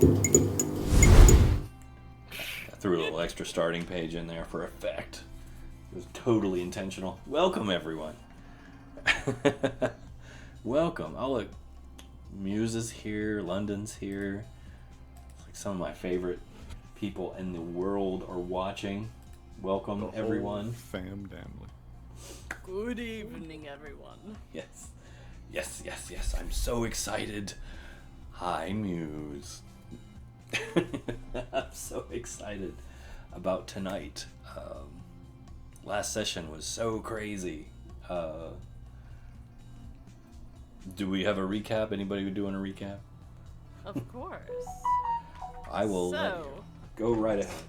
I threw a little extra starting page in there for effect. It was totally intentional. Welcome, everyone. Welcome. Oh, look. Muse is here. London's here. It's like some of my favorite people in the world are watching. Welcome, The everyone. whole fam family. Good evening, everyone. Yes. Yes, yes, yes. I'm so excited. Hi, Muse. I'm so excited about tonight. Last session was so crazy. Do we have a recap? Anybody doing a recap? Of course. I will let you. Go right ahead.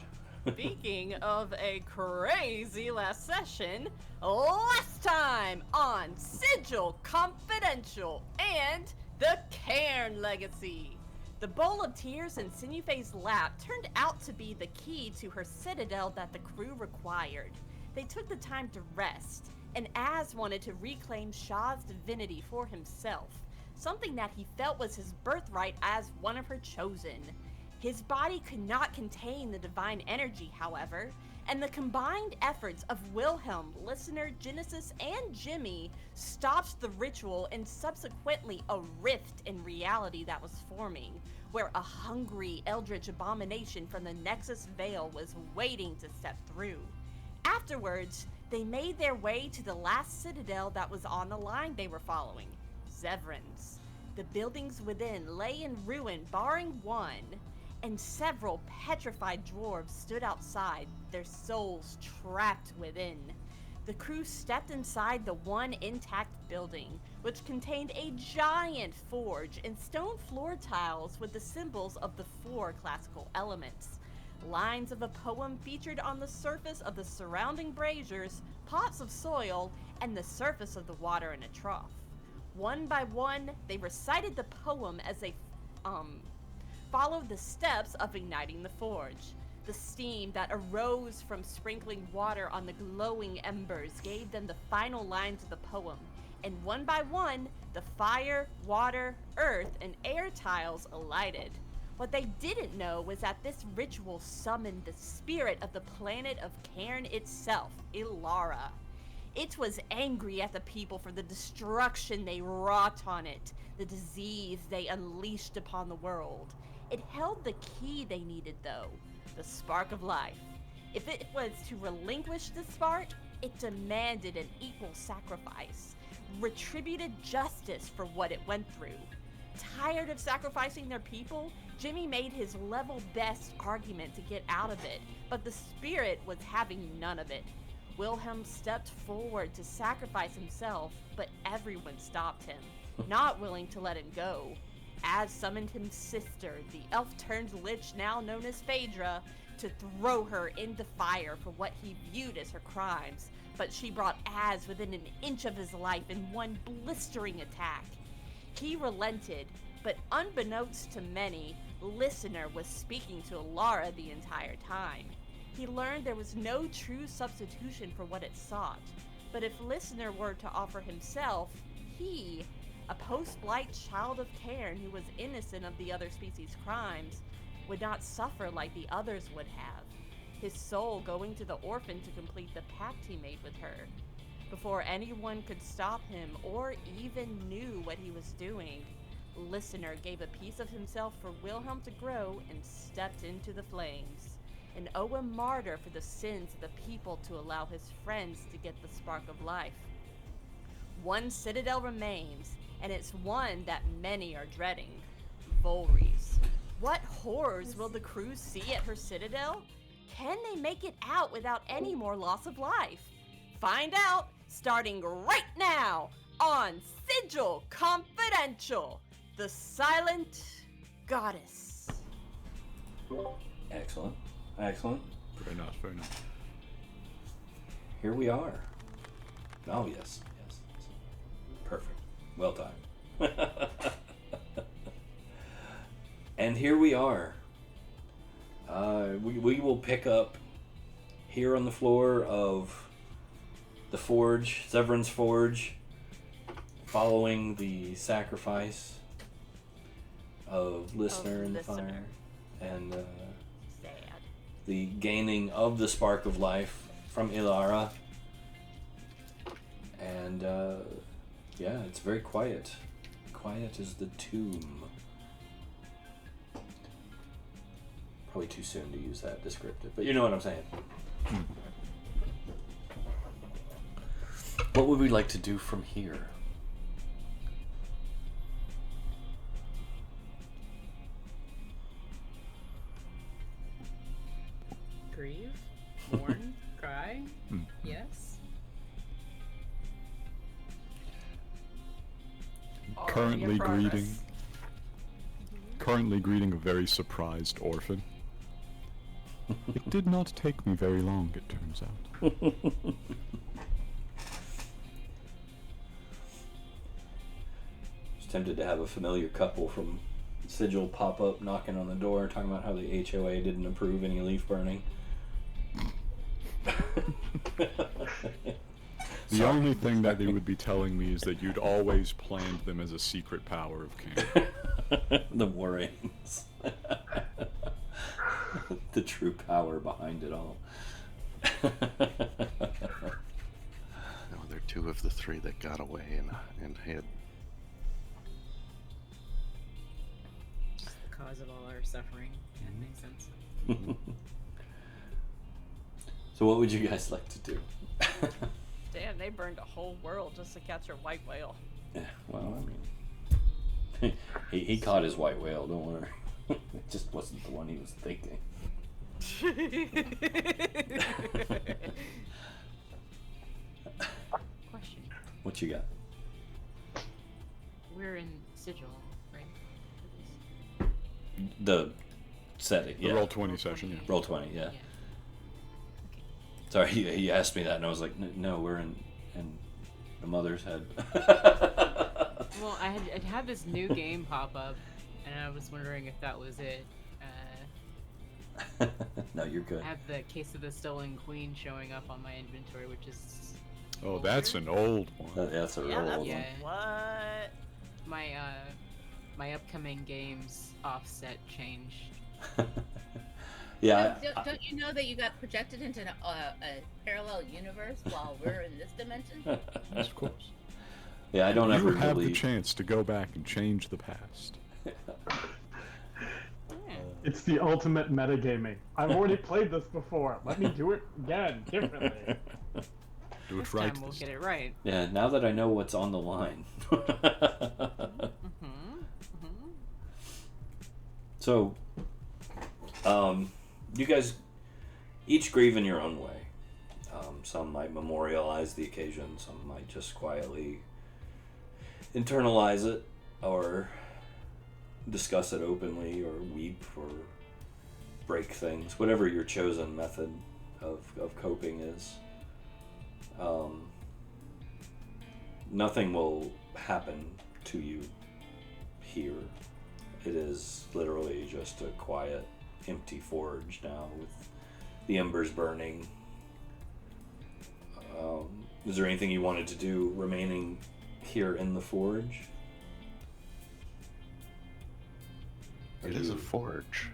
Speaking of a crazy last session, last time on Sigil Confidential and the Cairn Legacy. The Bowl of Tears in Sinufei's lap turned out to be the key to her citadel that the crew required. They took the time to rest, and Az wanted to reclaim Shah's divinity for himself, something that he felt was his birthright as one of her chosen. His body could not contain the divine energy, however, and the combined efforts of Wilhelm, Listener, Genesis, and Jimmy stopped the ritual and subsequently a rift in reality that was forming, where a hungry eldritch abomination from the Nexus Veil was waiting to step through. Afterwards, they made their way to the last citadel that was on the line they were following, Zevran's. The buildings within lay in ruin, barring one, and several petrified dwarves stood outside, their souls trapped within. The crew stepped inside the one intact building, which contained a giant forge and stone floor tiles with the symbols of the 4 classical elements. Lines of a poem featured on the surface of the surrounding braziers, pots of soil, and the surface of the water in a trough. One by one, they recited the poem as they followed the steps of igniting the forge. The steam that arose from sprinkling water on the glowing embers gave them the final lines of the poem, and one by one, the fire, water, earth, and air tiles alighted. What they didn't know was that this ritual summoned the spirit of the planet of Cairn itself, Ilara. It was angry at the people for the destruction they wrought on it, the disease they unleashed upon the world. It held the key they needed, though, the spark of life. If it was to relinquish the spark, it demanded an equal sacrifice, retributed justice for what it went through. Tired of sacrificing their people, Jimmy made his level best argument to get out of it, but the spirit was having none of it. Wilhelm stepped forward to sacrifice himself, but everyone stopped him, not willing to let him go. Az summoned his sister, the elf-turned lich now known as Phaedra, to throw her in the fire for what he viewed as her crimes, but she brought Az within an inch of his life in one blistering attack. He relented, but unbeknownst to many, Listener was speaking to Alara the entire time. He learned there was no true substitution for what it sought, but if Listener were to offer himself, he, a post-blight child of Cairn who was innocent of the other species' crimes, would not suffer like the others would have, his soul going to the orphan to complete the pact he made with her. Before anyone could stop him or even knew what he was doing, Listener gave a piece of himself for Wilhelm to grow and stepped into the flames, an Owen martyr for the sins of the people to allow his friends to get the spark of life. One citadel remains, and it's one that many are dreading, Volry's. What horrors will the crew see at her citadel? Can they make it out without any more loss of life? Find out starting right now on Sigil Confidential, the Silent Goddess. Excellent. Excellent. Very nice, very nice. Here we are. Oh, yes. Yes. Perfect. Well timed. And here we are. We will pick up here on the floor of the forge, Zevran's forge, following the sacrifice of Listener in the fire. and Sad. the gaining of the spark of life from Ilara. And yeah, it's very quiet. Quiet as the tomb. Probably too soon to use that descriptive, but you know what I'm saying. What would we like to do from here? Grieve, mourn, cry. Yes. Currently progress. greeting a very surprised orphan. It did not take me very long, it turns out. Just tempted to have a familiar couple from Sigil pop up knocking on the door talking about how the HOA didn't approve any leaf burning. The only thing that they would be telling me is that you'd always planned them as a secret power of King. The Warrings. The true power behind it all. No, they're two of the three that got away and hid. The cause of all our suffering. That makes sense. So what would you guys like to do? Damn, they burned a whole world just to catch a white whale. Yeah, well, I mean, he caught his white whale, don't worry. It just wasn't the one he was thinking. Question. What you got? We're in Sigil, right? The setting, The yeah. roll 20 session, yeah. Roll 20, yeah. Okay. Sorry, he asked me that, and I was like, no, we're in the mother's head. Well, I'd had this new game pop up, and I was wondering if that was it. No, you're good. I have the Case of the Stolen Queen showing up on my inventory, which is Oh, that's an old one. That's a real Yeah, that's old Yeah. what? my upcoming game's offset changed. one. Yeah, Don't you know that you got projected into a parallel universe while we're in this dimension? Of course. yeah, I don't You ever have the believe. chance to go back and change the past. It's the ultimate metagaming. I've already played this before. Let me do it again, differently. Do This it right. time we'll this get it right. Yeah, now that I know what's on the line. So, you guys each grieve in your own way. Some might memorialize the occasion, some might just quietly internalize it, or discuss it openly, or weep, or break things, whatever your chosen method of coping is. Nothing will happen to you here. It is literally just a quiet, empty forge now with the embers burning. Is there anything you wanted to do remaining here in the forge? It is a forge.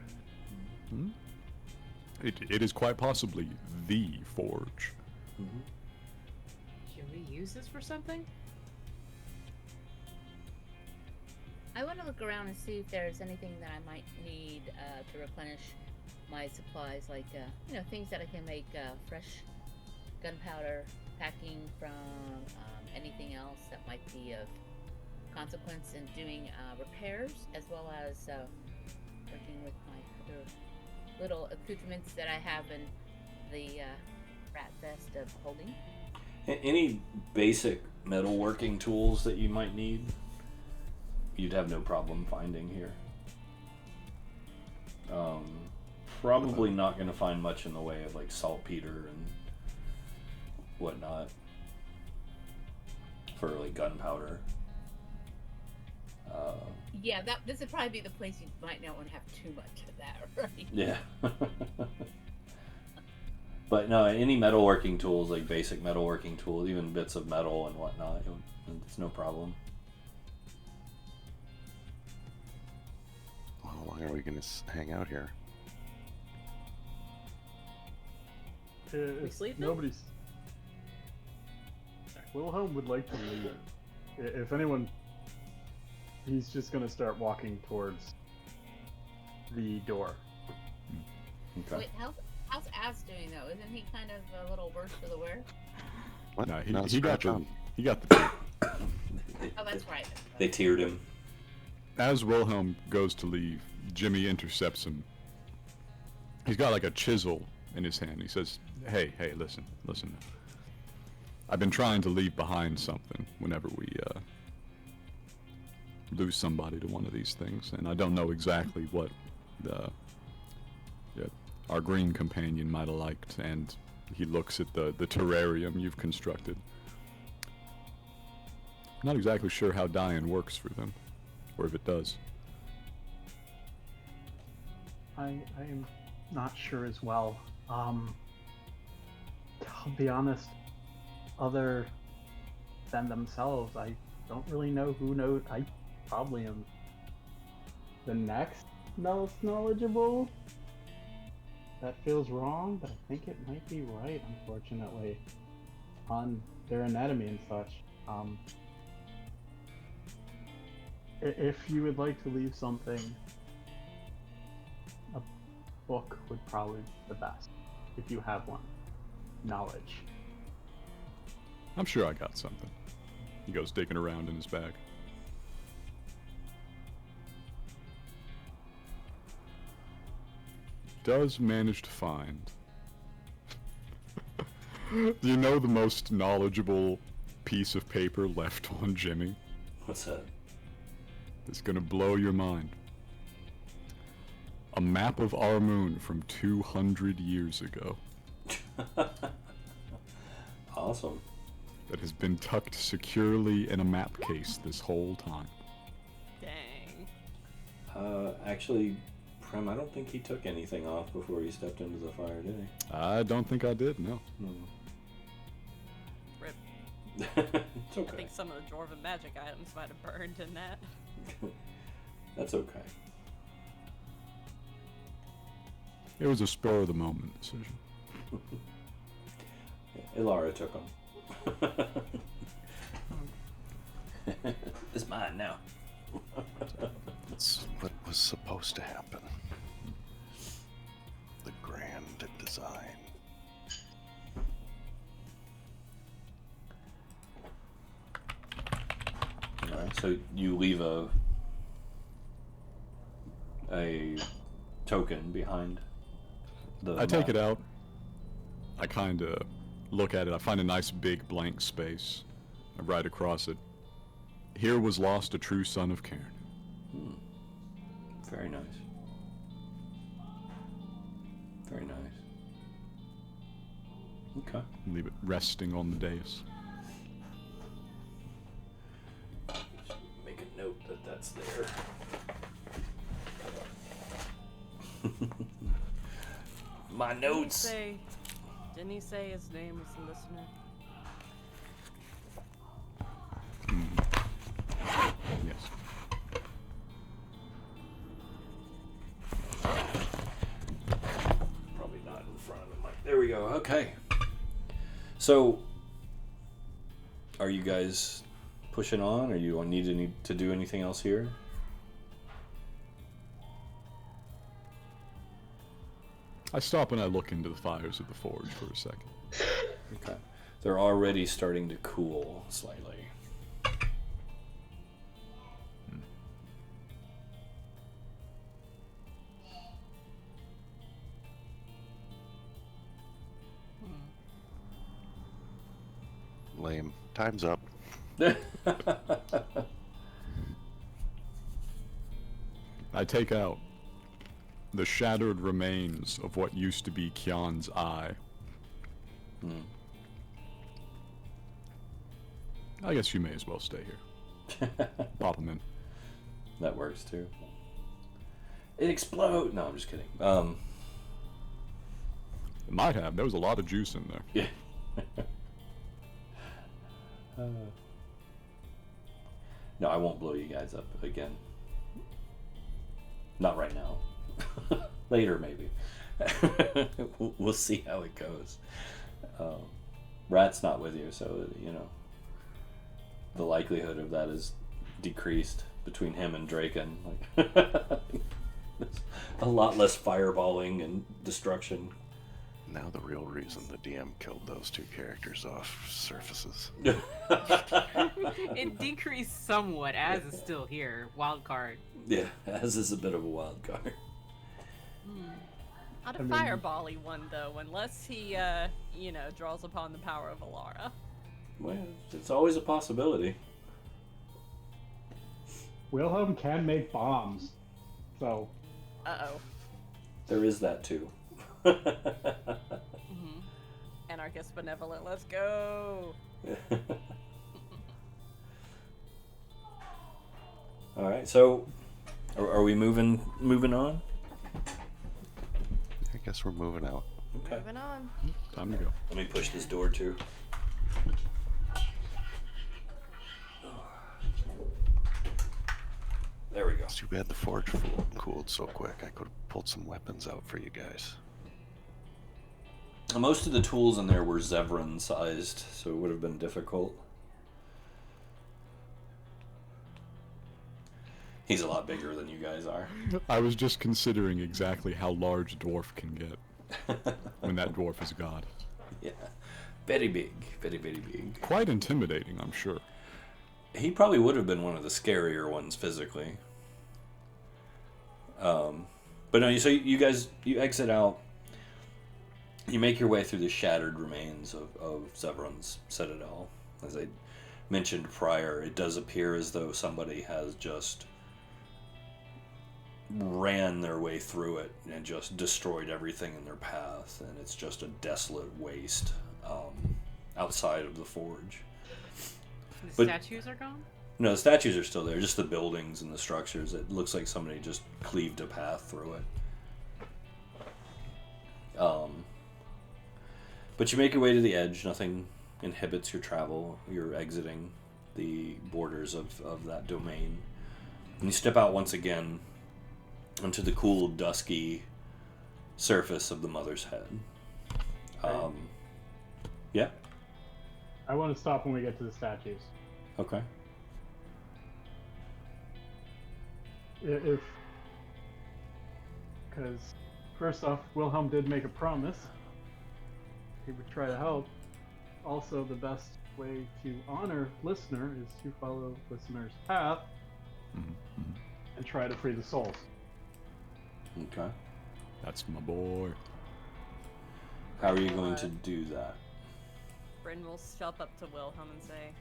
It is quite possibly the forge. Should we use this for something? I want to look around and see if there's anything that I might need to replenish my supplies, like things that I can make fresh gunpowder, packing from anything else that might be of consequence, and doing repairs, as well as working with my other little accoutrements that I have in the rat vest of holding. Any basic metalworking tools that you might need, you'd have no problem finding here. Probably not going to find much in the way of like saltpeter and whatnot for like gunpowder. Yeah, this would probably be the place you might not want to have too much of that, right? Yeah. But no, any metalworking tools, like basic metalworking tools, even bits of metal and whatnot, it's no problem. Well, are we going to hang out here? We sleep now? Nobody's. Wilhelm would like to leave. If anyone, he's just gonna start walking towards the door. Okay. Wait, how's Az doing though? Isn't he kind of a little worse for the wear? What? No, Not he got scratch the on. Oh, that's right. They tiered him. As Wilhelm goes to leave, Jimmy intercepts him. He's got like a chisel in his hand. He says, hey, listen. I've been trying to leave behind something whenever we lose somebody to one of these things, and I don't know exactly what our green companion might have liked, and he looks at the terrarium you've constructed. Not exactly sure how dying works for them, or if it does. I am not sure as well. I'll be honest, other than themselves, I don't really know who knows. I probably am the next most knowledgeable. That feels wrong, but I think it might be right, unfortunately, on their anatomy and such. If you would like to leave something, a book would probably be the best, if you have one. Knowledge. I'm sure I got something. He goes digging around in his bag. Does manage to find. Do you know the most knowledgeable piece of paper left on Jimmy? What's that? It's gonna blow your mind. A map of our moon from 200 years ago. Awesome. That has been tucked securely in a map case this whole time. Dang. Actually, Prem, I don't think he took anything off before he stepped into the fire, did he? I don't think I did, no. Rip. It's okay. I think some of the dwarven magic items might have burned in that. That's okay. It was a spur of the moment decision. Ilara took him. It's mine now. That's what was supposed to happen. The grand design. Alright, so you leave a token behind the I take map. it out. I kind of look at it. I find a nice big blank space. I write across it. Here was lost a true son of Cairn. Very nice. Very nice. Okay. Leave it resting on the dais. Make a note that that's there. My notes. Didn't he say his name was the listener? Yes. Probably not in front of the mic. There we go. Okay. So, are you guys pushing on? Or you need to do anything else here? I stop and I look into the fires of the forge for a second. Okay. They're already starting to cool slightly. Lame. Time's up. I take out the shattered remains of what used to be Kion's eye. I guess you may as well stay here. Pop him in. That works too. It explode. No, I'm just kidding. It might have. There was a lot of juice in there. Yeah. No, I won't blow you guys up again. Not right now. Later, maybe. We'll see how it goes. Rat's not with you, so, the likelihood of that is decreased between him and Draken. There's a lot less fireballing and destruction. Now the real reason the DM killed those two characters off surfaces. It decreased somewhat. Az is still here. Wild card. Yeah, Az is a bit of a wild card. Not a fireball-y one, though, unless he, draws upon the power of Alara. Well, it's always a possibility. Wilhelm can make bombs, so Uh-oh. There is that, too. Anarchist benevolent, let's go! Alright, so are we moving on? I guess we're moving out. Okay. Moving on. Time to go. Let me push this door, too. There we go. It's too bad the forge cooled so quick. I could have pulled some weapons out for you guys. Most of the tools in there were Zevran sized, so it would have been difficult. He's a lot bigger than you guys are. I was just considering exactly how large a dwarf can get when that dwarf is god. Yeah. Very big. Very, very big. Quite intimidating, I'm sure. He probably would have been one of the scarier ones physically. But no, so you guys, you exit out. You make your way through the shattered remains of Zevran's citadel. As I mentioned prior, it does appear as though somebody has just ran their way through it and just destroyed everything in their path, and it's just a desolate waste outside of the forge. The statues are gone? No, the statues are still there, just the buildings and the structures. It looks like somebody just cleaved a path through it. But you make your way to the edge. Nothing inhibits your travel. You're exiting the borders of that domain. And you step out once again onto the cool, dusky surface of the Mother's Head. Yeah? I want to stop when we get to the statues. Okay. Because first off, Wilhelm did make a promise. He would try to help. Also, the best way to honor listener is to follow listener's path and try to free the souls. Okay. That's my boy. How are you going to do that? Bryn will step up to Wilhelm and say,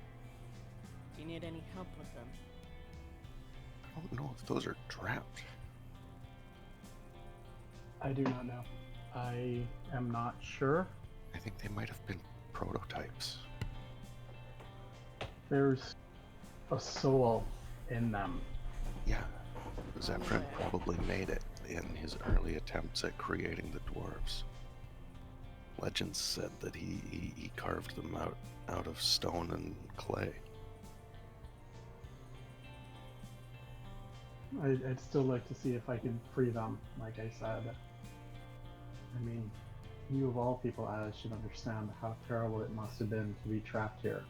do you need any help with them? I don't know if those are trapped. I do not know. I am not sure. I think they might have been prototypes. There's a soul in them. Yeah. Zevran probably made it in his early attempts at creating the dwarves. Legends said that he carved them out of stone and clay. I'd still like to see if I can free them, like I said. I mean, you of all people, Alice, should understand how terrible it must have been to be trapped here.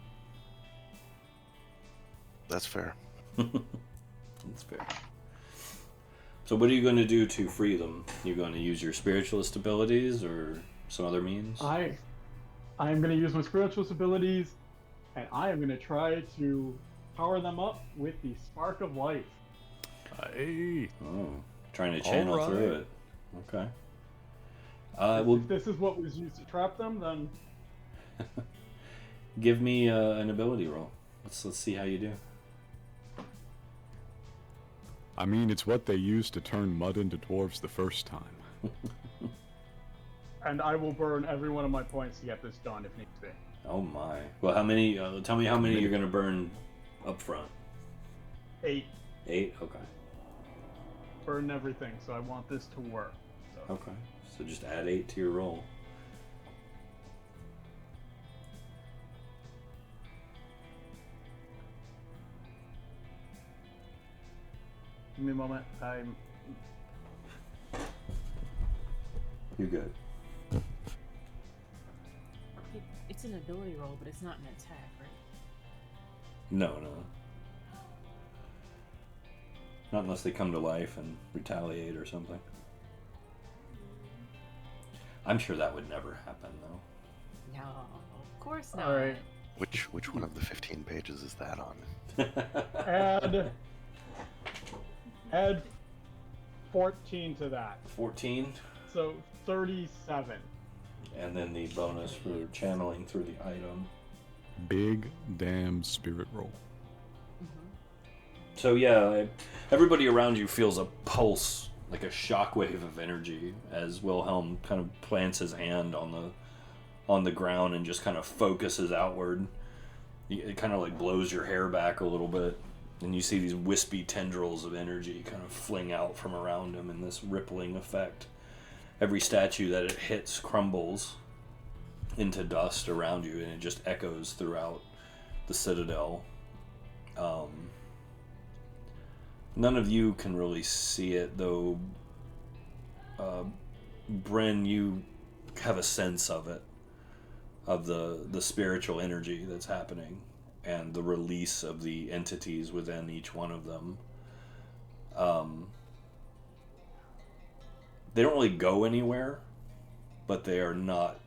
That's fair. That's fair. So what are you going to do to free them? You going to use your spiritualist abilities or some other means? I am going to use my spiritualist abilities, and I am going to try to power them up with the spark of life. Hey. Oh, trying to channel All right. through it. Okay. If this is what was used to trap them, then give me an ability roll. Let's see how you do. I mean, it's what they used to turn mud into dwarves the first time. and I will burn every one of my points to get this done if needs be. Oh my. Well, how many? Tell me how many you're going to burn up front. 8. 8? Okay. Burn everything, so I want this to work. So. Okay. So just add 8 to your roll. Give me a moment. I'm. You're good. It's an ability roll, but it's not an attack, right? No. Not unless they come to life and retaliate or something. I'm sure that would never happen, though. No, of course not. All right. Which one of the 15 pages is that on? Add 14 to that. 14, So 37. and then the bonus for channeling through the item. Big damn spirit roll. So yeah, everybody around you feels a pulse, like a shockwave of energy, as Wilhelm kind of plants his hand on the ground and just kind of focuses outward. It kind of like blows your hair back a little bit, and you see these wispy tendrils of energy kind of fling out from around him in this rippling effect. Every statue that it hits crumbles into dust around you, and it just echoes throughout the citadel. None of you can really see it, though. Bryn, you have a sense of it, of the spiritual energy that's happening, and the release of the entities within each one of them. They don't really go anywhere, but they are not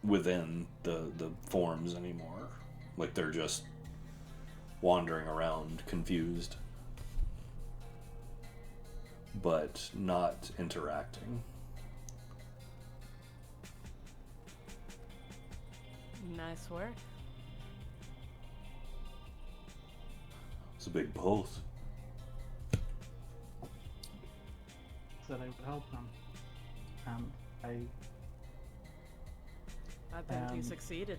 within the forms anymore. Like, they're just wandering around, confused, but not interacting. Nice work. It's a big pulse. Said I would help them. I think you succeeded.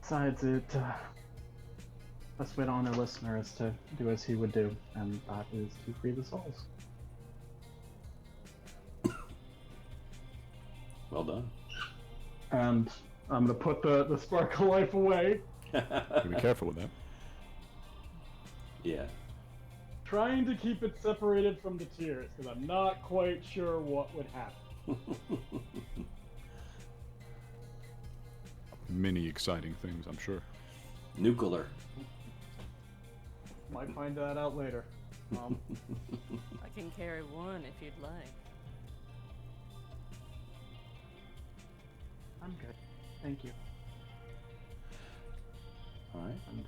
Besides, best way to honor listener is to do as he would do, and that is to free the souls. Well done. And I'm gonna put the sparkle life away, Be careful with that. Yeah. trying to keep it separated from the tears, because I'm not quite sure what would happen. Many exciting things, I'm sure. Nuclear. Might find that out later. I can carry one if you'd like. I'm good. Thank you. Alright. And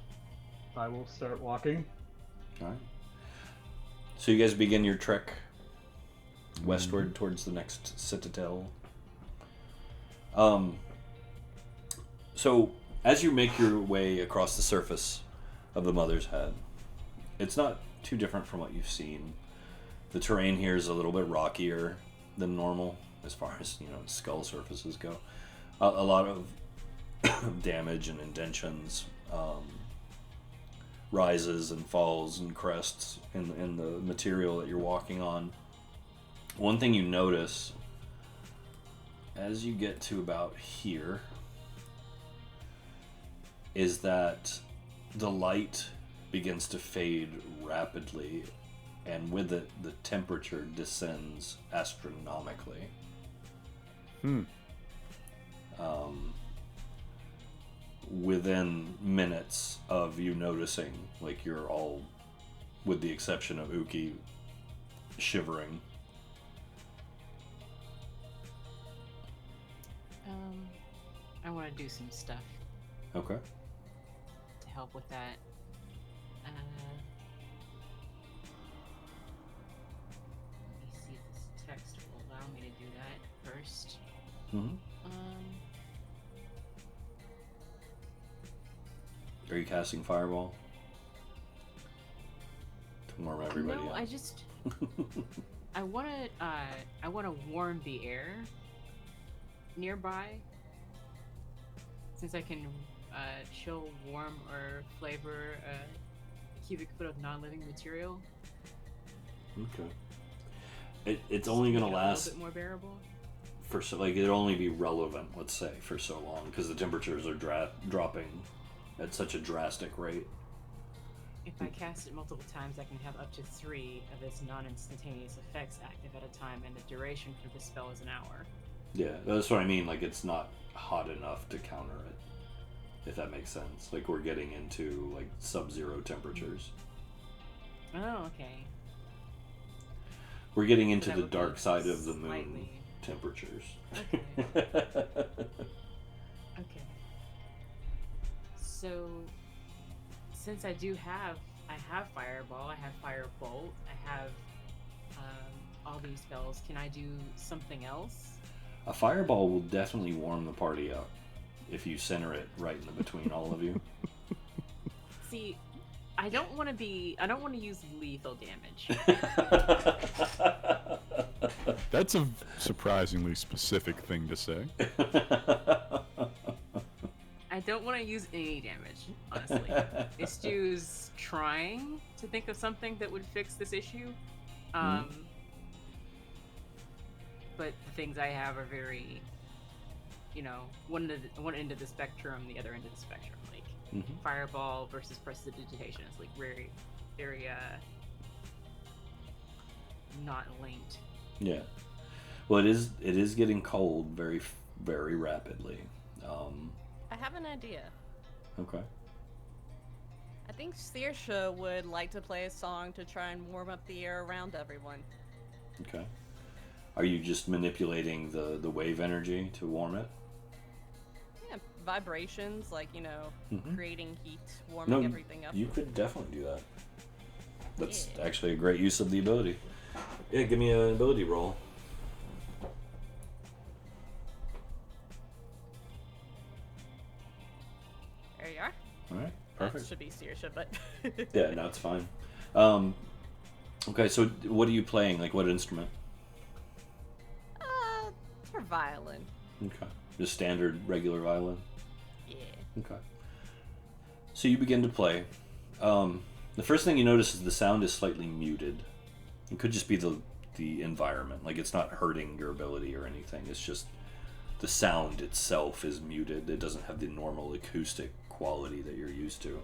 I will start walking. Alright. So you guys begin your trek westward towards the next citadel. So as you make your way across the surface of the Mother's Head, it's not too different from what you've seen. The terrain here is a little bit rockier than normal as far as, skull surfaces go. A lot of damage and indentions, rises and falls and crests in the material that you're walking on. One thing you notice as you get to about here is that the light begins to fade rapidly, and with it the temperature descends astronomically. Within minutes of you noticing, like, you're all, with the exception of Uki, shivering. I want to do some stuff Okay. to help with that. Let me see if this text will allow me to do that first. Mm-hmm. Are you casting Fireball? To warm everybody No, up. I just I want to warm the air nearby, since I can chill, warm, or flavor a cubic foot of non-living material. Okay. It's only gonna Make it last a little bit more bearable. for it'll only be relevant, let's say, for so long, because the temperatures are dropping at such a drastic rate. If I cast it multiple times, I can have up to 3 of its non-instantaneous effects active at a time, and the duration for the spell is an hour. Yeah, that's what I mean. Like, it's not hot enough to counter it, if that makes sense. Like, we're getting into, like, sub-zero temperatures. Oh, okay. We're getting into That the would be dark side of the moon slightly- temperatures. Okay. Okay. So, since I have Fireball, I have Firebolt, I have all these spells, can I do something else? A fireball will definitely warm the party up if you center it right in between all of you. See, I don't want to use lethal damage. That's a surprisingly specific thing to say. I don't want to use any damage, honestly. Istu's trying to think of something that would fix this issue. But the things I have are very, one end of the spectrum, the other end of the spectrum. Like, Fireball versus Prestidigitation is like very, very, not linked. Yeah. Well, it is getting cold very, very rapidly. I have an idea. Okay. I think Saoirse would like to play a song to try and warm up the air around everyone. Okay. Are you just manipulating the wave energy to warm it? Yeah, vibrations, like, creating heat, No, warming everything up. you could definitely do that. That's actually a great use of the ability. Yeah, give me an ability roll. There you are. All right, That perfect. should be Saoirse, but... Yeah, no, it's fine. Okay, so what are you playing? Like, what instrument? her violin. Okay. Just standard, regular violin? Yeah. Okay. So you begin to play. The first thing you notice is the sound is slightly muted. It could just be the environment. Like, it's not hurting your ability or anything. It's just the sound itself is muted. It doesn't have the normal acoustic quality that you're used to.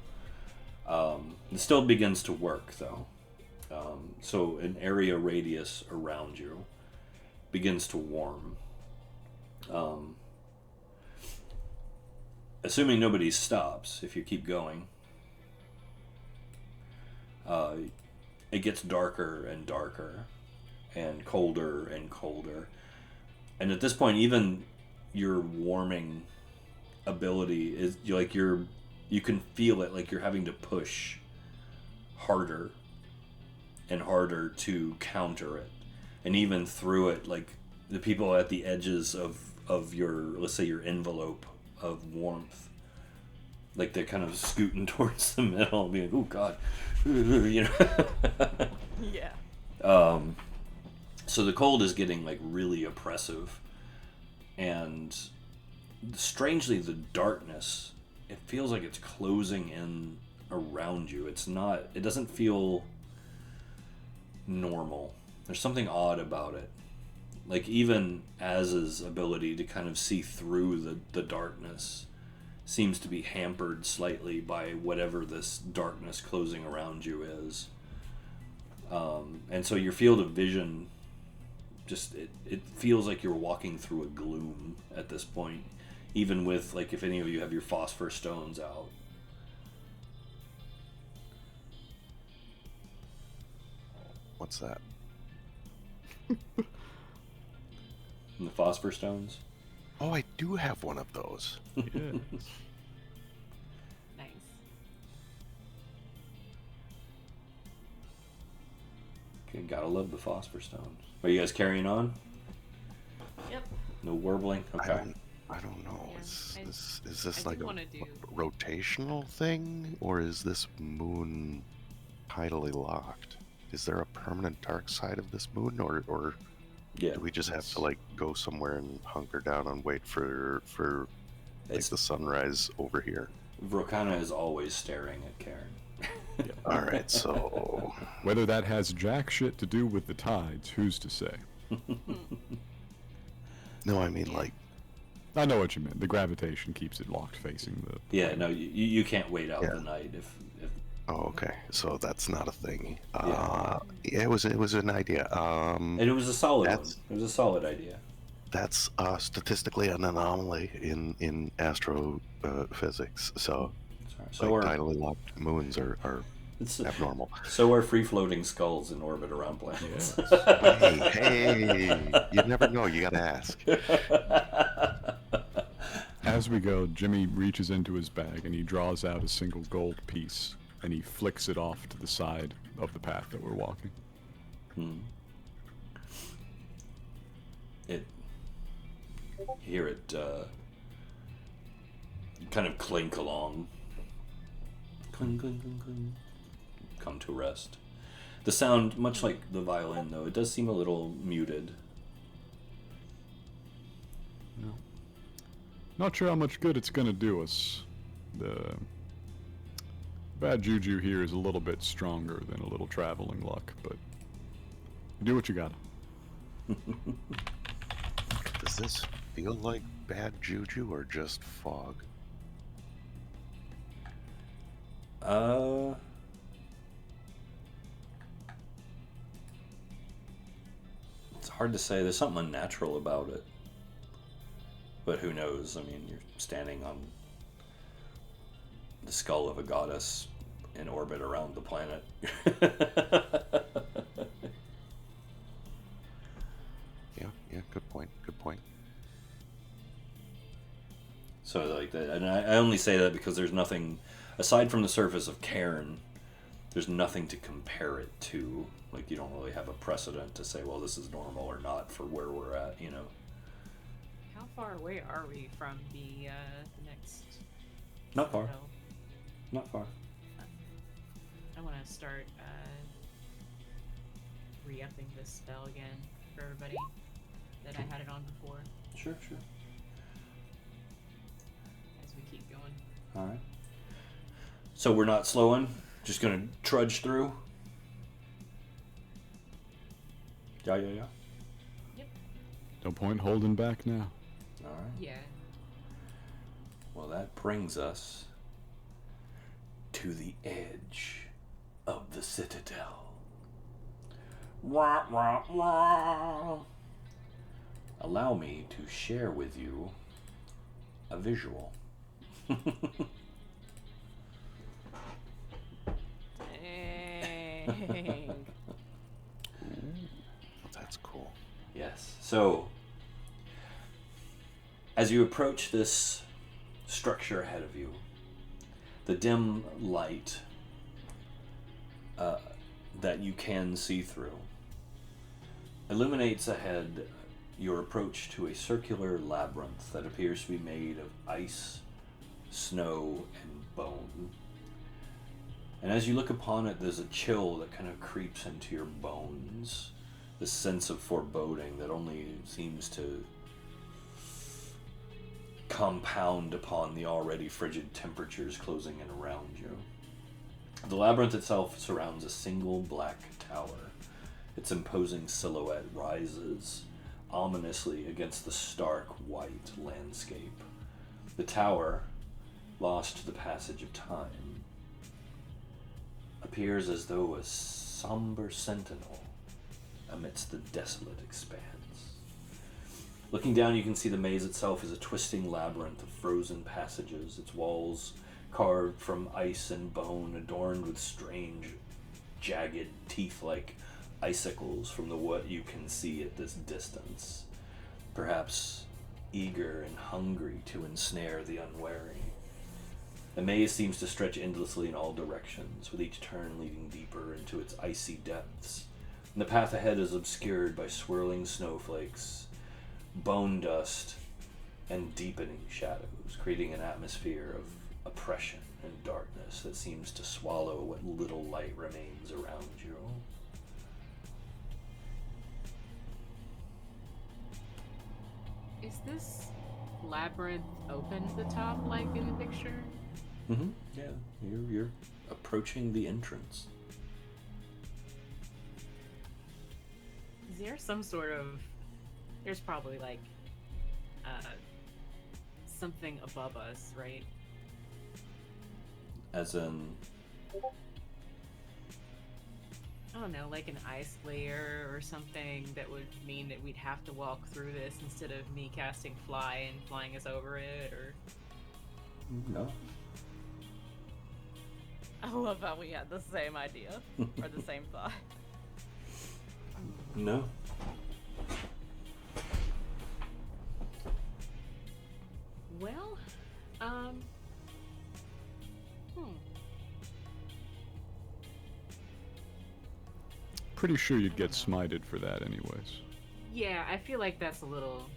It still begins to work, though. So an area radius around you begins to warm. Assuming nobody stops, if you keep going, it gets darker and darker and colder and colder. And at this point, even your warming ability is like you can feel it, like you're having to push harder and harder to counter it. And even through it, like the people at the edges of your, let's say, your envelope of warmth, like they're kind of scooting towards the middle, being, oh God, you know. Yeah. So the cold is getting like really oppressive, and strangely the darkness, it feels like it's closing in around you. It doesn't feel normal. There's something odd about it. Like even Az's ability to kind of see through the darkness seems to be hampered slightly by whatever this darkness closing around you is. And so your field of vision, just it feels like you're walking through a gloom at this point, even with, like, if any of you have your phosphor stones out. What's that? And the phosphor stones? Oh, I do have one of those. Yes. Nice. Okay, gotta love the phosphor stones. Are you guys carrying on? Yep. No warbling? Okay. I don't know. Yeah, Is this I like do a wanna do- rotational thing, or is this moon tidally locked? Is there a permanent dark side of this moon, or Yeah. do we just have to like go somewhere and hunker down and wait for like It's the sunrise over here? Vrokana is always staring at Karen. All right, so Whether that has jack shit to do with the tides, who's to say? no, I mean like I know what you meant. The gravitation keeps it locked facing the... Yeah, no, you can't wait out Yeah. the night if Oh, okay. So that's not a thing. Yeah. Yeah, it was an idea. And it was a solid one. That's- It was a solid idea. That's statistically an anomaly in astrophysics. So So like are tidally locked moons are it's, abnormal. so are free floating skulls in orbit around planets. Hey, you never know. You gotta ask. As we go, Jimmy reaches into his bag and he draws out a single gold piece and he flicks it off to the side of the path that we're walking. You hear it kind of clink along. Clink, clink, clink, clink. Come to rest. The sound, much like the violin, though, it does seem a little muted. Not sure how much good it's gonna do us. The bad juju here is a little bit stronger than a little traveling luck, but do what you gotta. Does this feel like bad juju or just fog? It's hard to say. There's something unnatural about it. But who knows? I mean, you're standing on the skull of a goddess in orbit around the planet. Yeah, good point. So like that, and I only say that because there's nothing aside from the surface of Cairn. There's nothing to compare it to. Like you don't really have a precedent to say, well, this is normal or not for where we're at. You know. How far away are we from the next? Not far. citadel? Not far. I want to start re-upping this spell again for everybody that I had it on before Sure. as we keep going. All right. So we're not slowing. Just gonna trudge through. Yeah. No point holding back now. All right. Yeah. Well, that brings us to the edge of the citadel. Wah, wah, wah. Allow me to share with you a visual. Dang. That's cool. Yes. So, as you approach this structure ahead of you, the dim light that you can see through illuminates ahead your approach to a circular labyrinth that appears to be made of ice, snow, and bone. And as you look upon it, there's a chill that kind of creeps into your bones. This sense of foreboding that only seems to compound upon the already frigid temperatures closing in around you. The labyrinth itself surrounds a single black tower. Its imposing silhouette rises ominously against the stark white landscape. The tower, lost to the passage of time, appears as though a somber sentinel amidst the desolate expanse. Looking down, you can see the maze itself is a twisting labyrinth of frozen passages, its walls carved from ice and bone, adorned with strange, jagged, teeth-like icicles from the what you can see at this distance, perhaps eager and hungry to ensnare the unwary. The maze seems to stretch endlessly in all directions, with each turn leading deeper into its icy depths. And the path ahead is obscured by swirling snowflakes, bone dust, and deepening shadows, creating an atmosphere of oppression and darkness that seems to swallow what little light remains around you. Is this labyrinth open at the top, like in the picture? Mm-hmm. Yeah, you're approaching the entrance. Is there some sort of... There's probably like something above us, right? As in, I don't know, like an ice layer or something that would mean that we'd have to walk through this instead of me casting fly and flying us over it, or... No. I love how we had the same idea or the same thought. No. Well, Pretty sure you'd get smited for that anyways. Yeah, I feel like that's a lot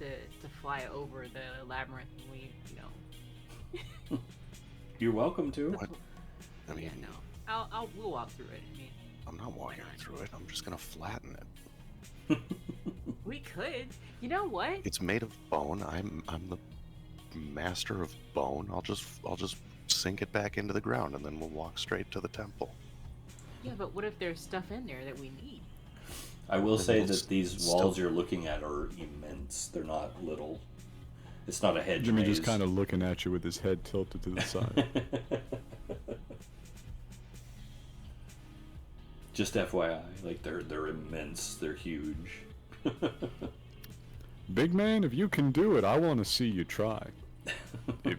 to fly over the labyrinth and we, You're welcome to. What? I mean, yeah, no. We'll walk through it. I mean, I'm not walking through it. I'm just gonna flatten it. we could. You know what? It's made of bone. I'm the master of bone. I'll just sink it back into the ground, and then we'll walk straight to the temple. Yeah, but what if there's stuff in there that we need? I will Then say we'll that these still- walls you're looking at are immense. They're not little. It's not a hedge Jimmy maze. just kind of looking at you with his head tilted to the side. Just FYI, like they're immense. They're huge. Big man, if you can do it, I want to see you try. If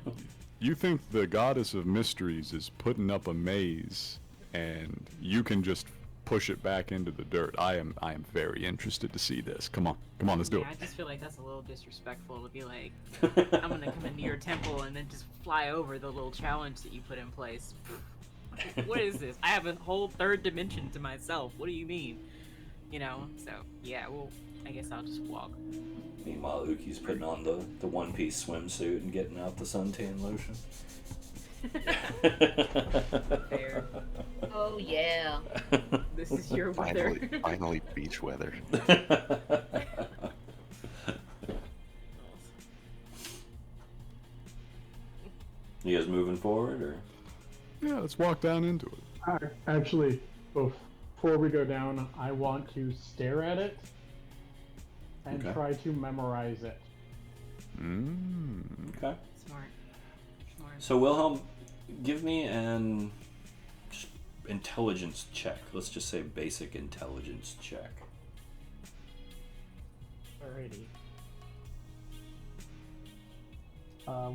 you think the goddess of mysteries is putting up a maze and you can just push it back into the dirt, I am very interested to see this. Come on, let's do Yeah, I it. just feel like that's a little disrespectful to be like, I'm gonna come into your temple and then just fly over the little challenge that you put in place. What is this? I have a whole third dimension to myself. What do you mean? So yeah, well, I guess I'll just walk. Meanwhile, Uki's putting on the one-piece swimsuit and getting out the suntan lotion. Fair. Oh yeah. This is your weather. Finally beach weather. You guys moving forward, or? Yeah, let's walk down into it. Actually, before we go down, I want to stare at it and Okay. try to memorize it. Okay. Smart. So Wilhelm, give me an just intelligence check. Let's just say basic intelligence check. Alrighty.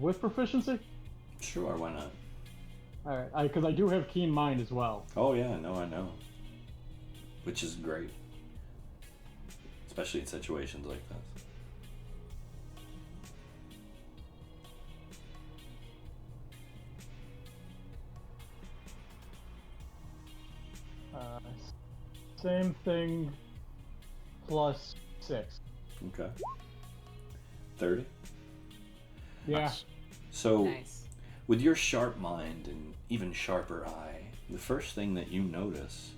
With proficiency? Sure, why not? Alright, because I do have keen mind as well. Oh yeah, no, I know. Which is great. Especially in situations like this. Same thing, plus 6. Okay. 30? Yeah. Nice. So, Nice. with your sharp mind and even sharper eye, the first thing that you notice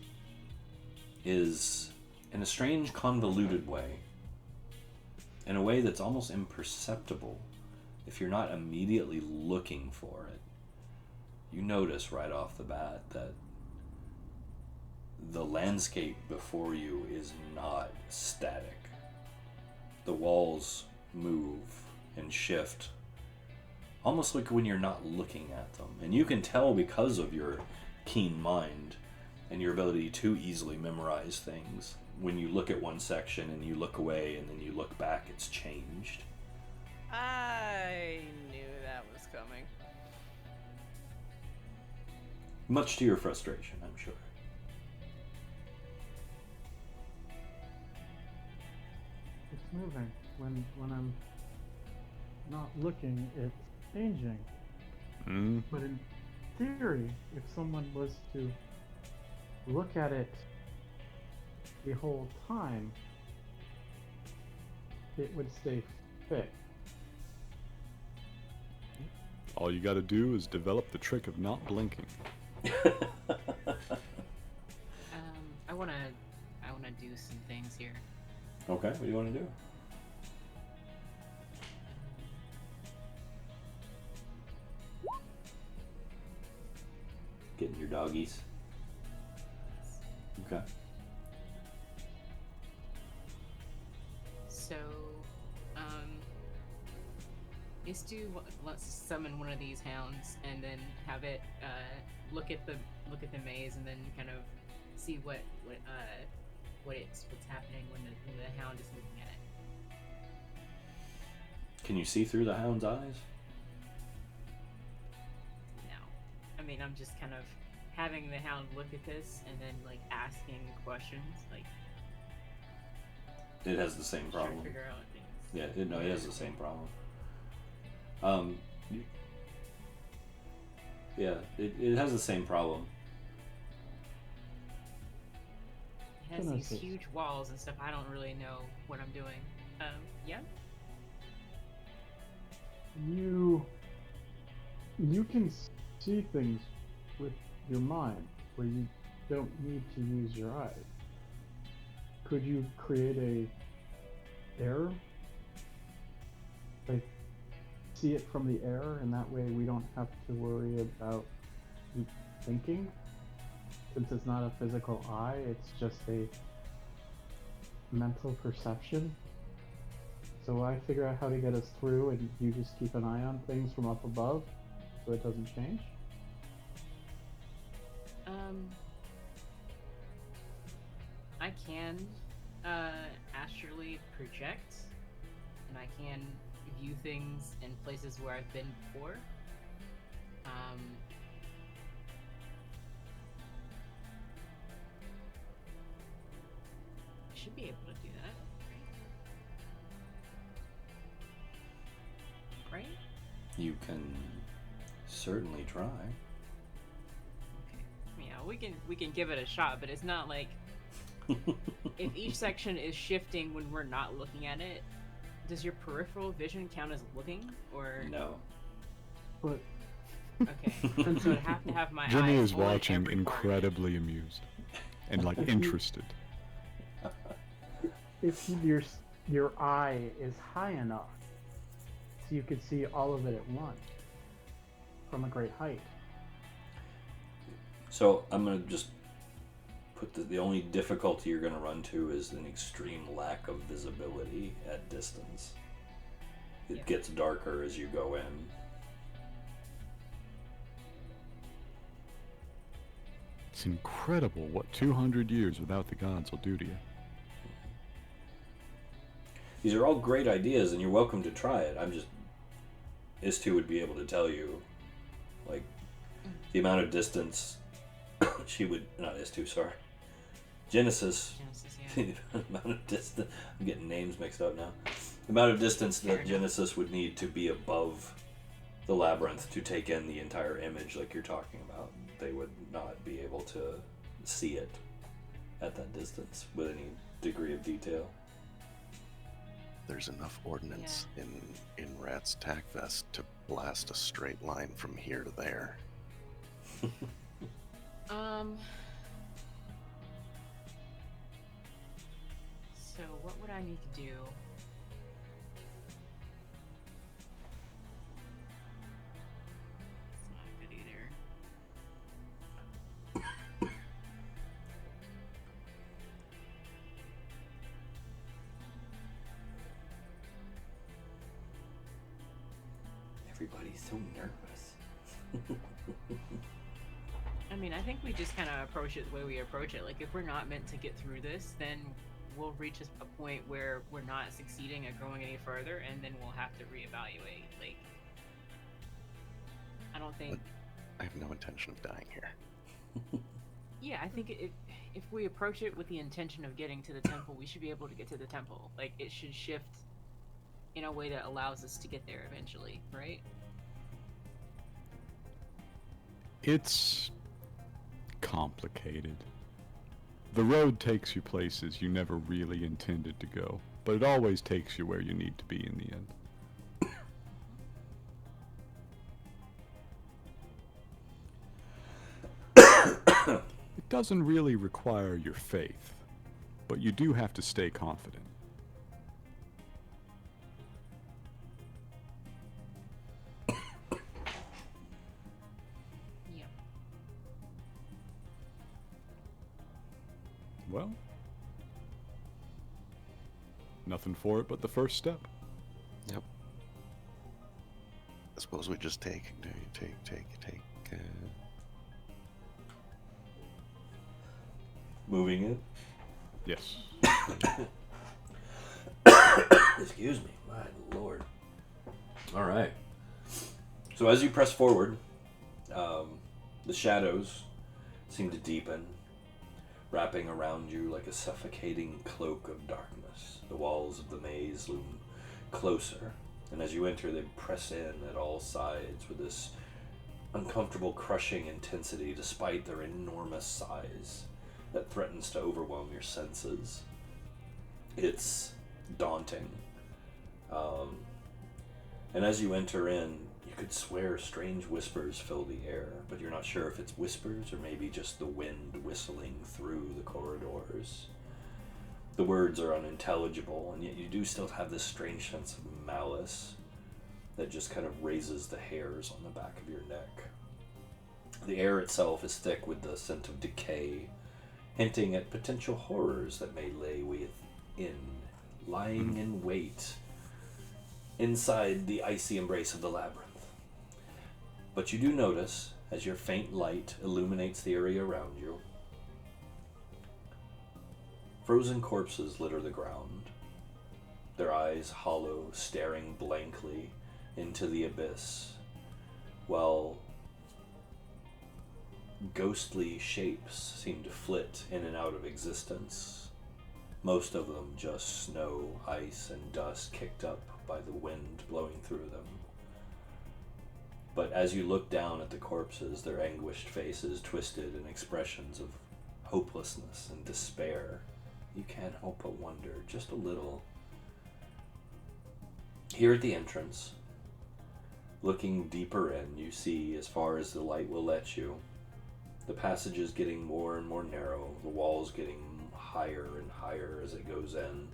is, in a strange, convoluted way, in a way that's almost imperceptible if you're not immediately looking for it, you notice right off the bat that the landscape before you is not static. The walls move and shift, almost like when you're not looking at them. And you can tell because of your keen mind and your ability to easily memorize things. When you look at one section and you look away and then you look back, it's changed. I knew that was coming. Much to your frustration, I'm sure. It's moving. When I'm not looking, it's changing. Mm. But in theory, if someone was to look at it the whole time, it would stay fixed. All you gotta do is develop the trick of not blinking. I wanna do some things here. Okay, what do you want to do? Getting your doggies. Okay. So, let's summon one of these hounds and then have it look at the maze and then kind of see what's happening when the hound is looking at it. Can you see through the hound's eyes? No, I mean I'm just kind of having the hound look at this and then like asking questions like. It has the same problem. Trying to figure out things. Yeah, it has the same problem. It has the same problem. It has these huge walls and stuff. I don't really know what I'm doing. Yeah. You can see things with your mind where you don't need to use your eyes. Could you create a air? Like, see it from the air, and that way we don't have to worry about you thinking? Since it's not a physical eye, it's just a mental perception. So I figure out how to get us through, and you just keep an eye on things from up above, so it doesn't change? I can astrally project, and I can view things in places where I've been before. I should be able to do that, right? You can certainly try. Okay. Yeah, we can give it a shot, but it's not like if each section is shifting when we're not looking at it. Does your peripheral vision count as looking, or no? But okay, so I have to have my Jimmy eyes is on watching every part of it. incredibly amused and like interested. if your eye is high enough, so you could see all of it at once from a great height. So I'm gonna just put the only difficulty you're gonna run to is an extreme lack of visibility at distance. It gets darker as you go in. It's incredible what 200 years without the gods will do to you. These are all great ideas, and you're welcome to try it. I'm just... Istu would be able to tell you, like, the amount of distance she would... Not Istu, sorry. Genesis, yeah. the amount of distance... I'm getting names mixed up now. The amount of distance that Genesis would need to be above the labyrinth to take in the entire image like you're talking about. They would not be able to see it at that distance with any degree of detail. There's enough ordnance in Rat's tack vest to blast a straight line from here to there. So what would I need to do? It's not good either. Everybody's so nervous. I mean, I think we just kind of approach it the way we approach it. Like, if we're not meant to get through this, then we'll reach a point where we're not succeeding at going any further, and then we'll have to reevaluate. Like, I don't think... I have no intention of dying here. Yeah, I think if we approach it with the intention of getting to the temple, we should be able to get to the temple. Like, it should shift in a way that allows us to get there eventually, right? It's complicated. The road takes you places you never really intended to go, but it always takes you where you need to be in the end. It doesn't really require your faith, but you do have to stay confident. Well, nothing for it but the first step. Yep. suppose we just take. Moving it. Yes. Excuse me, my lord. All right. So as you press forward, the shadows seem to deepen, wrapping around you like a suffocating cloak of darkness. The walls of the maze loom closer, and as you enter, they press in at all sides with this uncomfortable, crushing intensity despite their enormous size that threatens to overwhelm your senses. It's daunting. And as you enter in, you could swear strange whispers fill the air, but you're not sure if it's whispers or maybe just the wind whistling through the corridors. The words are unintelligible, and yet you do still have this strange sense of malice that just kind of raises the hairs on the back of your neck. The air itself is thick with the scent of decay, hinting at potential horrors that may lay within, lying in wait inside the icy embrace of the labyrinth. But you do notice, as your faint light illuminates the area around you, frozen corpses litter the ground, their eyes hollow, staring blankly into the abyss, while ghostly shapes seem to flit in and out of existence, most of them just snow, ice, and dust kicked up by the wind blowing through them. But as you look down at the corpses, their anguished faces twisted in expressions of hopelessness and despair, you can't help but wonder, just a little. Here at the entrance, looking deeper in, you see, as far as the light will let you, the passage is getting more and more narrow, the walls getting higher and higher as it goes in,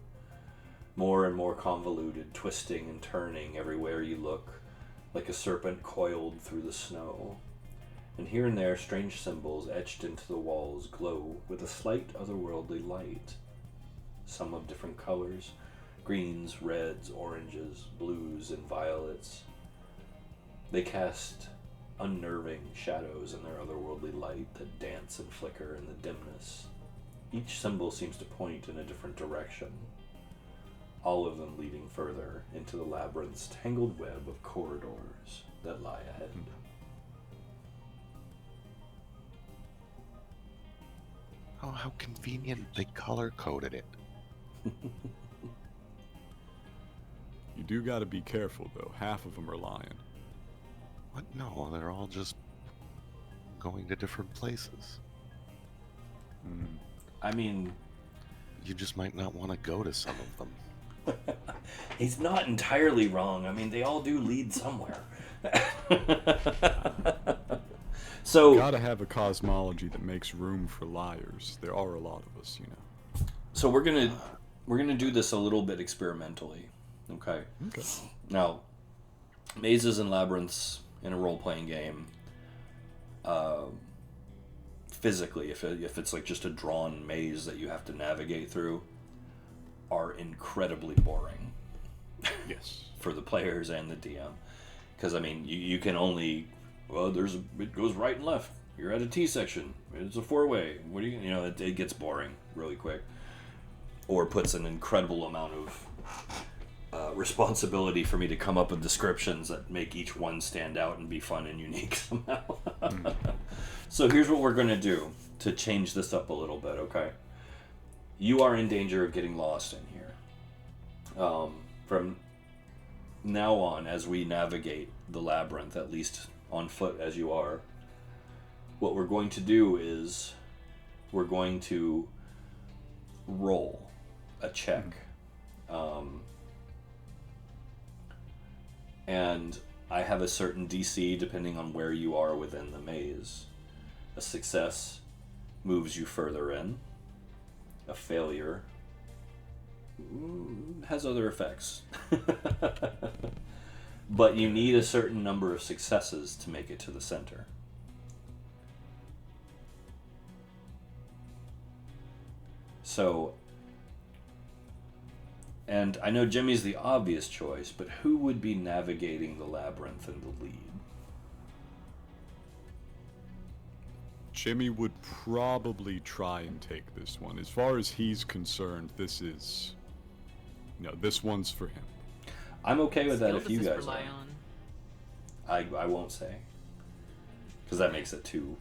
more and more convoluted, twisting and turning everywhere you look, like a serpent coiled through the snow. And here and there, strange symbols etched into the walls glow with a slight otherworldly light, some of different colors, greens, reds, oranges, blues, and violets. They cast unnerving shadows in their otherworldly light that dance and flicker in the dimness. Each symbol seems to point in a different direction, all of them leading further into the labyrinth's tangled web of corridors that lie ahead. Oh, how convenient they color-coded it. You do gotta be careful, though. Half of them are lying. What? No, they're all just going to different places. I mean, you just might not want to go to some of them. He's not entirely wrong. I mean, they all do lead somewhere. So you gotta have a cosmology that makes room for liars. There are a lot of us, you know. So we're gonna do this a little bit experimentally. Okay. Okay. Now, mazes and labyrinths in a role-playing game, physically, if it's like just a drawn maze that you have to navigate through, are incredibly boring. Yes. For the players and the DM, because I mean, you can only, well, it goes right and left. You're at a T section. It's a four-way. What do you know? It gets boring really quick, or puts an incredible amount of responsibility for me to come up with descriptions that make each one stand out and be fun and unique somehow. So here's what we're going to do to change this up a little bit, okay? You are in danger of getting lost in here. From now on, as we navigate the labyrinth, at least on foot as you are, what we're going to do is we're going to roll a check. And I have a certain DC depending on where you are within the maze. A success moves you further in. A failure has other effects. But you need a certain number of successes to make it to the center. So, And I know Jimmy's the obvious choice, but who would be navigating the labyrinth in the lead? Jimmy would probably try and take this one. As far as he's concerned, this is... this one's for him. I'm okay with that Skill if you does this guys rely are. on? I won't say. Because that makes it too...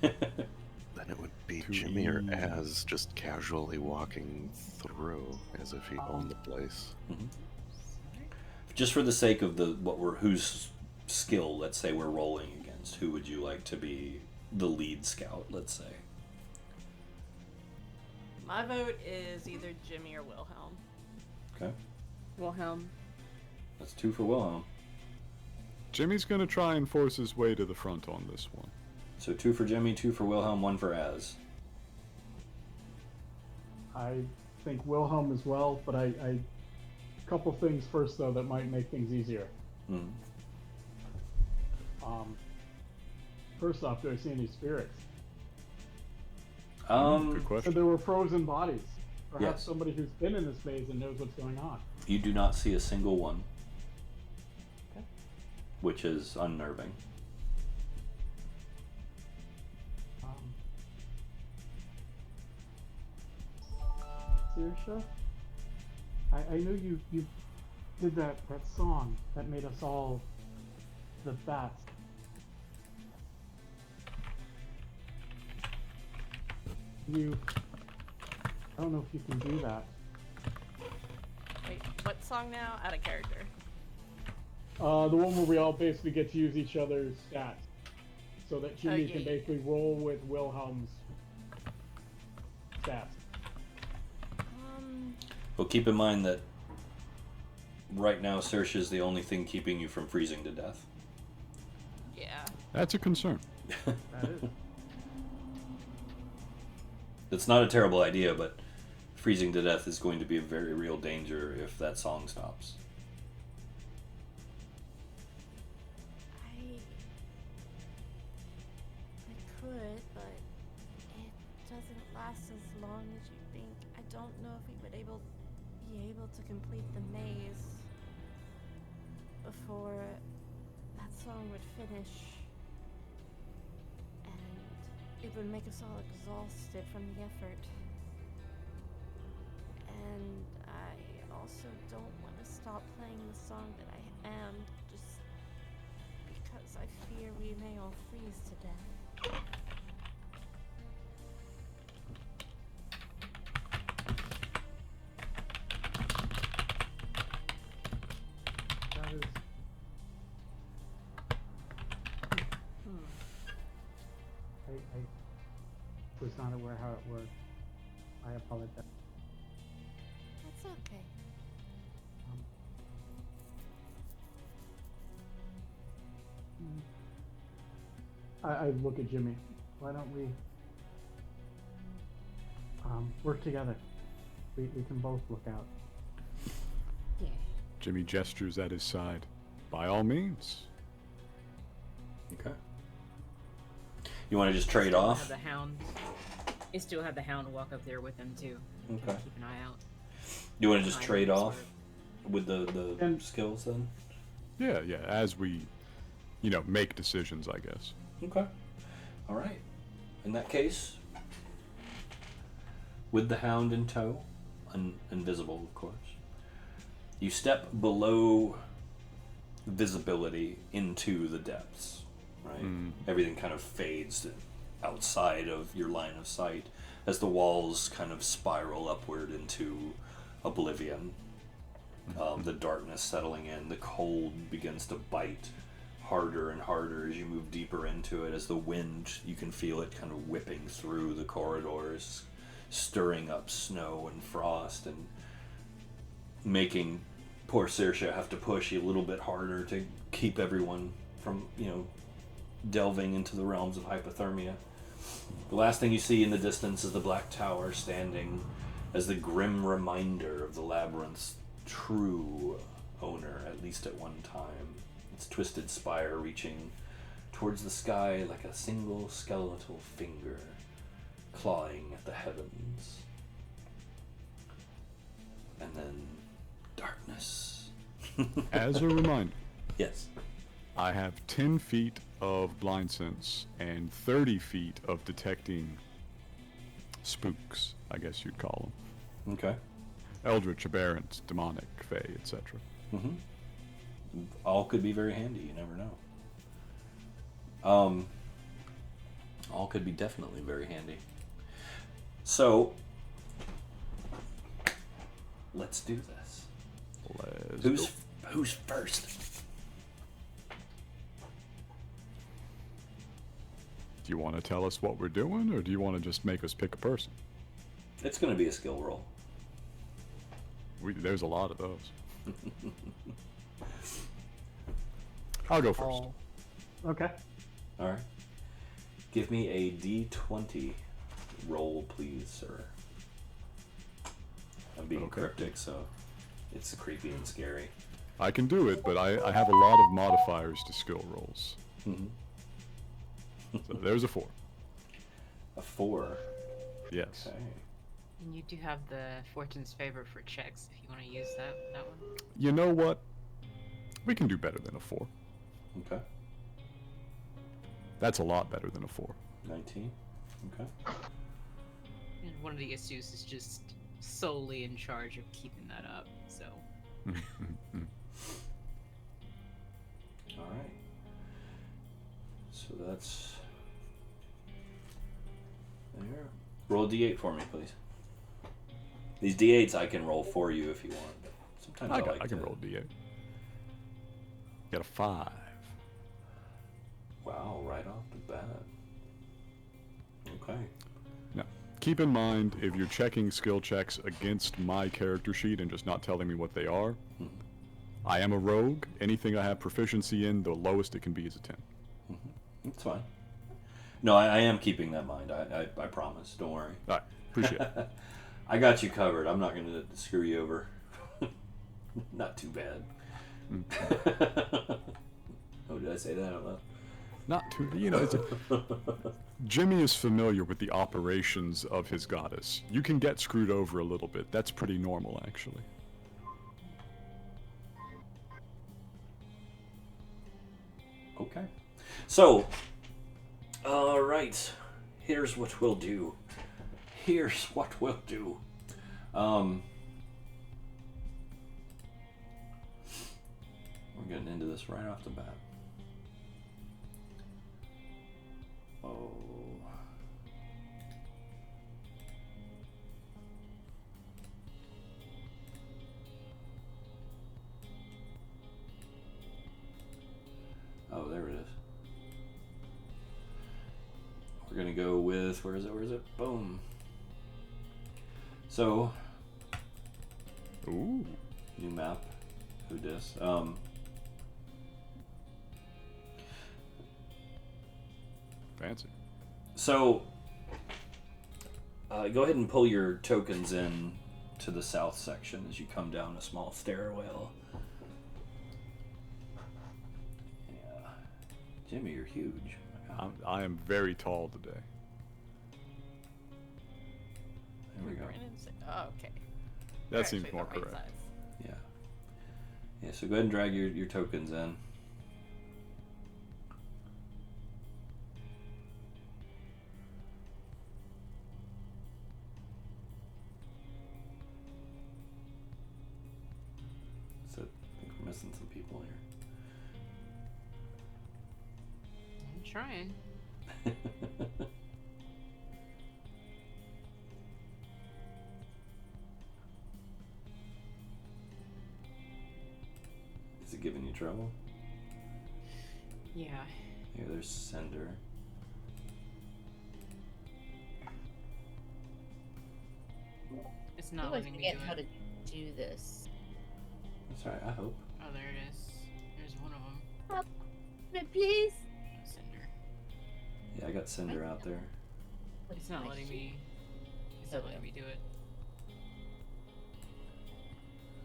Then it would be Jimmy or Az just casually walking through as if he owned the place. Mm-hmm. Just for the sake of whose skill, let's say, we're rolling against, who would you like to be the lead scout, let's say? My vote is either Jimmy or Wilhelm. Okay. Wilhelm. That's 2 for Wilhelm. Jimmy's gonna try and force his way to the front on this one. So 2 for Jimmy, 2 for Wilhelm, 1 for Az. I think Wilhelm as well, but I couple things first though that might make things easier. Mm. First off, do I see any spirits? Good So question. there were frozen bodies. Perhaps Yes. somebody who's been in this maze and knows what's going on. You do not see a single one. Okay. Which is unnerving. Saoirse, I know you did that song that made us all the bats. I don't know if you can do that. Wait, what song now? Out of character. The one where we all basically get to use each other's stats. So that Jimmy yeah, can yeah. basically roll with Wilhelm's stats. Well, keep in mind that right now Saoirse is the only thing keeping you from freezing to death. Yeah. That's a concern. That is. It's not a terrible idea, but freezing to death is going to be a very real danger if that song stops. I could, but it doesn't last as long as you think. I don't know if we would be able to complete the maze before that song would finish. And it would make us all exhausted from the effort. And I also don't want to stop playing the song that I am, just because I fear we may all freeze to death. That is. I was not aware how it worked. I apologize. That's okay. I look at Jimmy. Why don't we work together? We can both look out. Yeah. Jimmy gestures at his side. By all means. Okay. You want to just trade Still off? Have the hound. I still have the hound walk up there with him too. Okay. Keep an eye out. You want to just Eye trade on off sort with the And- skills then? Yeah, as we, make decisions, I guess. Okay. All right. In that case, with the hound in tow, invisible, of course, you step below visibility into the depths, right? Everything kind of fades outside of your line of sight as the walls kind of spiral upward into oblivion. The darkness settling in, the cold begins to bite harder and harder as you move deeper into it, as the wind, you can feel it kind of whipping through the corridors, stirring up snow and frost and making poor Saoirse have to push a little bit harder to keep everyone from, delving into the realms of hypothermia. The last thing you see in the distance is the Black Tower standing as the grim reminder of the labyrinth's true owner, at least at one time. Its twisted spire reaching towards the sky like a single skeletal finger, clawing at the heavens. And then darkness. As a reminder, Yes. I have 10 feet of blind sense and 30 feet of detecting spooks, I guess you'd call them. Okay. Eldritch, aberrant, demonic, fey, etc. Mm-hmm. All could be very handy. You never know. All could be definitely very handy. So, let's do this. Let's go. Who's first? Do you want to tell us what we're doing, or do you want to just make us pick a person? It's going to be a skill roll. There's a lot of those. I'll go first. Okay. All right. Give me a D20 roll, please, sir. I'm being Okay. cryptic, so it's creepy and scary. I can do it, but I have a lot of modifiers to skill rolls. Mm-hmm. So there's a 4. A 4. Yes. Okay. And you do have the Fortune's Favor for checks if you want to use that one. You know what? We can do better than a 4. Okay. That's a lot better than a 4. 19. Okay. And one of the Asus is just solely in charge of keeping that up, so. All right. So that's there. Roll a D8 for me, please. These D8s I can roll for you if you want. But sometimes I can roll a D8. Got a 5. Wow, right off the bat. Okay. Now, keep in mind, if you're checking skill checks against my character sheet and just not telling me what they are, Mhm. I am a rogue. Anything I have proficiency in, the lowest it can be is a 10. That's fine. No, I am keeping that in mind. I promise. Don't worry. All right, appreciate it. I got you covered. I'm not going to screw you over. Not too bad. Oh, did I say that out loud? Not too, it's Jimmy is familiar with the operations of his goddess. You can get screwed over a little bit. That's pretty normal, actually. Okay. So, all right. Here's what we'll do. We're getting into this right off the bat. Oh. Oh, there it is. We're gonna go with, where is it? Boom. So, Ooh. new map. Who dis? Fancy. So, go ahead and pull your tokens in to the south section as you come down a small stairwell. Yeah. Jimmy, you're huge. I am very tall today. There we go. Oh, okay. That You're seems actually more the right correct. size. Yeah. Yeah, so go ahead and drag your tokens in. So I think we're missing some people here. I'm trying. Is it giving you trouble? Yeah. Here, there's Cinder. It's I not always letting me forget do how it. to do this. That's alright, I hope. Oh, there it is. There's one of them. Please. Cinder. Yeah, I got Cinder out there. It's not letting me. It's not letting me do it.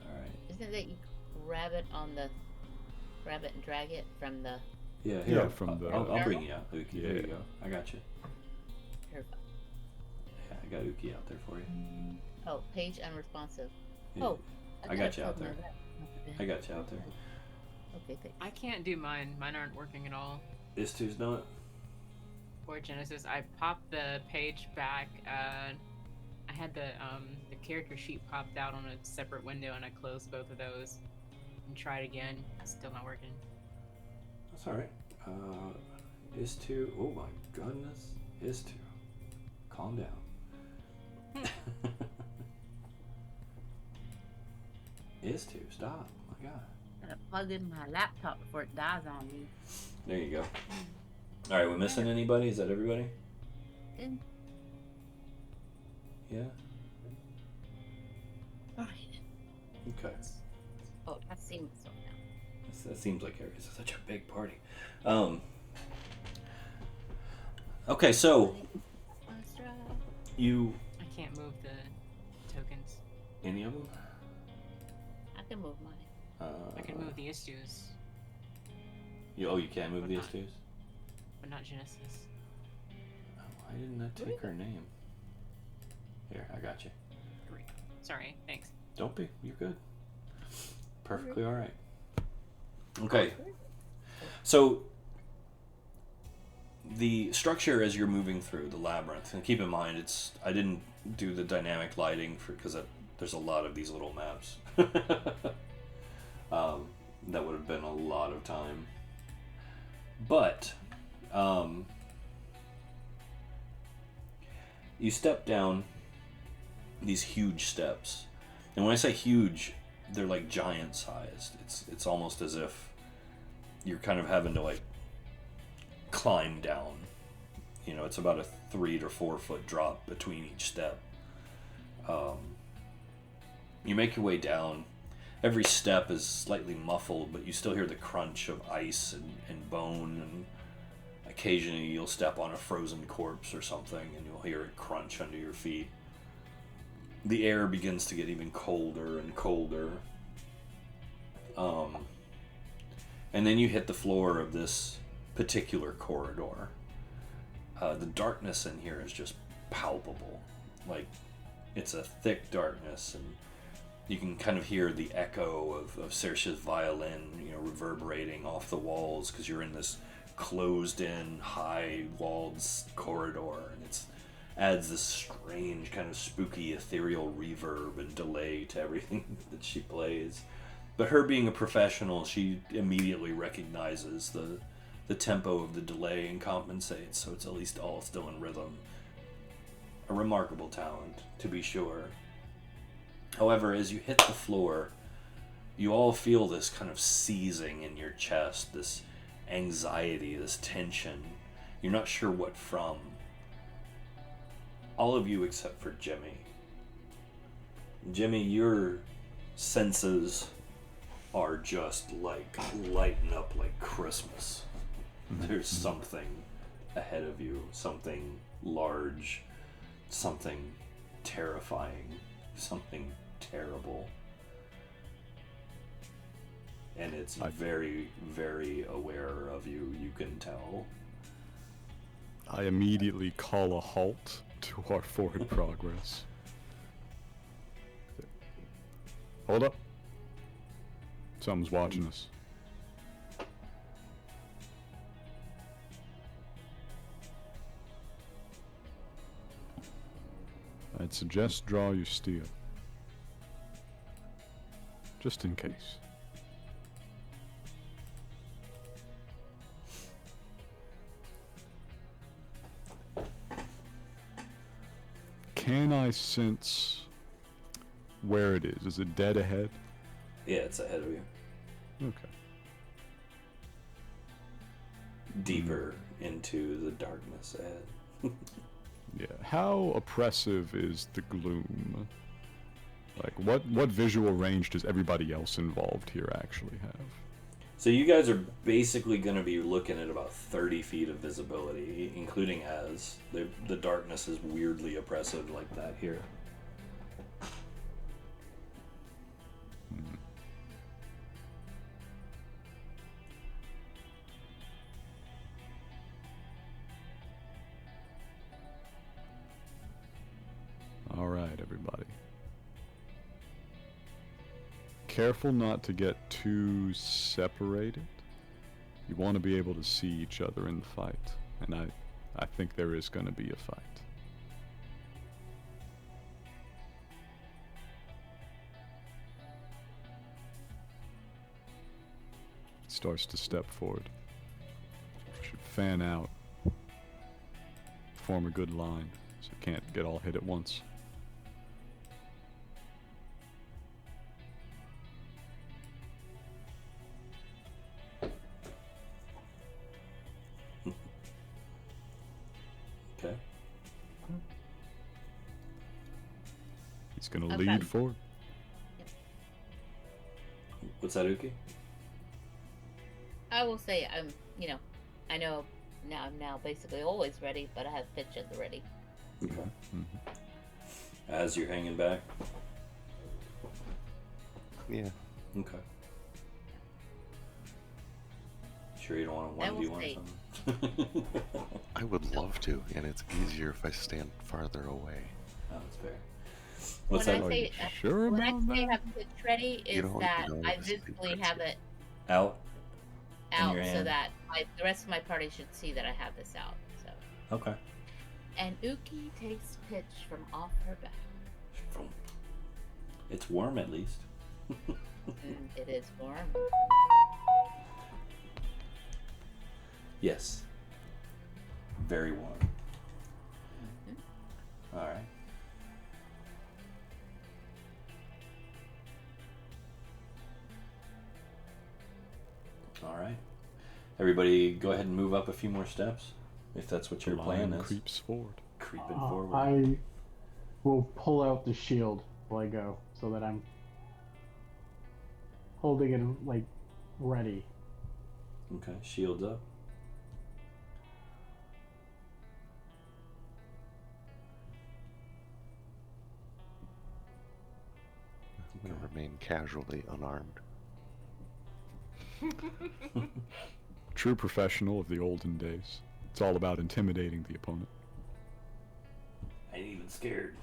Alright. Isn't it that you grab it and drag it from the Yeah, Yeah, here, from the- I'll bring you out, Uki. There you Yeah. go. I got you. here? Yeah, I got Uki out there for you. Oh, page unresponsive. Oh, I got you gotta out there. plug my I got you out there. Okay, thanks. I can't do mine. Mine aren't working at all. This two's done it. For Genesis, I popped the page back. I had the character sheet popped out on a separate window, and I closed both of those and tried again. Still not working. That's all right. Is two. Oh my goodness. Is two. Calm down. Is two. Stop. My God. Gotta plug in my laptop before it dies on me. There you go. All right. We missing anybody? Is that everybody? Good. Yeah. Alright. Okay. Oh, I see myself now. That seems like it's such a big party. Okay, so you I can't move the tokens. any of them? I can move mine. I can move the issues, You can't move the issues? but not Genesis. Oh, why didn't that take her name? Here, I got you. Sorry, thanks. Don't be. You're good. Perfectly all right. Okay. So the structure as you're moving through the labyrinth, and keep in mind, I didn't do the dynamic lighting because there's a lot of these little maps. That would have been a lot of time. But you step down these huge steps, and when I say huge, they're like giant sized. It's almost as if you're kind of having to like climb down. You know, it's about a 3 to 4 foot drop between each step. You make your way down. Every step is slightly muffled, but you still hear the crunch of ice and bone, and occasionally you'll step on a frozen corpse or something and you'll hear it crunch under your feet. The air begins to get even colder and colder. And then you hit the floor of this particular corridor. The darkness in here is just palpable. Like, it's a thick darkness, and you can kind of hear the echo of Saoirse's violin, reverberating off the walls because you're in this closed-in, high-walled corridor, and it adds this strange kind of spooky, ethereal reverb and delay to everything that she plays. But her being a professional, she immediately recognizes the tempo of the delay and compensates, so it's at least all still in rhythm. A remarkable talent, to be sure. However, as you hit the floor, you all feel this kind of seizing in your chest, this anxiety, this tension. You're not sure what from. All of you except for Jimmy. Jimmy, your senses are just like lighting up like Christmas. There's something ahead of you, something large, something terrifying, something terrible. And it's very, very aware of you, you can tell. I immediately call a halt to our forward progress. Hold up. Something's watching us. I'd suggest draw your steel. Just in case. Can I sense where it is? Is it dead ahead? Yeah, it's ahead of you. Okay. Deeper into the darkness ahead. Yeah. How oppressive is the gloom? Like, what visual range does everybody else involved here actually have? So you guys are basically going to be looking at about 30 feet of visibility, including as the darkness is weirdly oppressive like that here. All right, everybody. careful not to get too separated. You want to be able to see each other in the fight, and I think there is going to be a fight. Starts to step forward. Should fan out. Form a good line, so it can't get all hit at once. Okay. He's gonna Okay. lead forward. What's that, Uki? I will say I know I'm now basically always ready, but I have pitch at the ready. Okay. Mm-hmm. As you're hanging back? Yeah. Okay. Sure you don't want to I will 1v1 say- something? I would love to, and it's easier if I stand farther away. Oh, that's fair. What's When that? Are you I sure when I about say that? have pitch ready You is don't that know I the visibly secrets have yet. it Out? out your so hand. that the rest of my party should see that I have this out. So, Okay. and Uki takes pitch from off her back. It's warm at least. It is warm. Yes. Very warm. Mm-hmm. Alright. Alright. Everybody go ahead and move up a few more steps, if that's what your The plan line is. creeps forward. Creeping forward. I will pull out the shield while I go, so that I'm holding it like ready. Okay, shields up. I'm going to remain casually unarmed. True professional of the olden days. It's all about intimidating the opponent. I ain't even scared.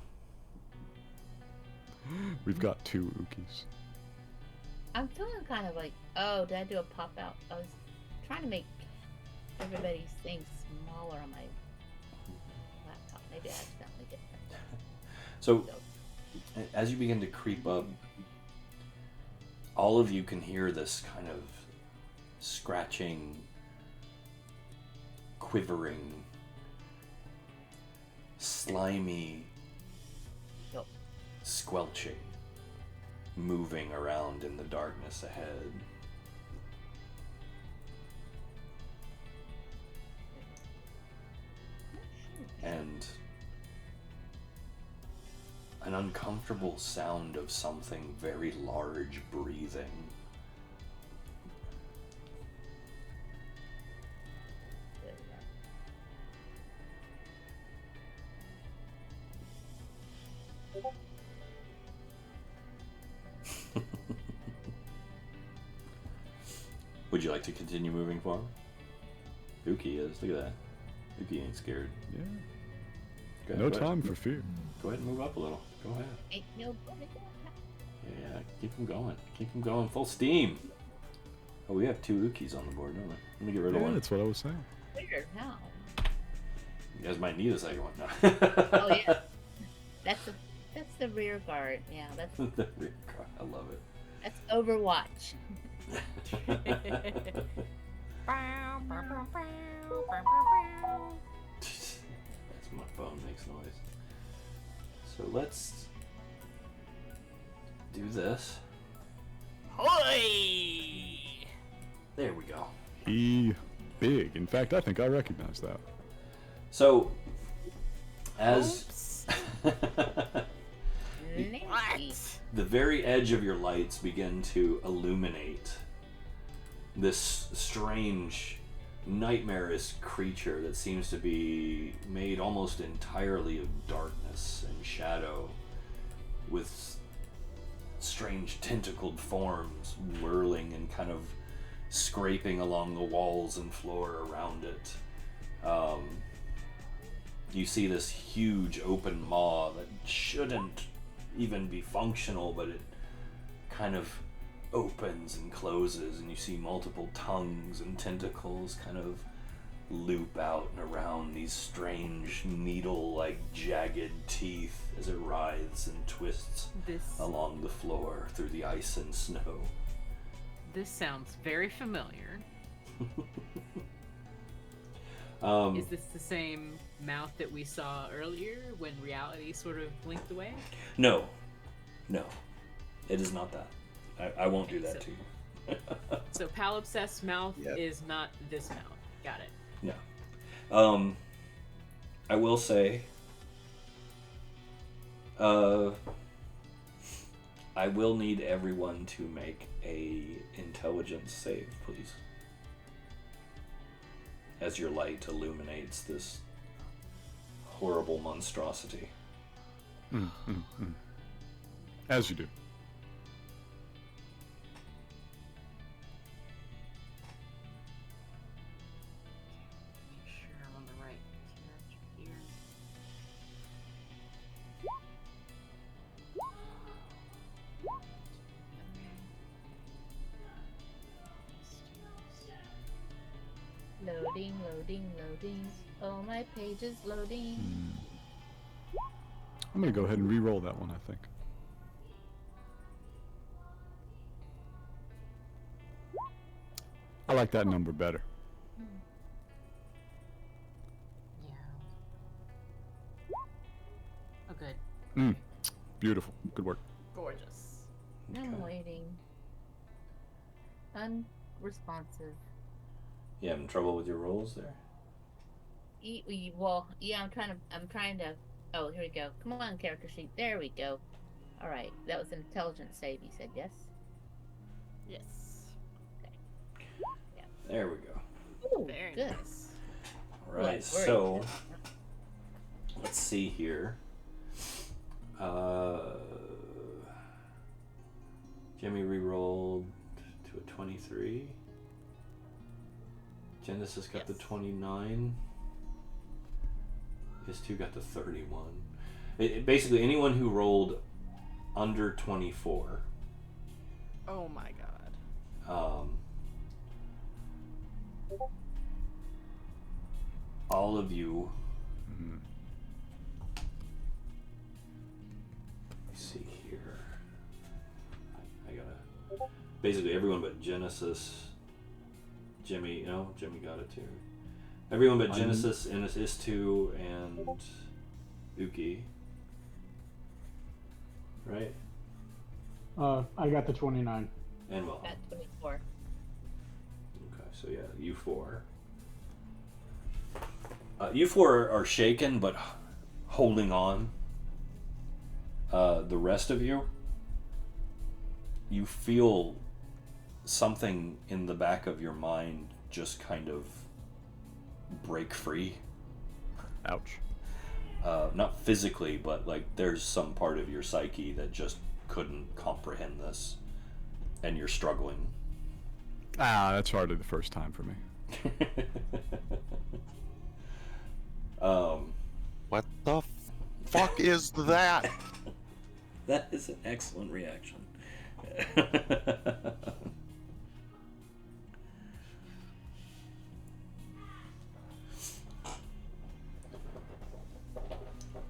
We've got 2 Ukis. I'm feeling kind of like, oh, did I do a pop out? I was trying to make everybody's things smaller on my laptop. Maybe I accidentally did that. So, as you begin to creep up, all of you can hear this kind of scratching, quivering, slimy Yup. squelching moving around in the darkness ahead. And an uncomfortable sound of something very large breathing. Would you like to continue moving forward? Uki is. Look at that. Uki ain't scared. Yeah. Go No ahead. time for fear. Go ahead and move up a little. Go ahead. Ain't no Yeah, keep them going. Keep them going full steam. Oh, we have 2 Ukis on the board, don't we? Let me get rid of Yeah, one. that's what I was saying. weird now. You guys might need a second one. No. Oh yeah, that's the rear guard. Yeah, that's The rear guard. I love it. that's Overwatch. That's my phone makes noise. So let's do this. Hoi! There we go. Big. In fact, I think I recognize that. So, as Nasty. the very edge of your lights begin to illuminate this strange, nightmarish creature that seems to be made almost entirely of darkness and shadow, with strange tentacled forms whirling and kind of scraping along the walls and floor around it. You see this huge open maw that shouldn't even be functional, but it kind of opens and closes, and you see multiple tongues and tentacles kind of loop out and around these strange needle-like jagged teeth as it writhes and twists along the floor through the ice and snow. This sounds very familiar. Is this the same mouth that we saw earlier when reality sort of blinked away? No. It is not that. I won't do that to you. So Palimpsest's mouth is not this mouth. Got it. No. I will say, I will need everyone to make a intelligence save, please. As your light illuminates this horrible monstrosity. As you do. Make sure I'm on the right character here. Loading, loading, loading. Oh, my page is loading. I'm going to go ahead and re-roll that one, I think. I like that number better. Yeah. Oh, good. Beautiful. Good work. Gorgeous. I'm waiting. Unresponsive. You having trouble with your rolls there? Well, yeah, I'm trying to. Oh, here we go. Come on, character sheet. There we go. All right, that was an intelligence save. You said yes. Yes. There we go. Ooh, Very good. nice. All right, so let's see here. Jimmy re-rolled to a 23. Genesis got the 29. His two got the 31. Basically, anyone who rolled under 24. Oh my god. All of you. Let me see here. I gotta. Basically, everyone but Genesis. Jimmy, Jimmy got it too. Everyone but Genesis and Is2 and Uki. Right? I got the 29. And Wilhelm. At 24. Okay, so yeah, you four. You four are shaken, but holding on. The rest of you, you feel something in the back of your mind just kind of break free. Ouch. Not physically, but like there's some part of your psyche that just couldn't comprehend this, and you're struggling. That's hardly the first time for me. What the fuck is that? That is an excellent reaction.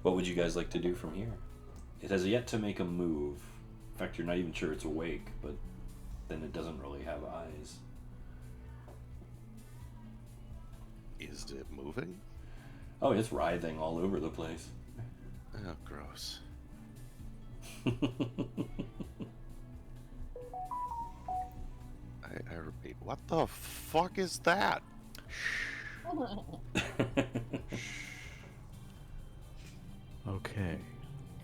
What would you guys like to do from here? It has yet to make a move. In fact, you're not even sure it's awake, but then it doesn't really have eyes. Is it moving? Oh, it's writhing all over the place. Oh, gross. I repeat, what the fuck is that? Okay.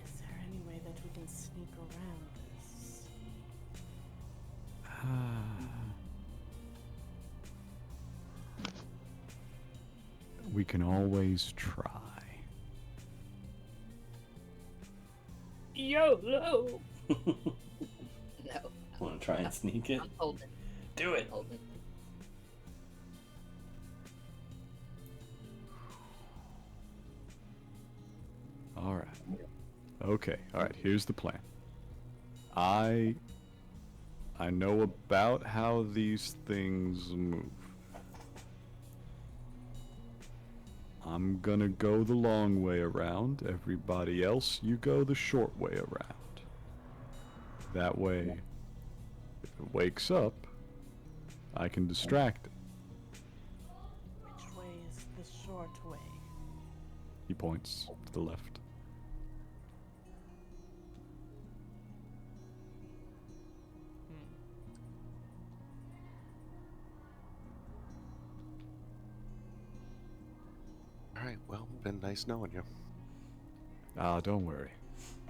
Is there any way that we can sneak around this? We can always try. YOLO! No. Want to try and sneak it? I'm holding. Do it! Holding. All right. Okay. All right. Here's the plan. I I know about how these things move. I'm gonna go the long way around. Everybody else, you go the short way around. That way, if it wakes up, I can distract it. Which way is the short way? He points to the left. Alright, well, been nice knowing you. Ah, don't worry.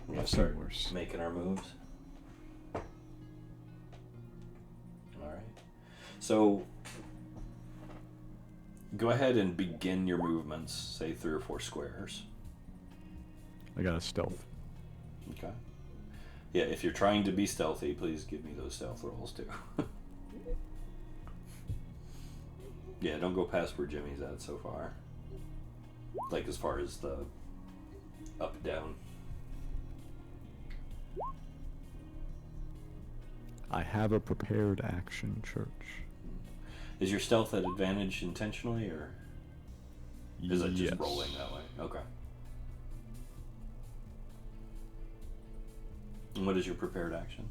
We'll I've seen start worse. making our moves. Alright. So, go ahead and begin your movements, say 3 or 4 squares. I got a stealth. Okay. Yeah, if you're trying to be stealthy, please give me those stealth rolls too. Yeah, don't go past where Jimmy's at so far. Like as far as the up, down. I have a prepared action, Church. Is your stealth at advantage intentionally, or is it just Yes. rolling that way? Okay. And what is your prepared action?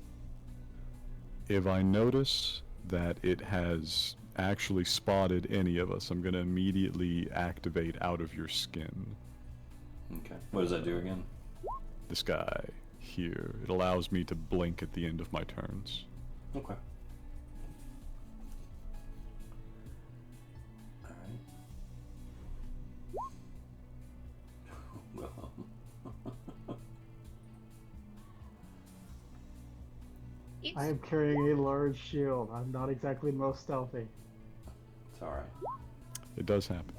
If I notice that it has actually spotted any of us, I'm going to immediately activate out of your skin. Okay. What does that do again? This guy here. It allows me to blink at the end of my turns. Okay. Alright. Well. I am carrying a large shield. I'm not exactly most stealthy. It's alright. It does happen.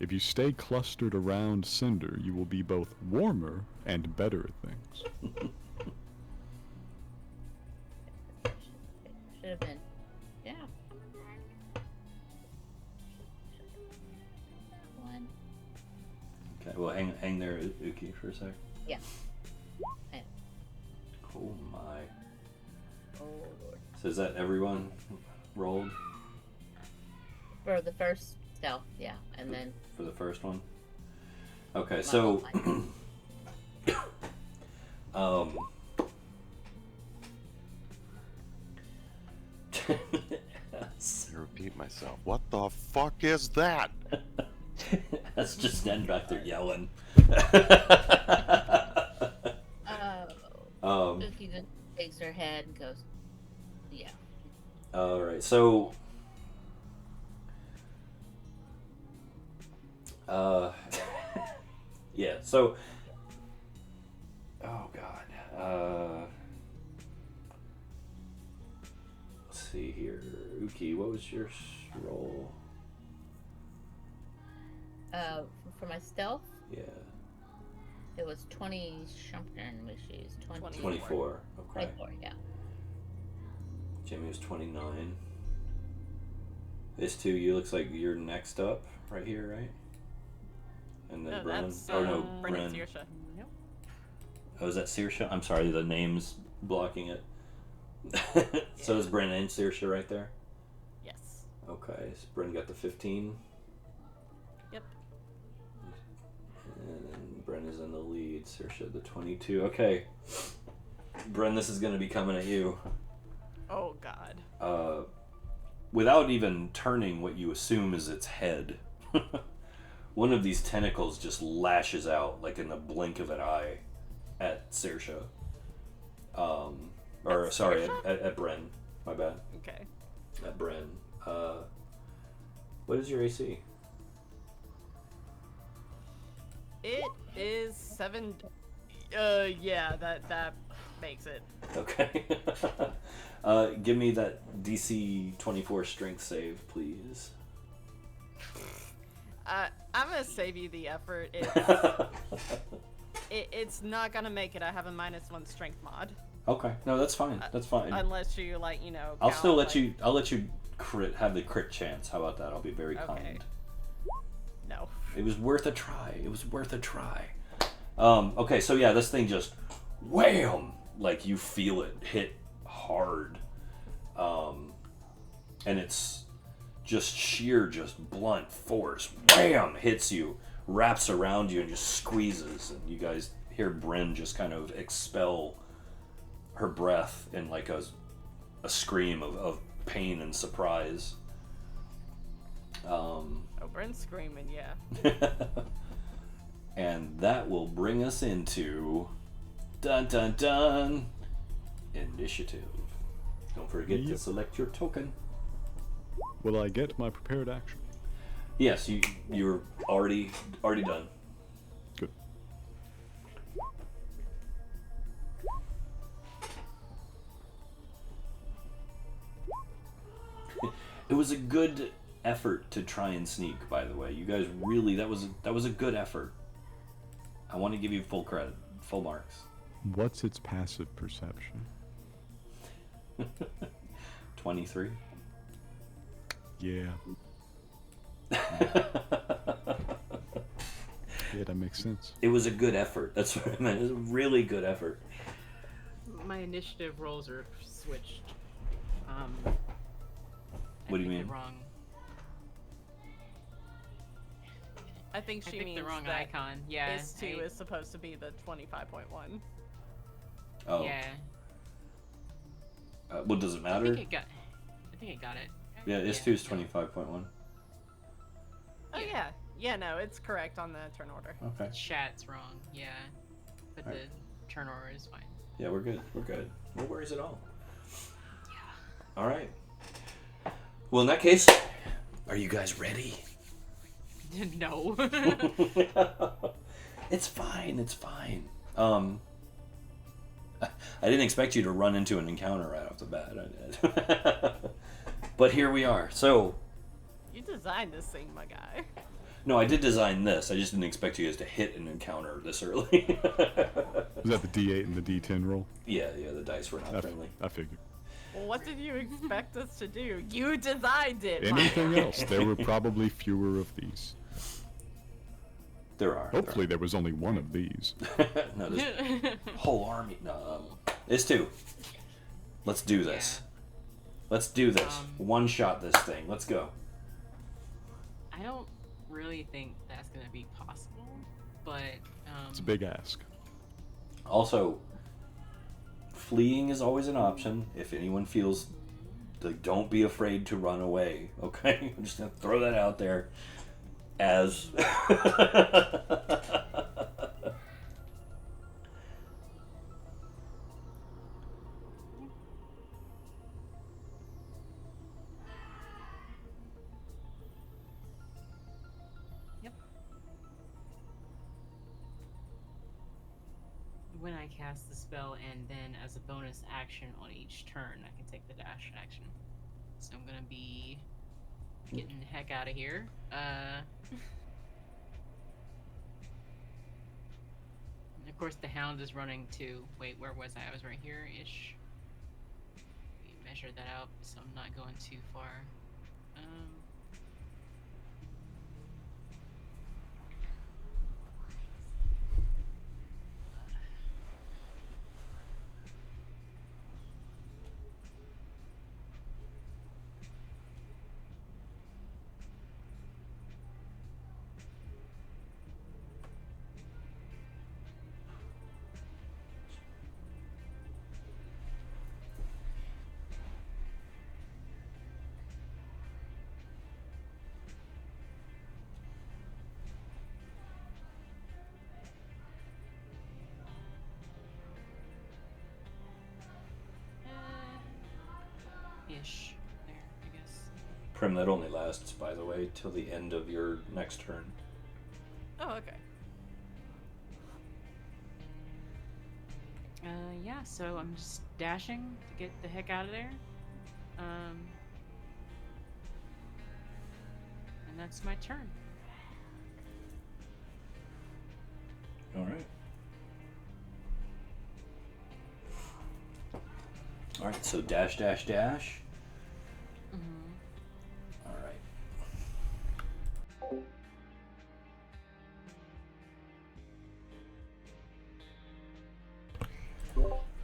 If you stay clustered around Cinder, you will be both warmer and better at things. Should have been. Yeah. One. Okay, well hang there, Uki, for a sec. Yeah. Yeah. Oh my. Oh lord. So is that everyone rolled For the first stealth, yeah, and then for the first one? Okay, my so whole yes. I repeat myself. What the fuck is that? That's just Nen back there yelling. Uki just takes her head and goes, yeah. Alright, so yeah, so oh god. Let's see here. Uki, what was your roll? For my stealth, Yeah. it was 20 something, which is 24. Okay. 24, yeah. Jimmy was 29. This two, you looks like you're next up right here, right? And then No, Bren. that's Oh no, Bren and Bren. Saoirse. Nope. Oh, is that Saoirse? I'm sorry, the name's blocking it. So is Bren and Saoirse right there? Yes. Okay, so Bren got the 15. Yep. And then Bren is in the lead. Saoirse the 22. Okay. Bren, this is going to be coming at you. Oh god. Without even turning what you assume is its head, one of these tentacles just lashes out, like in the blink of an eye, at Saoirse. Or, sorry, at Bren. My bad. Okay. At Bren. What is your AC? It is 7. Yeah, that makes it. Okay. Give me that DC 24 strength save, please. I'm gonna save you the effort. It's not gonna make it. I have a -1 strength mod. Okay. No, that's fine. That's fine. Unless you like, you know. I'll still count, let you. I'll let you have the crit chance. How about that? I'll be very Okay. kind. No. It was worth a try. It was worth a try. Okay, so yeah, this thing just wham, like you feel it hit hard. And it's just sheer, just blunt force. Wham! Hits you, wraps around you, and just squeezes. And you guys hear Bryn just kind of expel her breath in like a scream of pain and surprise. Oh, Bryn's screaming, yeah. And that will bring us into dun dun dun initiative. Don't forget to select your token. Will I get my prepared action? Yes, you're already done. Good. It was a good effort to try and sneak, by the way. You guys really, that was a good effort. I want to give you full credit, full marks. What's its passive perception? 23. Yeah. Yeah, that makes sense. It was a good effort. That's what I meant. It was a really good effort. My initiative rolls are switched. What do you mean? The wrong. I think she means the wrong that icon. Yeah. this too is supposed to be the 25.1. Oh. Yeah. What does it matter? I think it got it. Yeah, S2 is 25.1. Oh yeah. Yeah, no, it's correct on the turn order. Okay. Chat's wrong. Yeah. But Right. the turn order is fine. Yeah, we're good. We're good. No worries at all. Yeah. All right. Well, in that case, are you guys ready? No. It's fine. It's fine. I didn't expect you to run into an encounter right off the bat. But here we are. So, You designed this thing, my guy. no, I did design this. I just didn't expect you guys to hit an encounter this early. Was that the D8 and the D10 roll? Yeah, the dice were not friendly. I figured. Well, what did you expect us to do? You designed it. Anything else? There were probably fewer of these. There are. Hopefully there was only one of these. No, there's a whole army. No, it's two. Let's do this. Let's do this. One shot this thing. Let's go. I don't really think that's gonna be possible, but It's a big ask. Also, fleeing is always an option. If anyone feels like, don't be afraid to run away. Okay, I'm just gonna throw that out there. As Yep. When I cast the spell, and then as a bonus action on each turn, I can take the dash action. So I'm gonna be getting the heck out of here. And of course, the hound is running too. Wait, where was I? I was right here-ish. We measured that out, so I'm not going too far. Ish. There, I guess. Prim, that only lasts, by the way, till the end of your next turn. Oh, okay. Yeah, so I'm just dashing to get the heck out of there. And that's my turn. All right. All right. So dash, dash, dash. Mm-hmm. All right.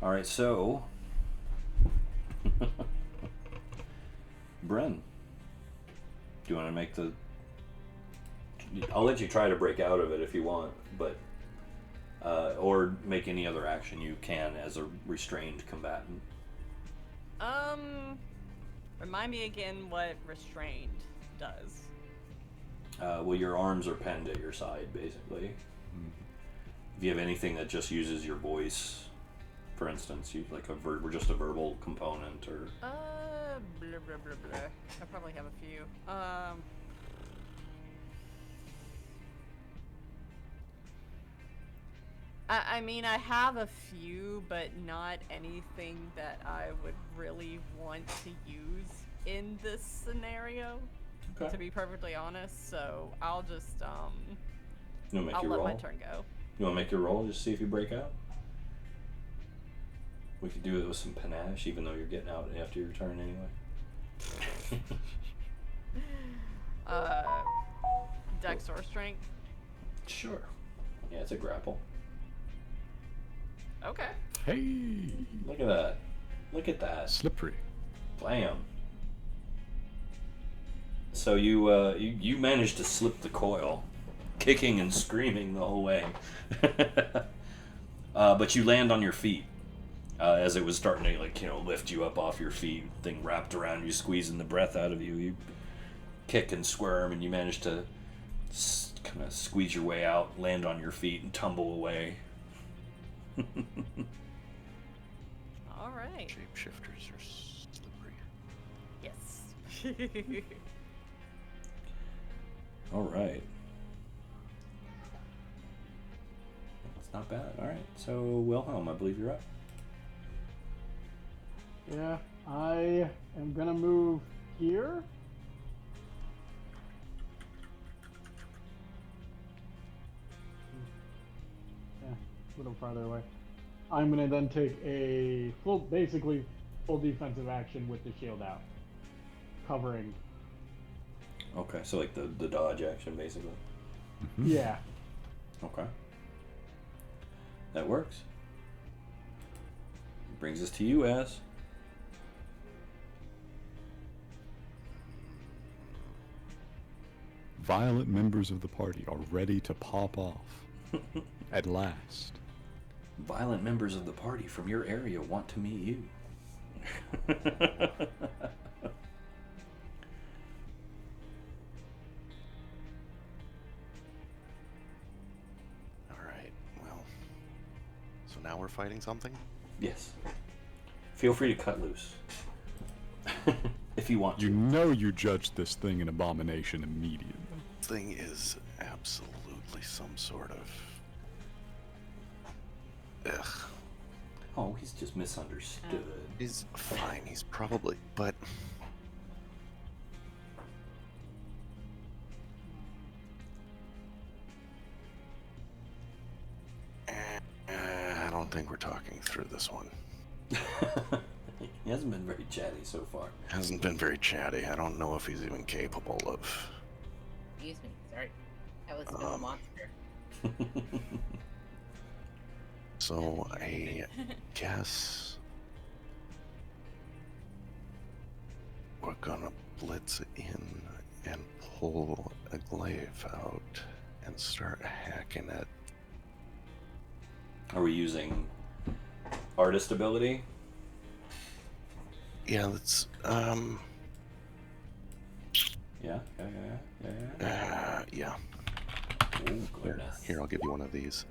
All right. So Bryn. Do you want to make the... I'll let you try to break out of it if you want, but... or make any other action you can as a restrained combatant. Remind me again what restrained does. Well, your arms are penned at your side, basically. If you have anything that just uses your voice, for instance, you like or just a verbal component, or... Blah, blah, blah, blah. I probably have a few. I mean, I have a few, but not anything that I would really want to use in this scenario. Okay. To be perfectly honest, so I'll just You want to make I'll your let roll? my turn go. You want to make your roll, just see if you break out? We could do it with some panache, even though you're getting out after your turn anyway. Dex or strength? Sure. Yeah, it's a grapple. Okay. Hey, Look at that. Look at that. slippery. Blam. So you managed to slip the coil, kicking and screaming the whole way. But you land on your feet as it was starting to lift you up off your feet. Thing wrapped around you, squeezing the breath out of you. You kick and squirm, and you manage to kind of squeeze your way out, land on your feet, and tumble away. All right. Shapeshifters are slippery. Yes. All right. That's not bad. All right. So Wilhelm, I believe you're up. Yeah, I am gonna move here. Yeah, a little farther away. I'm gonna then take a basically full defensive action with the shield out, covering. Okay, so like the dodge action, basically. Yeah. Okay. That works. Brings us to you, Az. Violent members of the party are ready to pop off. At last. Violent members of the party from your area want to meet you. Alright, well. So now we're fighting something? Yes. Feel free to cut loose. If you want to. You know you judged this thing an abomination immediately. This thing is absolutely some sort of... Ugh. Oh, he's just misunderstood. He's fine, he's probably... But... I don't think we're talking through this one. He hasn't been very chatty so far. Hasn't been very chatty. I don't know if he's even capable of... Excuse me, sorry. That was a monster. So I guess we're gonna blitz in and pull a glaive out and start hacking it. Are we using artist ability? Yeah, let's Yeah. yeah. Oh, goodness. Here, I'll give you one of these.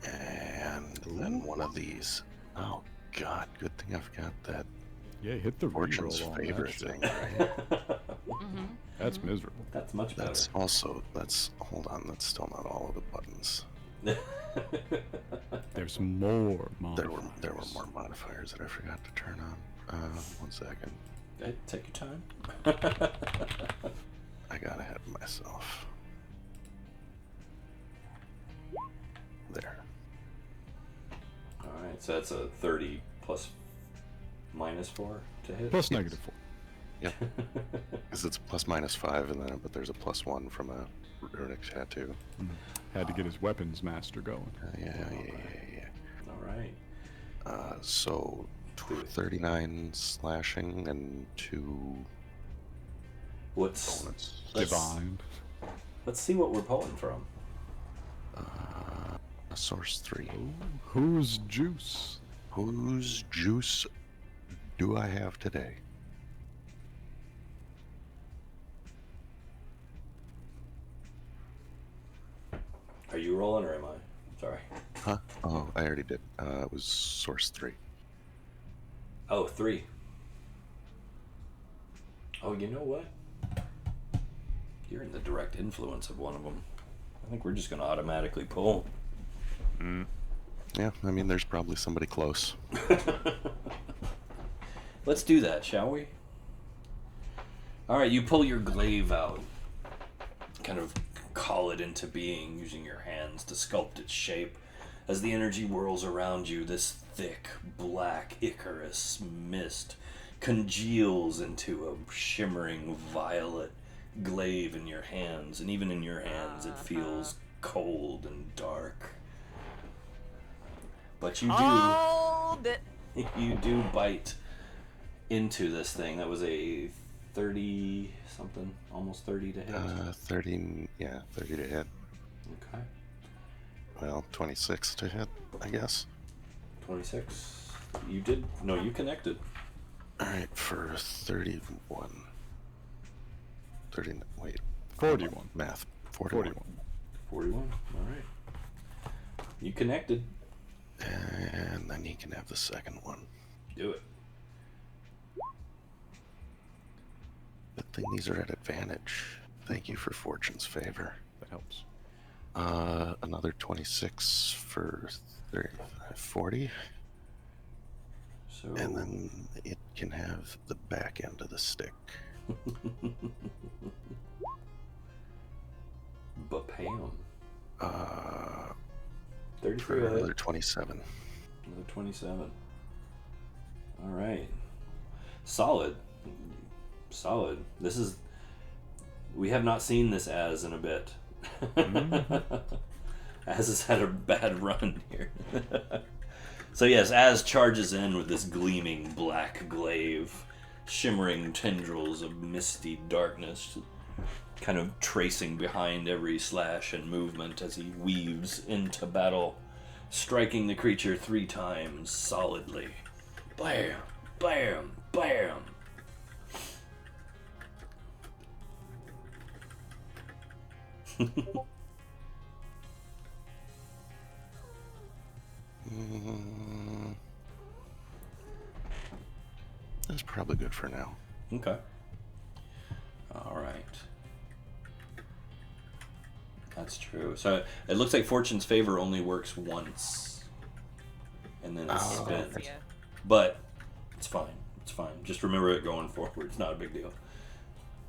And then one of these. Oh god, good thing I forgot that Yeah, hit the Fortune's reroll on favorite that shit. thing, right? That's miserable. That's much better. That's also, hold on, that's still not all of the buttons. There's more There were modifiers. more modifiers that I forgot to turn on. 1 second. Hey, take your time. I got ahead of myself. There. Alright, so that's a 30 plus minus 4 to hit. Plus negative 4. Yep. Because it's plus minus 5, and then but there's a plus 1 from a runic tattoo. Had to get his weapons master going. Yeah. Alright. So 39 slashing and 2 What's bonus. Divine. Let's see what we're pulling from. A source 3. Whose juice? Whose juice do I have today? Are you rolling or am I? Sorry. Huh? Oh, I already did. It was source 3. Oh, 3. Oh, you know what? You're in the direct influence of one of them. I think we're just going to automatically pull. Yeah, I mean, there's probably somebody close. Let's do that, shall we? Alright, you pull your glaive out. Kind of call it into being using your hands to sculpt its shape. As the energy whirls around you, this thick, black Icarus mist congeals into a shimmering violet glaive in your hands. And even in your hands, it feels cold and dark. But you do... Hold it. You do bite into this thing. That was a 30 something, almost 30 to hit. 30 to hit. Okay. Well, 26 to hit, I guess. 26. You did, no, you connected. Alright, for 31. 30, wait. 41. Math. 41. 41, alright. You connected. And then he can have the second one. Do it. Good thing these are at advantage. Thank you for Fortune's favor. That helps. Another 26 for 40. So... And then it can have the back end of the stick. Bapam. 33 For will hit. another 27. Another 27. Alright. Solid. Solid. This is... We have not seen this Az in a bit. Az has had a bad run here. So yes, Az charges in with this gleaming black glaive, shimmering tendrils of misty darkness, kind of tracing behind every slash and movement as he weaves into battle, striking the creature 3 times solidly. Bam! Bam! Bam! That's probably good for now. Okay. Alright. That's true. So it looks like Fortune's favor only works once. And then it's spent. Yeah. But it's fine. It's fine. Just remember it going forward. It's not a big deal.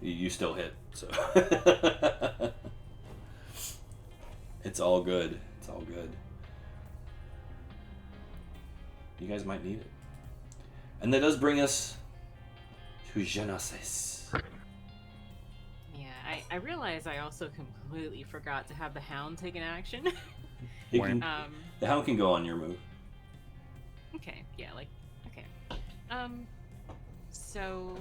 You still hit, so it's all good. It's all good. You guys might need it. And that does bring us to Genesis. Yeah, I realize I also completely forgot to have the hound take an action. You can, the hound can go on your move. Okay, yeah, like, okay. So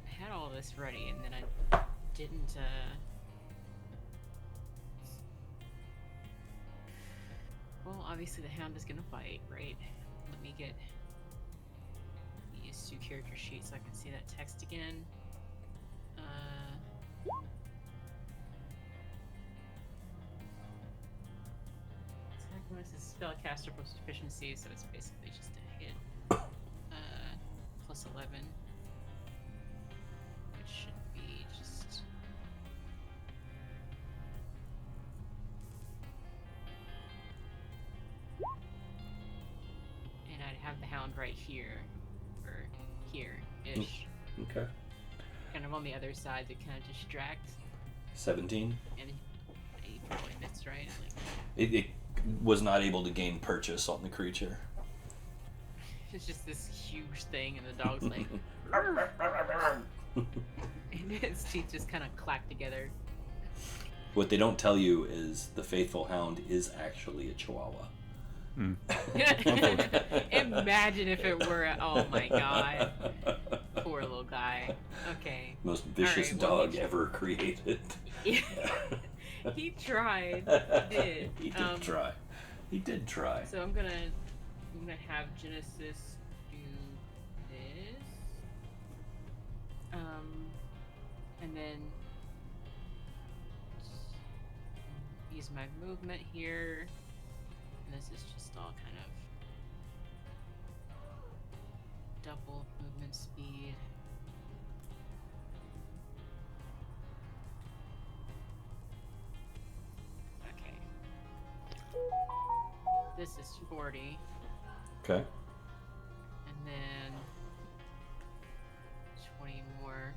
I had all this ready and then I didn't, well, obviously the hound is gonna fight, right? Let me use 2 character sheets so I can see that text again. Attack bonus is spellcaster plus proficiency, so it's basically just a hit. Plus 11. Which should be just... And I'd have the hound right here. Or here-ish. Okay. Kind of on the other side to kind of distract. 17. And he probably missed, right? It was not able to gain purchase on the creature. It's just this huge thing, and the dog's like, and his teeth just kind of clack together. What they don't tell you is the faithful hound is actually a chihuahua. Imagine if it were. Oh my god. Poor little guy. Okay. Most vicious All right, well, dog ever created. He tried. He did try. He did try. So I'm gonna have Genesis do this. And then use my movement here. And this is just all kind of double movement speed. Okay. This is 40. Okay. And then 20 more.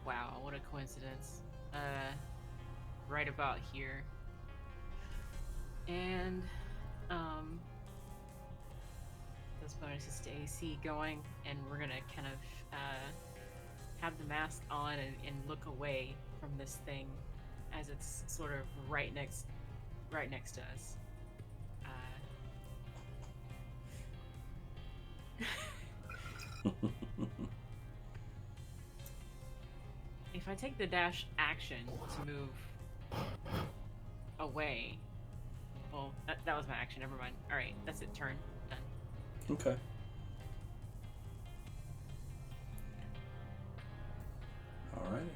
Wow, what a coincidence. Right about here. And those bonuses to AC going, and we're gonna kind of have the mask on and look away from this thing as it's sort of right next to us. If I take the dash action to move away, well, that was my action. Never mind. All right, that's it. Turn done. Okay. Alrighty.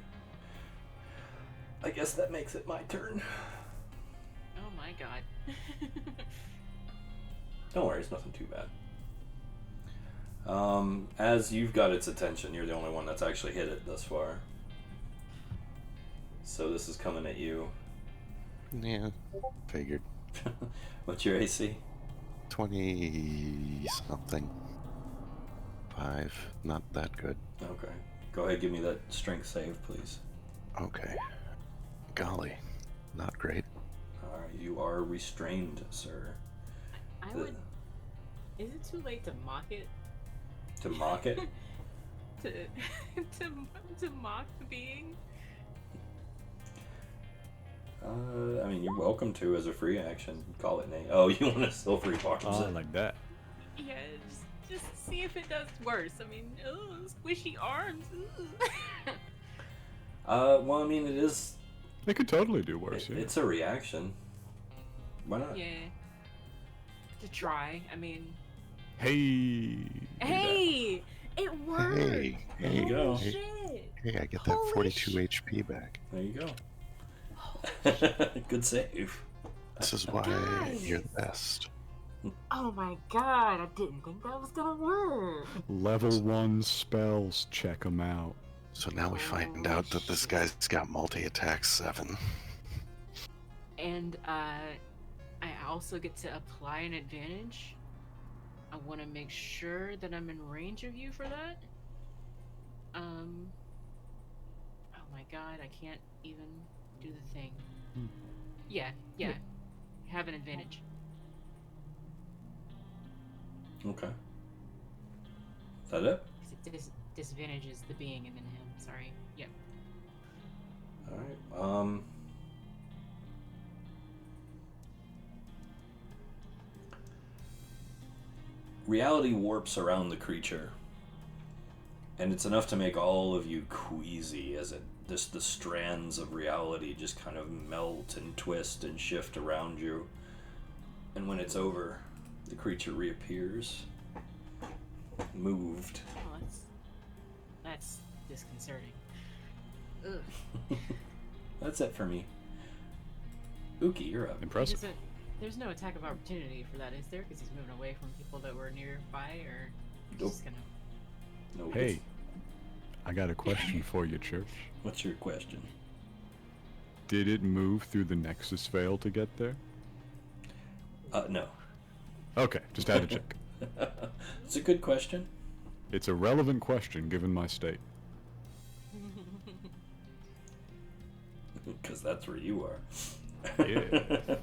I guess that makes it my turn. Oh my god. Don't worry, it's nothing too bad. As you've got its attention, you're the only one that's actually hit it thus far. So this is coming at you. Yeah, figured. What's your AC? 20 something. 5, not that good. Okay. Go ahead, give me that strength save, please. Okay. Golly, not great. Alright, you are restrained, sir. I would. Is it too late to mock it? To mock it? to mock the being? I mean, you're welcome to as a free action. Call it name. Oh, you want to still free farms Oh, it? like that. Yeah, just see if it does worse. I mean, squishy arms. Well, I mean, it is. It could totally do worse. Yeah. It's a reaction. Why not? Yeah. To try. I mean. Hey. It worked. Hey, There you go. Hey, Shit. hey, I get that Holy 42 HP back. There you go. Good save. This is why Guys. you're the best. Oh my god! I didn't think that was gonna work. Level 1 spells. Check them out. So now we find out that this guy's got multi-attack 7. And I also get to apply an advantage. I want to make sure that I'm in range of you for that. Oh my god, I can't even do the thing. Yeah. Have an advantage. Okay. Is that it? Disadvantage is the being and then him. Sorry. Yep. Alright. Reality warps around the creature. And it's enough to make all of you queasy as the strands of reality just kind of melt and twist and shift around you. And when it's over, the creature reappears. Moved. Oh, that's disconcerting. Ugh. That's it for me. Uki, you're up. Impressive. There's no attack of opportunity for that, is there? Because he's moving away from people that were nearby, or he's Nope. just gonna. No, Hey, I got a question for you, Church. what's your question? Did it move through the Nexus Veil to get there? No. Okay, just had to check. It's a good question. It's a relevant question given my state. Because that's where you are. Yeah.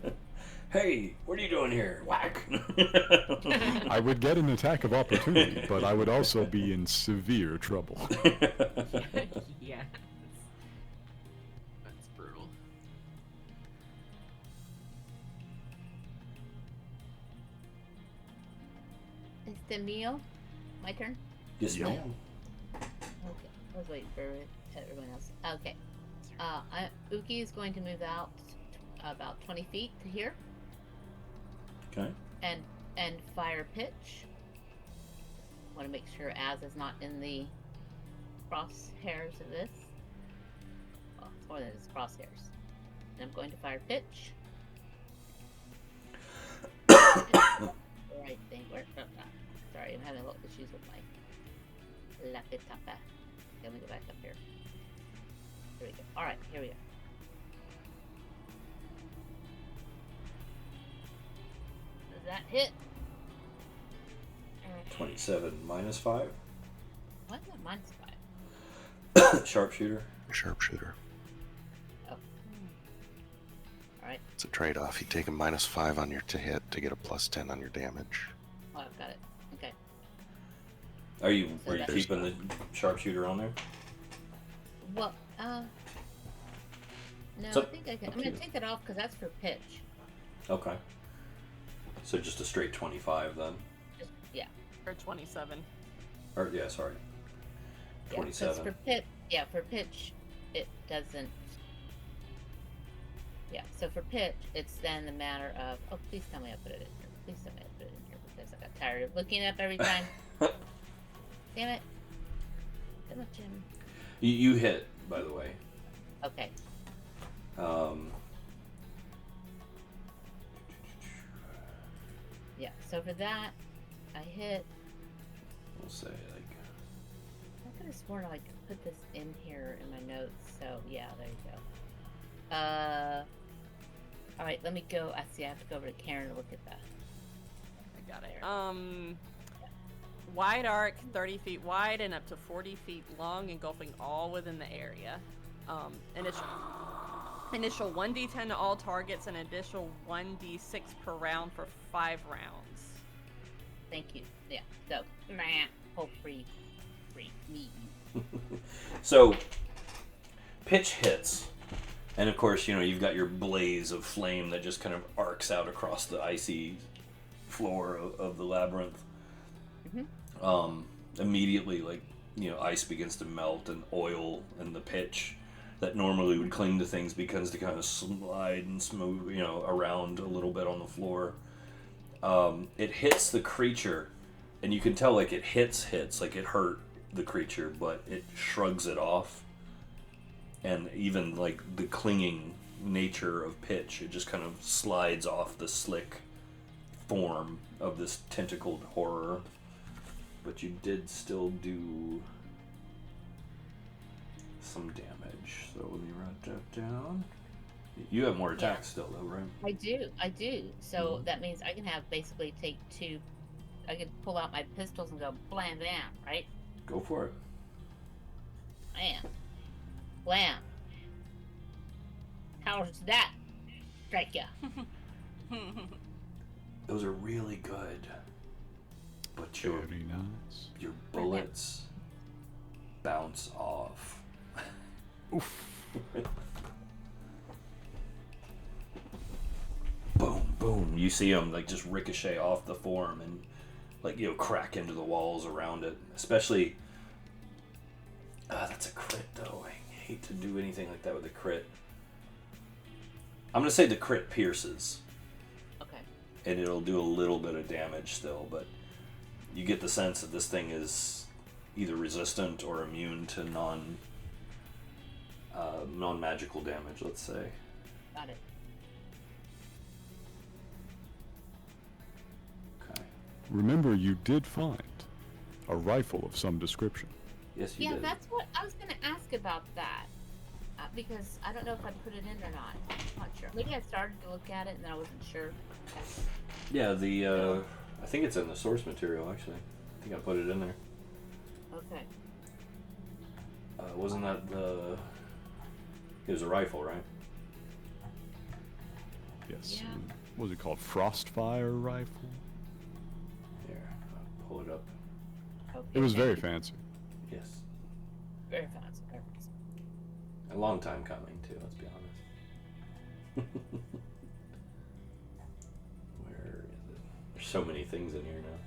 Hey, what are you doing here? Whack! I would get an attack of opportunity, but I would also be in severe trouble. Yeah. That's brutal. Then Mio, my turn. Yes, Yep. ma'am. Okay, I was waiting for everyone else. Okay, Uki is going to move out about 20 feet to here Okay. and fire pitch. Want to make sure Az is not in the crosshairs of this. Well, it's more than his crosshairs. And I'm going to fire pitch. Right thing. Sorry, I'm having a little issues with my laptop. Let me go back up here. Here we go. Alright, here we go. Does that hit? 27 minus 5. Why is that minus 5? Sharpshooter. Sharpshooter. Oh. Alright. It's a trade-off. You take a -5 on your to hit to get a +10 on your damage. Oh, I've got it. Okay. Are you So that's- keeping the sharpshooter on there? Well, no, So- I think I can. up I'm to gonna you. take that off because that's for pitch. Okay. So just a straight 25 then. Just, yeah. Or 27. Or yeah, sorry. Yeah, 'cause 27. for pitch, it doesn't. Yeah, so for pitch, it's then the matter of. Oh, please tell me I put it in here. Please tell me I put it in here because I got tired of looking up every time. Damn it. Damn it, Jim. You hit, by the way. Okay. Yeah, so for that, I hit. We'll say like. I could have sworn I put this in here in my notes. So yeah, there you go. All right, let me go. I see. I have to go over to Karen to look at that. I got it. Wide arc, 30 feet wide and up to 40 feet long, engulfing all within the area. Initial 1d10 to all targets and additional 1d6 per round for 5 rounds. Thank you. Yeah. So, hope free meat. So, pitch hits, and of course, you've got your blaze of flame that just kind of arcs out across the icy floor of the labyrinth. Immediately, ice begins to melt, and oil and the pitch that normally would cling to things begins to kind of slide and smooth, around a little bit on the floor. It hits the creature, and you can tell, it hits, like it hurt the creature, but it shrugs it off. And even, the clinging nature of pitch, it just kind of slides off the slick form of this tentacled horror. But you did still do some damage, so let me write that down. You have more attacks still, though, right? I do. So that means I can have basically take 2. I could pull out my pistols and go blam bam, right? Go for it. Bam. Blam. How's that? Strike ya. Those are really good. But your Very nice. bullets bounce off. Oof. Boom, boom. You see them just ricochet off the form and crack into the walls around it. Especially, that's a crit though. I hate to do anything like that with a crit. I'm gonna say the crit pierces. Okay. And it'll do a little bit of damage still, but you get the sense that this thing is either resistant or immune to non-magical damage, let's say. Got it. Okay. Remember, you did find a rifle of some description. Yes, you Yeah, did. that's what I was going to ask about that. Because I don't know if I put it in or not. I'm not sure. Maybe I started to look at it and then I wasn't sure. Yeah, I think it's in the source material, actually. I think I put it in there. Okay. Wasn't that it was a rifle, right? Yes. Yeah. What was it called? Frostfire rifle? Here, I'll pull it up. Okay. It was very fancy. Yes. Very fancy. Very fancy. A long time coming, too, let's be honest. Where is it? There's so many things in here now.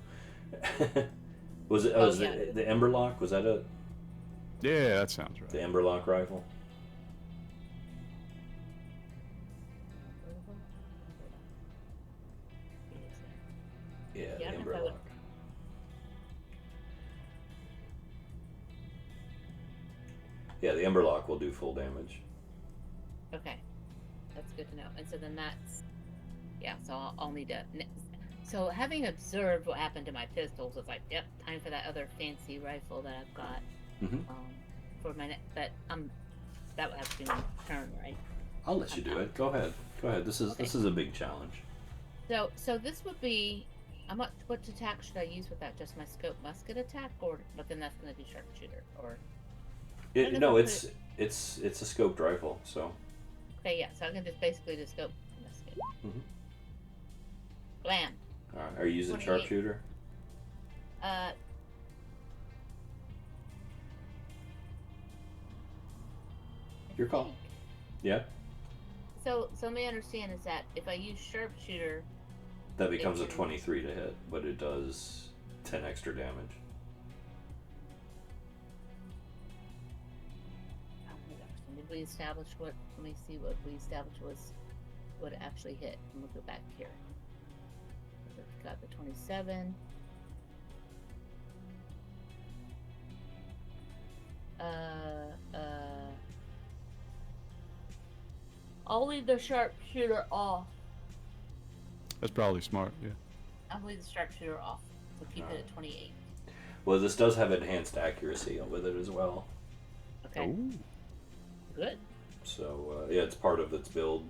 Was it? Was the Emberlock? Was that it? Yeah, that sounds right. The Emberlock rifle. Yeah, Yeah, I the don't know if I would- Emberlock. Yeah, the Emberlock will do full damage. Okay, that's good to know. And so then that's, yeah. So I'll need to. So having observed what happened to my pistols, it's like, yep, time for that other fancy rifle that I've got. Mhm. For my but that would have to be my turn, right? I'll let you do it. Go ahead. Go ahead. This is a big challenge. So this would be. What attack should I use with that? Just my scope musket attack, but then that's going to be sharpshooter, or? No, it's a scoped rifle. So. Okay, yeah. So I can just basically just scope musket. Mhm. Blam. All right. Are you using 28. sharpshooter? Your call. Yeah. So let me understand is that if I use sharpshooter, That becomes a can- 23 to hit, but it does 10 extra damage. oh my gosh, did we establish what? Let me see what we established was what actually hit. And we'll go back here. We've got the 27. I'll leave the sharpshooter off. That's probably smart. Yeah. I'll leave the sharpshooter off. So keep it at 28. Well, this does have enhanced accuracy with it as well. Okay. Ooh. Good. So, yeah, it's part of its build.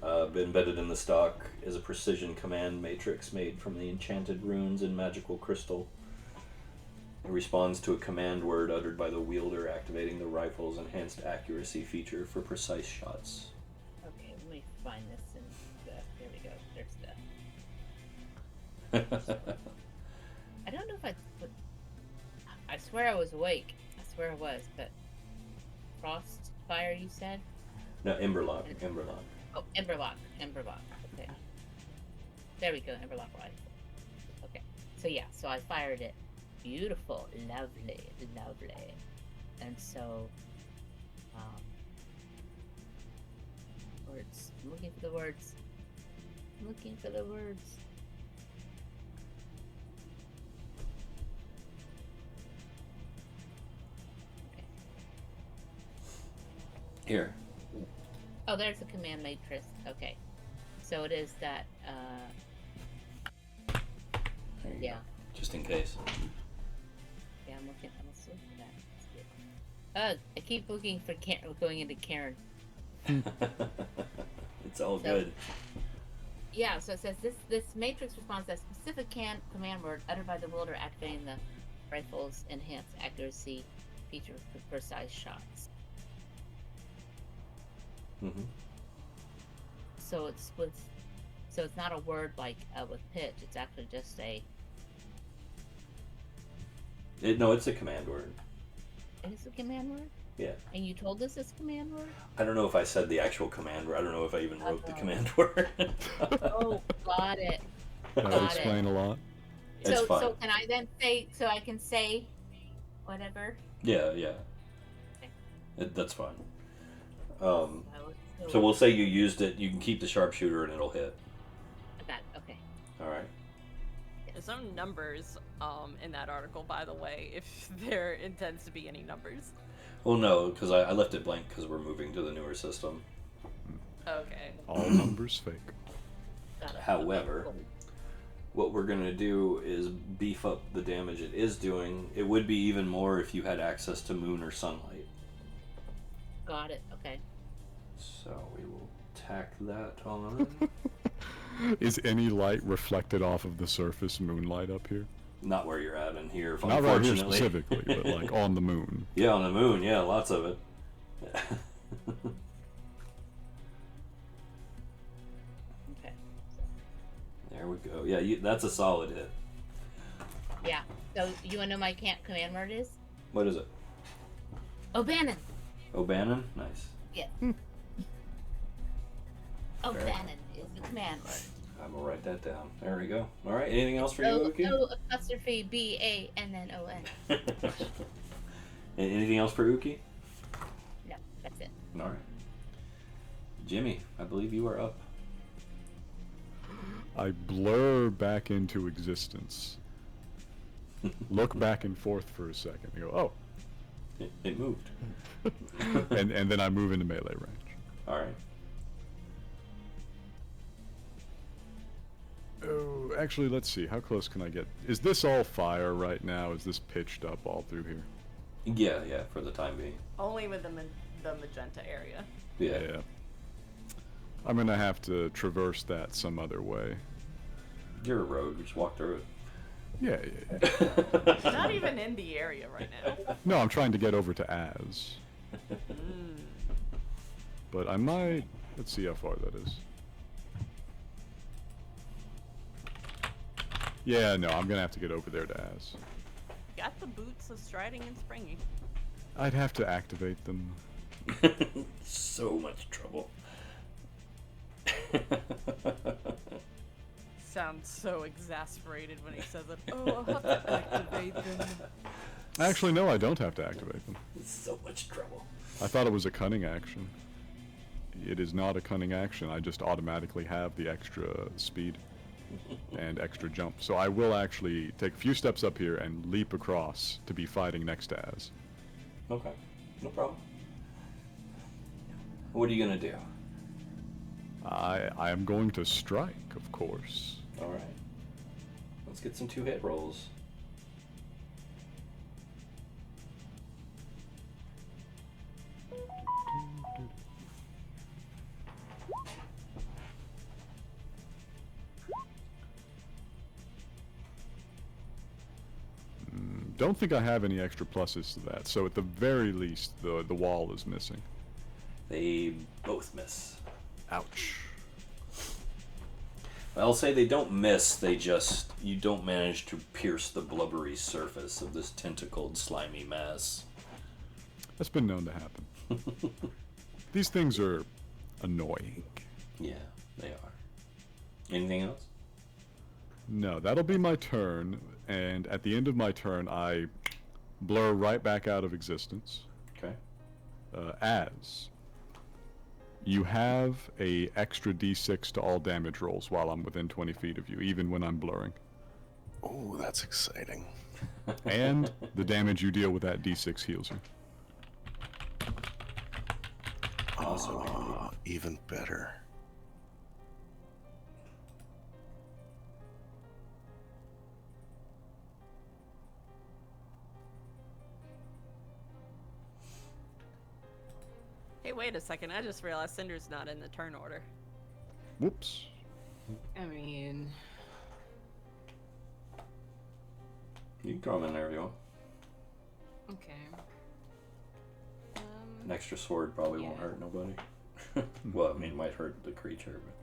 Embedded in the stock is a precision command matrix made from the enchanted runes and magical crystal. It responds to a command word uttered by the wielder, activating the rifle's enhanced accuracy feature for precise shots. Okay, let me find this and there we go. There's the. I don't know if I swear I was awake. I swear I was, but frost fire you said? No, Emberlock. Oh, Emberlock. Okay. There we go, Emberlock rifle. Okay. So yeah, so I fired it. Beautiful, lovely. And so words. I'm looking for the words. Here. Oh, there's the command matrix. Okay. So it is that, There you yeah. go. Just in case. Yeah, I'm looking for that. I keep looking for going into Karen. It's all So- good. Yeah, so it says this matrix responds to a specific command word uttered by the wielder activating the rifle's enhanced accuracy feature for precise shots. Mm-hmm. So it's not a word like with pitch. It's actually just a. No, it's a command word. It's a command word. Yeah. And you told us it's command word. I don't know if I said the actual command word. I don't know if I even wrote the command word. Oh, got it. That would Got explain a lot. It's So fine. can I then say? So I can say, whatever. Yeah. Okay. That's fine. So So we'll say you used it. You can keep the sharpshooter and it'll hit. that okay. All right. There's no numbers in that article, by the way, if there intends to be any numbers. Well, no, because I left it blank because we're moving to the newer system. Okay. All numbers fake. Got it. However, Okay, cool. what we're going to do is beef up the damage it is doing. It would be even more if you had access to moon or sunlight. Got it. Okay. So we will tack that on. Is any light reflected off of the surface moonlight up here? Not where you're at in here, Not right here unfortunately. specifically, but like on the moon. Yeah, on the moon. Yeah, lots of it. Okay. There we go. Yeah, that's a solid hit. Yeah. So you wanna know my command word is? What is it? O'Bannon. O'Bannon? Nice. Yeah. O'Bannon is the command word. I'm gonna write that down. There we go. All right. Anything else for you, Uki? Apostrophe BANNON. Anything else for Uki? No, that's it. All right. Jimmy, I believe you are up. I blur back into existence. Look back and forth for a second. I go, oh. It moved. and then I move into melee range. All right. Oh, actually, let's see. How close can I get? Is this all fire right now? Is this pitched up all through here? Yeah, for the time being. Only with the magenta area. Yeah. I'm gonna have to traverse that some other way. You're a rogue. Just walk through it. Yeah. Not even in the area right now. No, I'm trying to get over to Az. But I might... Let's see how far that is. Yeah, no, I'm gonna have to get over there to Az. Got the boots of striding and springing. I'd have to activate them. So much trouble. Sounds so exasperated when he says it. Oh, I'll have to activate them. Actually, no, I don't have to activate them. So much trouble. I thought it was a cunning action. It is not a cunning action. I just automatically have the extra speed and extra jump. So I will actually take a few steps up here and leap across to be fighting next to Az. Okay, no problem. What are you gonna do? I am going to strike, of course. All right. Let's get some 2-hit rolls. Don't think I have any extra pluses to that, so at the very least, the wall is missing. They both miss. Ouch. I'll say they don't miss, they just... You don't manage to pierce the blubbery surface of this tentacled, slimy mass. That's been known to happen. These things are annoying. Yeah, they are. Anything else? No, that'll be my turn, and at the end of my turn, I blur right back out of existence. Okay. Az. You have a extra d6 to all damage rolls while I'm within 20 feet of you, even when I'm blurring. Oh, that's exciting. And the damage you deal with that d6 heals you. Oh, even better. Hey, wait a second. I just realized Cinder's not in the turn order. Whoops. I mean, You can throw them in there if you want. okay. An extra sword probably won't hurt nobody. Well, I mean, it might hurt the creature, but...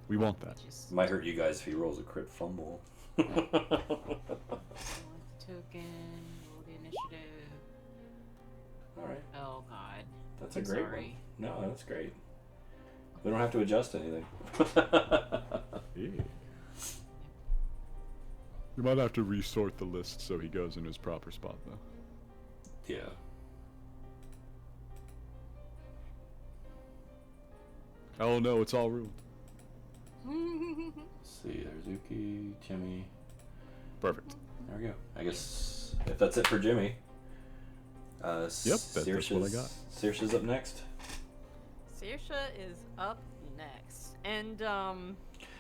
We want that. Just It might hurt you guys if he rolls a crit fumble. roll the token, roll the initiative. Alright. Oh god. That's a I'm great sorry. one. No, that's great. We don't have to adjust anything. Yeah. We might have to resort the list so he goes in his proper spot, though. Yeah. Oh no, it's all ruined. Let's see, there's Uki, Jimmy. Perfect. There we go. I guess if that's it for Jimmy. That's what I got. Saoirse's up next. Saoirse is up next. And,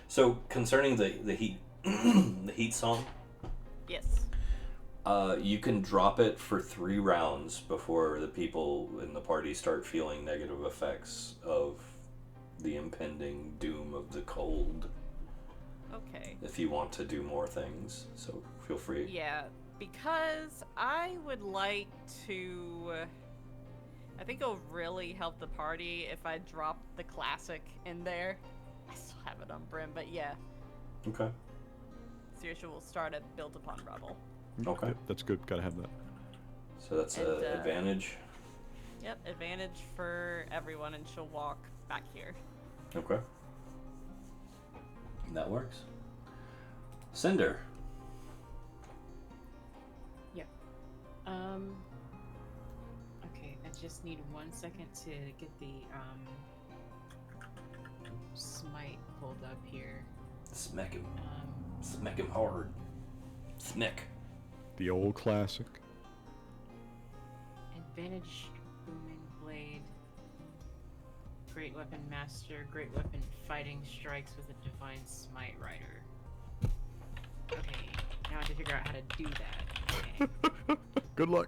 So concerning the heat, the heat song, yes. you can drop it for 3 rounds before the people in the party start feeling negative effects of the impending doom of the cold. Okay. If you want to do more things, so feel free. Yeah, because I would like to... I think it'll really help the party if I drop the classic in there. I still have it on Brim, but yeah. Okay. Saoirse will start at Built Upon Rubble. Okay. Yep, that's good. Gotta have that. So that's an And, advantage. Yep, advantage for everyone, and she'll walk back here. Okay. That works. Cinder. Yep. Okay, I just need 1 second to get the smite pulled up here. Smack him. Smack him hard. Smack. The old classic. Advantage booming blade. Great weapon master. Great weapon fighting strikes with a divine smite rider. Okay, now I have to figure out how to do that. Okay. Good luck.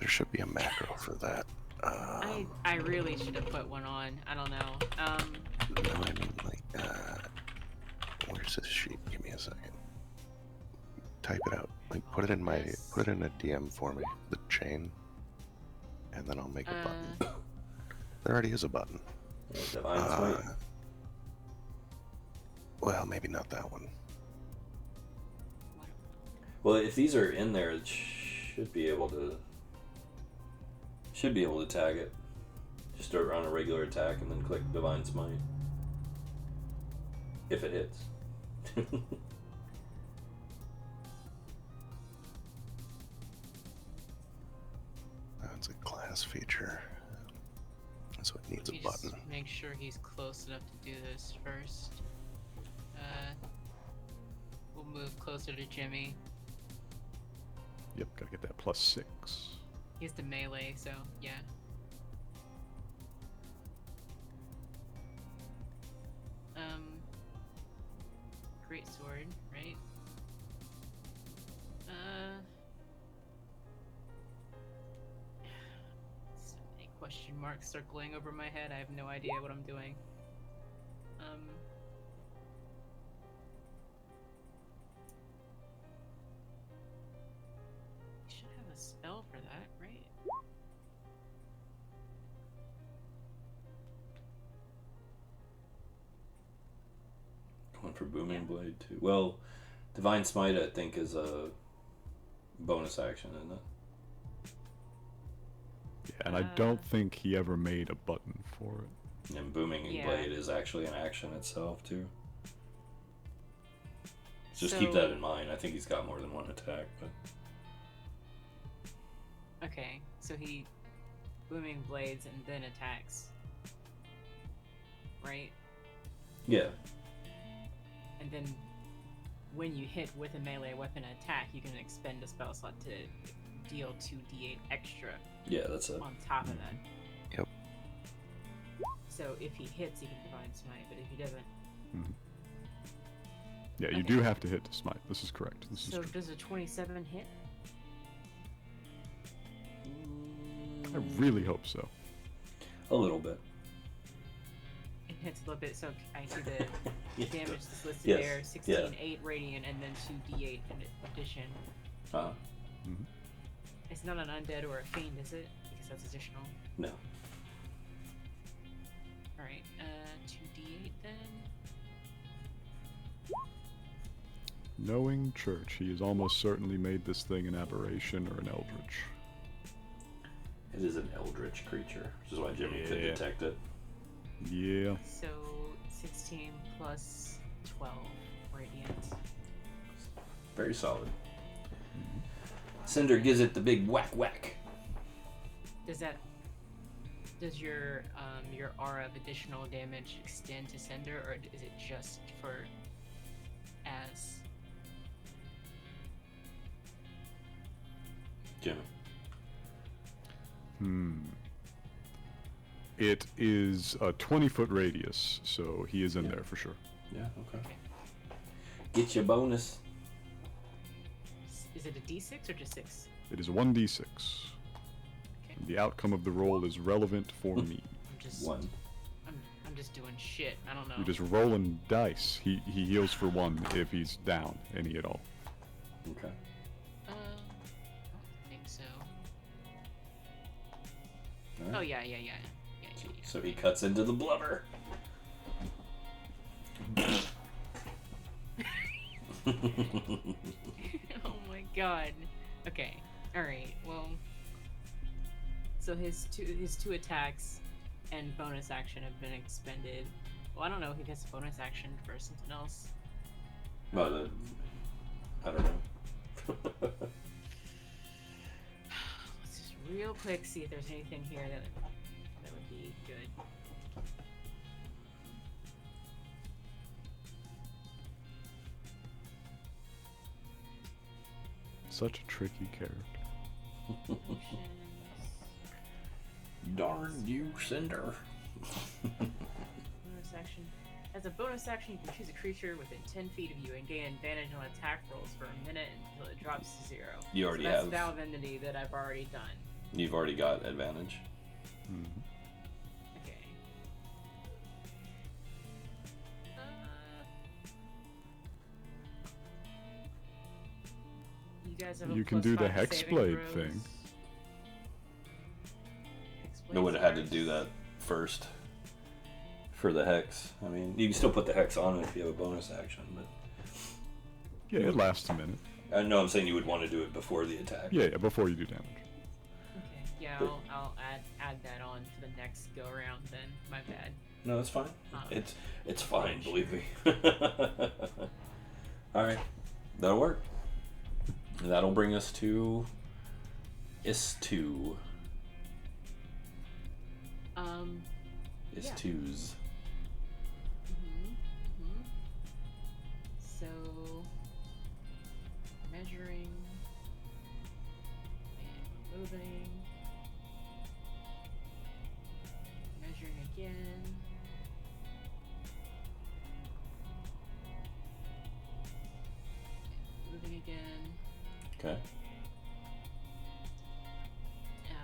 There should be a macro for that. I really should have put one on. I don't know. No, I mean, like, where's this sheet? Give me a second. Type it out. Like, put it in a DM for me. The chain. And then I'll make a button. There already is a button. Divine Smite. Well, maybe not that one. Well, if these are in there, it should be able to tag it. Just start on a regular attack and then click Divine Smite. If it hits. That's a class feature. So it needs a button. Just make sure he's close enough to do this first. We'll move closer to Jimmy. Yep, gotta get that +6. He has the melee, so yeah. Great sword, right? So many question marks circling over my head. I have no idea what I'm doing. You should have a spell for that, right? Going for Booming Blade too. Well, Divine Smite I think is a bonus action, isn't it? Yeah, and I don't think he ever made a button for it. And Booming Blade is actually an action itself too. Just keep that in mind. I think he's got more than one attack, but okay, so he Booming Blades and then attacks. Right? yeah. And then when you hit with a melee weapon attack, you can expend a spell slot to deal 2d8 extra. Yeah, that's it. On top of that. Yep. So if he hits, he can Divine Smite, but if he doesn't... Mm-hmm. Yeah, you do have to hit to smite. This is correct. This is so true. does a 27 hit? I really hope so. A little bit. It hits a little bit, so I see the damage that's listed Yes. there. 16, 8 radiant, and then 2d8 in addition. Mm-hmm. It's not an undead or a fiend, is it? Because that's additional. No. Alright, 2d8 then. Knowing Church, he has almost certainly made this thing an aberration or an eldritch. It is an eldritch creature, which is why Jimmy could detect it. Yeah. So 16 plus 12 radiant. Very solid. Cinder gives it the big whack whack. Does your aura of additional damage extend to Cinder, or is it just for as Jimmy? It is a 20-foot radius, so he is in there for sure. Yeah, okay. Get your bonus. Is it a d6 or just 6? It is a 1d6. Okay. The outcome of the roll is relevant for me. One. I'm just doing shit. I don't know. You're just rolling dice. He heals for 1 if he's down any at all. Okay. I don't think so. All right. Oh yeah. So he cuts into the blubber. Oh my god. Okay. Alright, well. So his two attacks and bonus action have been expended. Well, I don't know. He gets a bonus action for something else. Well, I don't know. Let's just real quick see if there's anything here that would be good. Such a tricky character. Darn you, Cinder. Bonus action. As a bonus action, you can choose a creature within 10 feet of you and gain advantage on attack rolls for a minute until it drops to 0. You already so that's have. Vow of Enmity that I've already done. You've already got advantage. Mm-hmm. Okay. You guys have a You can plus do the 5 saving Hexblade throws. thing. I would have had to do that first for the hex. I mean, you can still put the hex on it if you have a bonus action, but Yeah, it lasts a minute. I know I'm saying you would want to do it before the attack. Yeah, before you do damage. Okay. Yeah, I'll add that on to the next go around then. My bad. No, that's fine. It's fine, believe me. All right, that'll work. That'll bring us to Is2. Is2s. So measuring and moving. Measuring again. And moving again. Okay. And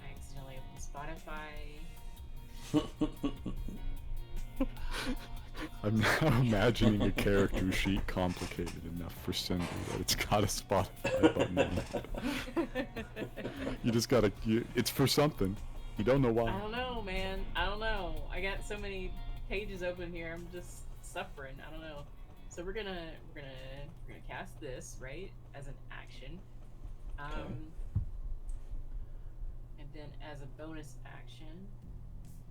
I accidentally opened Spotify. I'm now imagining a character sheet complicated enough for Cinder that it's got a Spotify button on it. You just gotta, it's for something. You don't know why. I don't know, man. I don't know. I got so many pages open here. I'm just suffering. I don't know. So we're gonna cast this, right, as an action. And then as a bonus action,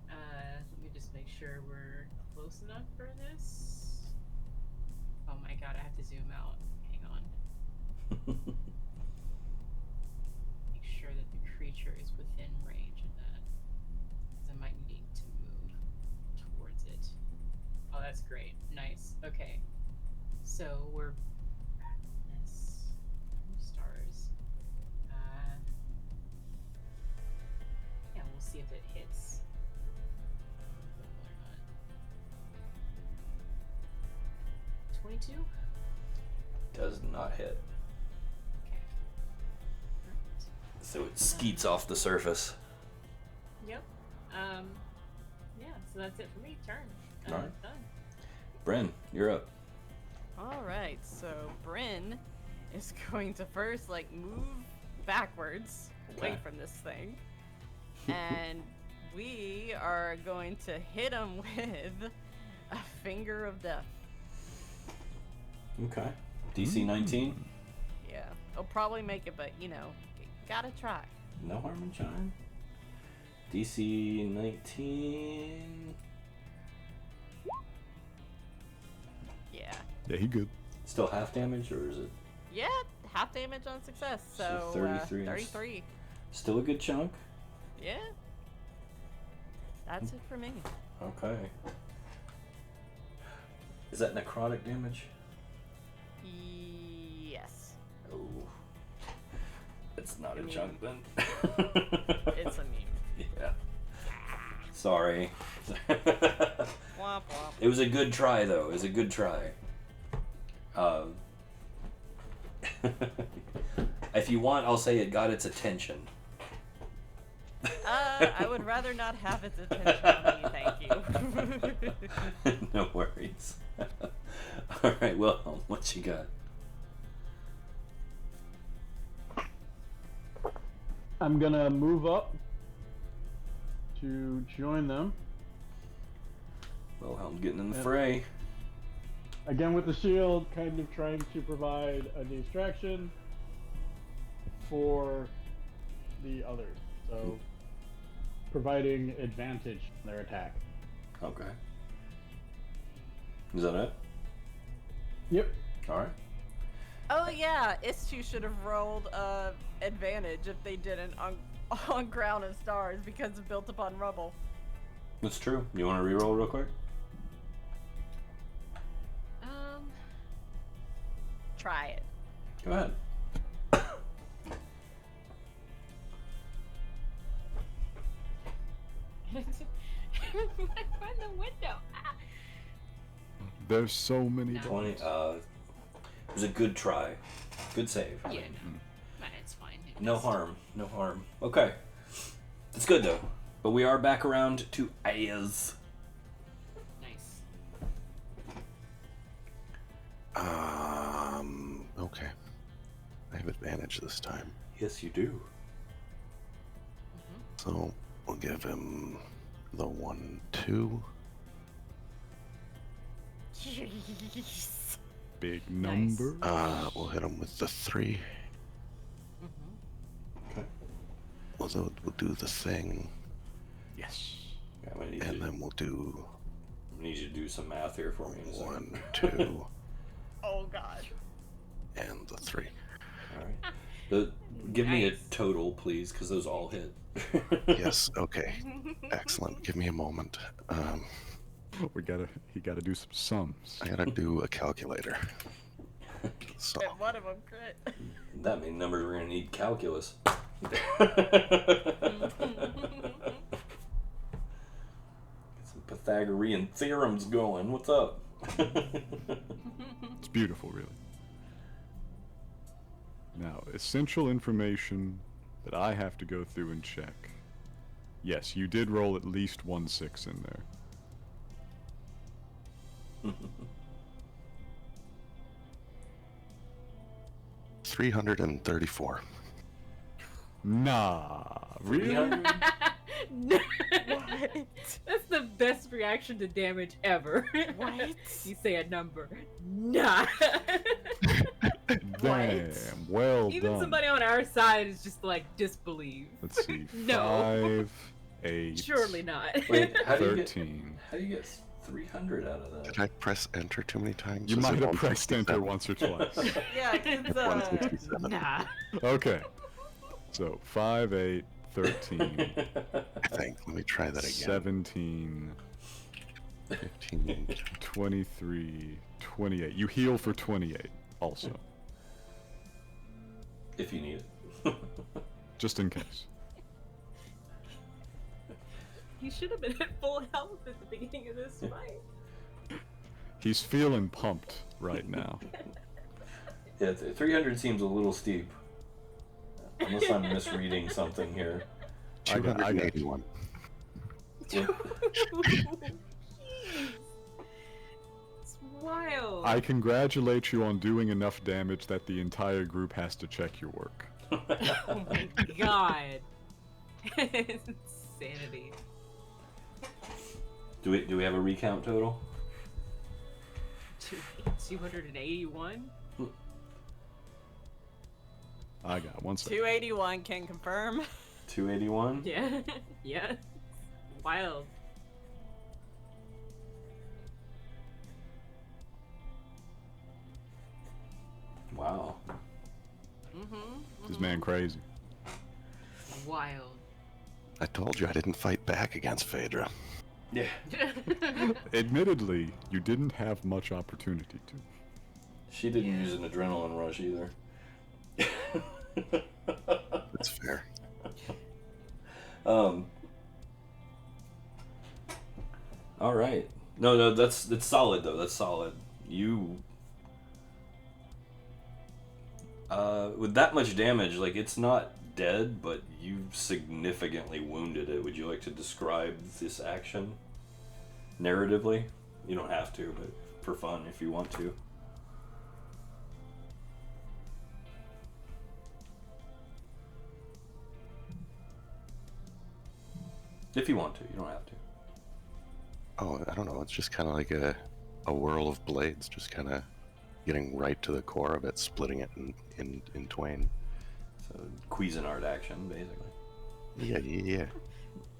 let me just make sure we're close enough for this. Oh my god, I have to zoom out. Hang on. Make sure that the creature is within range of that, because I might need to move towards it. Oh, that's great. Nice. Okay. So we're this stars. Yeah, we'll see if it hits. Or not. 22? Does not hit. Okay. Alright. So it skeets off the surface. Yep. Yeah, so that's it for me. Turn. Alright. Done. Bryn, you're up. Alright, so Bryn is going to first, move backwards away Okay. from this thing. And we are going to hit him with a Finger of Death. Okay. DC 19. Yeah, he'll probably make it, but, gotta try. No harm in trying. DC 19. Yeah. Yeah, he good. Still half damage, or is it Yeah, half damage on success, so, 33. 33. still a good chunk? Yeah. That's it for me. Okay. Is that necrotic damage? Yes. Oh. It's not a Immune. chunk then. It's immune. Yeah. Sorry. Womp womp. It was a good try, though. It was a good try. If you want, I'll say it got its attention. I would rather not have its attention on me, thank you. No worries. Alright, Wilhelm, what you got? I'm gonna move up to join them. Wilhelm getting in the fray. Again with the shield, kind of trying to provide a distraction for the others. So, providing advantage on their attack. Okay. Is that it? Yep. All right. Oh yeah, Istu should have rolled advantage if they didn't on Ground of Stars because it's built upon rubble. That's true. You want to reroll real quick? Try it. Go ahead. Find the window. Ah. There's so many. 20. It was a good try. Good save. I Yeah, mean, no. It's fine. no harm. No harm. Okay. That's good though. But we are back around to Ayaz. Nice. Okay. I have advantage this time. Yes, you do. So we'll give him the 1-2. Jeez. Big number. We'll hit him with the 3. Okay. We'll do the thing, Yes. Yeah, I'm gonna need and you, then we'll do I need you to do some math here for me in a second. 1, 2, Oh god. and the 3. All right. Give me a Nice. total, please, because those all hit. Yes. Okay. Excellent. Give me a moment. He gotta do some sums. I gotta do a calculator. So And one of them crit. That means numbers we're gonna need calculus. Get some Pythagorean theorems going. What's up? It's beautiful, really. Now, essential information that I have to go through and check. Yes, you did roll at least 1 6 in there. 334. Nah, really? What? That's the best reaction to damage ever. What? You say a number. Nah. Damn, well Even done. somebody on our side is just like disbelief. Let's see, No. 5, 8, Surely not. Wait, how do you get 13. 300 out of that? Did I press enter too many times? You Is might it have pressed enter 167? once or twice. Yeah, it's 167. Nah. Okay. So 5, 8, 13, I think. Let me try that again. 17, 15. 23, 28. You heal for 28 also, If you need it. just in case. You should have been at full health at the beginning of this fight. He's feeling pumped right now. Yeah, 300 seems a little steep. Unless I'm misreading something here. I got you. 281. Jeez. It's wild. I congratulate you on doing enough damage that the entire group has to check your work. Oh my god. Insanity. Do we have a recount total? 281? I got 1 second. 281 can confirm. 281? Yeah. Yeah. Wild. Wow. This man crazy. Wild. I told you I didn't fight back against Phaedra. Yeah. Admittedly, you didn't have much opportunity to. She didn't use an adrenaline rush either. That's fair. All right. No, that's solid though. That's solid. You with that much damage, like it's not dead, but you've significantly wounded it. Would you like to describe this action narratively? You don't have to, but for fun if you want to. If you want to, you don't have to. Oh, I don't know. It's just kind of like a whirl of blades, just kind of getting right to the core of it, splitting it in twain. So Cuisinart action, basically. Yeah.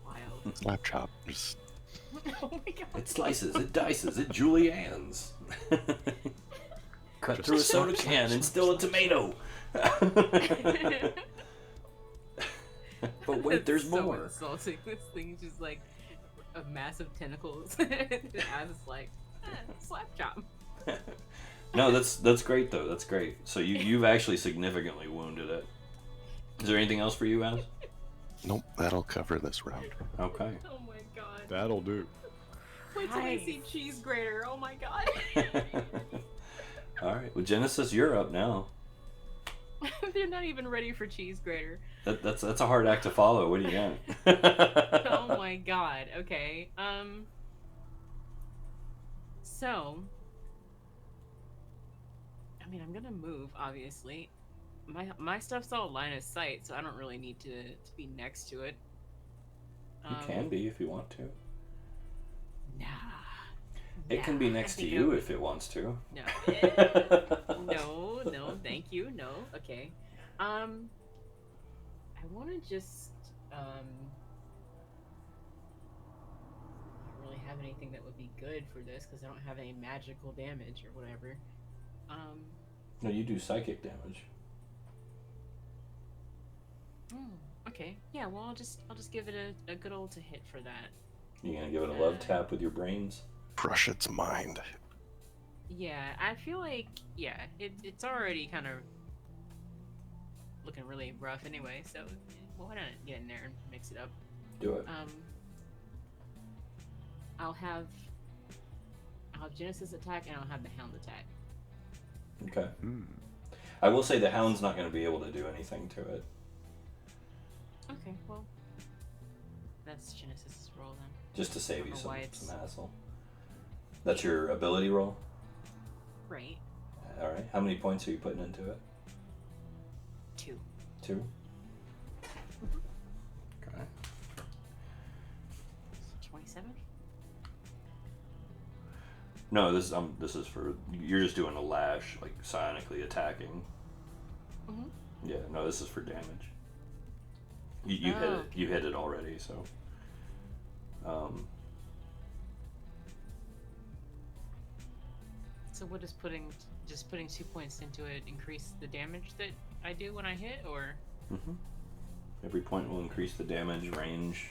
Wild. Slap chop. Just Oh my god. It slices, it dices, it juliennes. Cut Just through a slap, soda slap, can and slap, still a slap, tomato. But wait, there's so more. Insulting. This thing's just like a massive tentacles. I was like, slap chop. No, that's great though. That's great. So you've actually significantly wounded it. Is there anything else for you, Az? nope. That'll cover this round. Okay. Oh my god. That'll do. Wait till I see Nice. cheese grater. Oh my god. All right. Well, Genesis, you're up now. They're not even ready for cheese grater. That's a hard act to follow. What do you got? Oh my god. Okay. So, I mean, I'm gonna move. Obviously, my stuff's all line of sight, so I don't really need to be next to it. You can be if you want to. Nah. It can be Nah, next I to think you if it wants to. No. No, thank you. No. Okay. I want to just not really have anything that would be good for this because I don't have any magical damage or whatever. No, you do psychic damage. Okay. Yeah. Well, I'll just give it a good old to hit for that. You gonna give it a love tap with your brains? Crush its mind. Yeah, I feel like it's already kind of looking really rough anyway. So why not get in there and mix it up? Do it. I'll have Genesis attack and I'll have the Hound attack. Okay. Hmm. I will say the Hound's not going to be able to do anything to it. Okay, well, that's Genesis's roll then. Just to save you I don't know some why it's- hassle. That's your ability roll? Right. Alright. How many points are you putting into it? 2. 2? Okay. 27. No, this is for you're just doing a lash, like psionically attacking. Mhm. Yeah, no, this is for damage. You hit it. okay. You hit it already, so. So what does putting 2 points into it increase the damage that I do when I hit, or? Mhm. Every point will increase the damage range.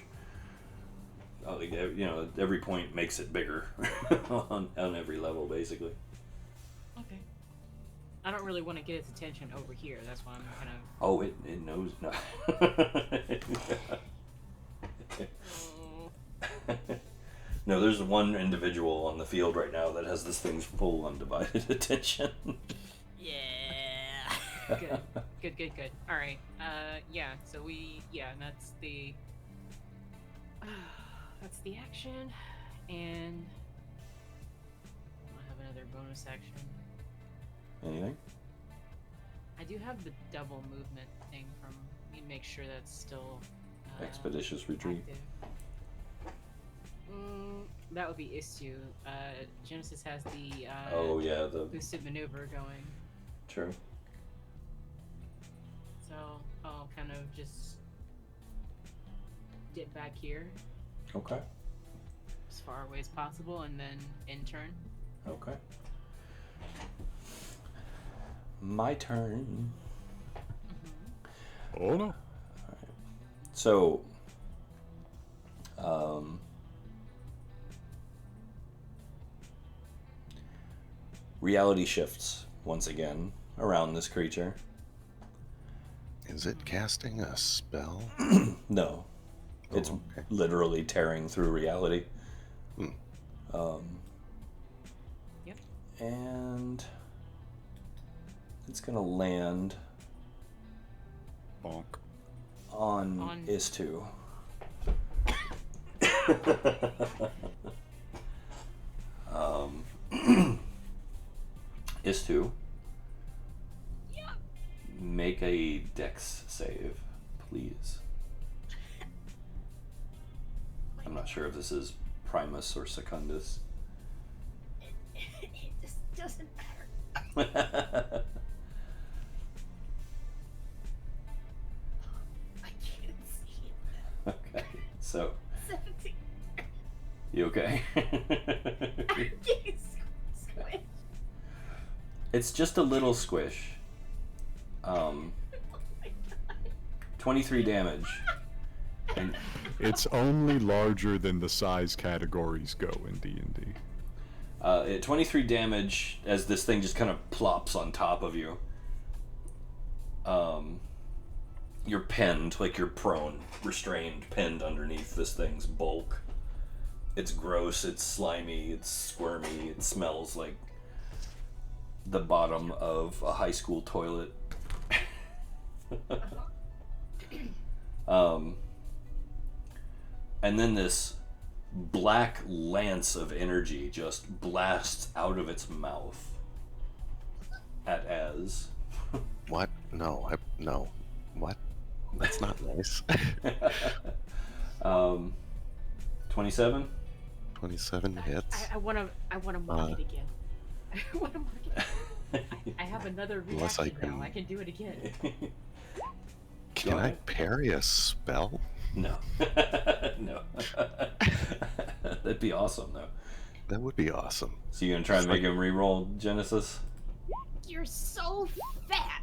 Like, you know, every point makes it bigger on every level, basically. Okay. I don't really want to get its attention over here. That's why I'm kind of. Oh, it knows no. No, there's one individual on the field right now that has this thing's full undivided attention. Yeah. Good. All right. Yeah. So that's the. That's the action, and I'll have another bonus action. Anything? I do have the double movement thing from. Let me make sure that's still. Expeditious retreat. Active. That would be issue. Genesis has the Oh yeah, the boosted maneuver going, true. so I'll kind of just get back here Okay. as far away as possible, and then in turn. Okay. My turn. Oh no. So, reality shifts once again around this creature. Is it casting a spell? No, it's okay. literally tearing through reality. Hmm. Yep. And it's gonna land Bonk. on Is2. Is2. Yep. Make a dex save, please. I'm not sure if this is Primus or Secundus. It just doesn't matter. I can't see it Okay, so 17. you okay? Squish. It's just a little squish. 23 damage. And It's only larger than the size categories go in D&D. 23 damage as this thing just kind of plops on top of you. You're pinned, like you're prone, restrained, pinned underneath this thing's bulk. It's gross, it's slimy, it's squirmy, it smells like the bottom of a high school toilet. And then this black lance of energy just blasts out of its mouth at Az. What? No, no. What? That's not nice. 27? 27 hits. I want to mark it again. I want to mark it. I have another Unless I reaction now. can- I can do it again. Can I parry a spell? No. No. That'd be awesome, though. That would be awesome. So you're gonna try and make him re-roll Genesis? You're so fat.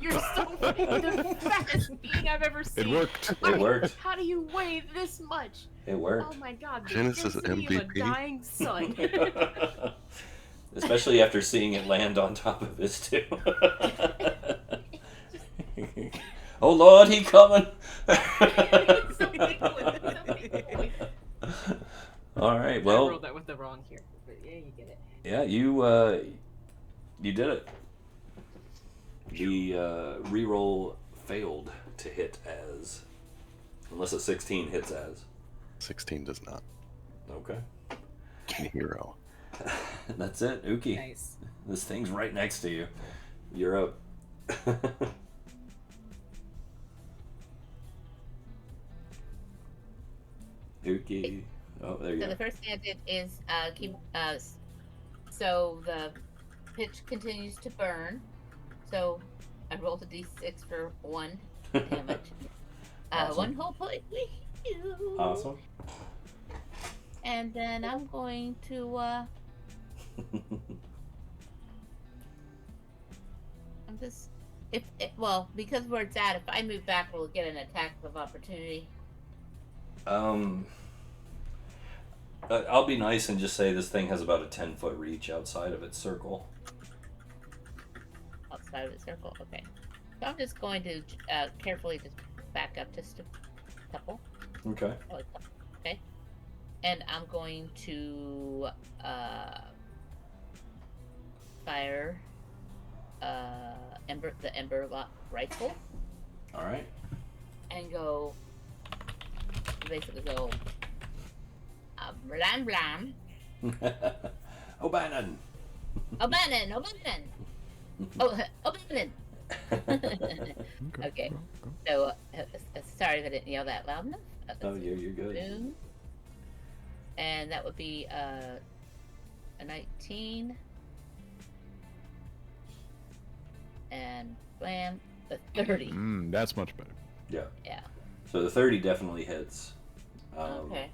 You're so fat. The fattest being I've ever seen. It worked. It worked. How do you weigh this much? It worked. Oh my god, the Genesis density of a MVP. dying sun. Especially after seeing it land on top of his too. Oh Lord, he coming! All right, I well, rolled that with the wrong here, but yeah, you get it. yeah, you did it. The reroll failed to hit as, unless a 16 hits as. 16 does not. Okay, Hero. that's it, Uki. Nice. This thing's right next to you. You're up. Uki. Oh, there you So go. the first thing I did is keep. So the pitch continues to burn. So I rolled a d6 for 1 damage. Awesome. 1 whole point. Wee-hoo. Awesome. And then I'm going to. I'm just. Because where it's at, if I move back, we'll get an attack of opportunity. I'll be nice and just say this thing has about a 10-foot reach outside of its circle. Outside of the circle, okay. So I'm just going to carefully just back up just a couple. Okay. Okay. And I'm going to fire the Ember rifle All right. and go. Basically go. Blam blam. O'Bannon. O'Bannon. O'Bannon. Okay. So sorry if I didn't yell that loud enough. Oh, you're good. Boom. And that would be a 19. And blam, a 30. That's much better. Yeah. Yeah. So the 30 definitely hits. Okay.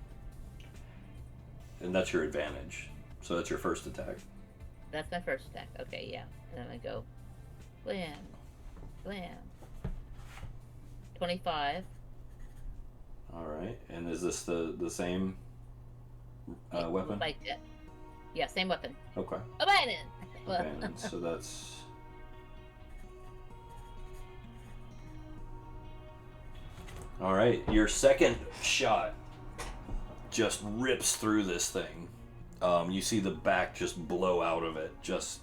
And that's your advantage. So that's your first attack. That's my first attack. Okay, yeah. And then I go blam, blam. 25. All right. And is this the same weapon? Like that. Yeah, same weapon. Okay. Abandon! Abandoned. So that's... All right. Your second shot just rips through this thing. You see the back just blow out of it. Just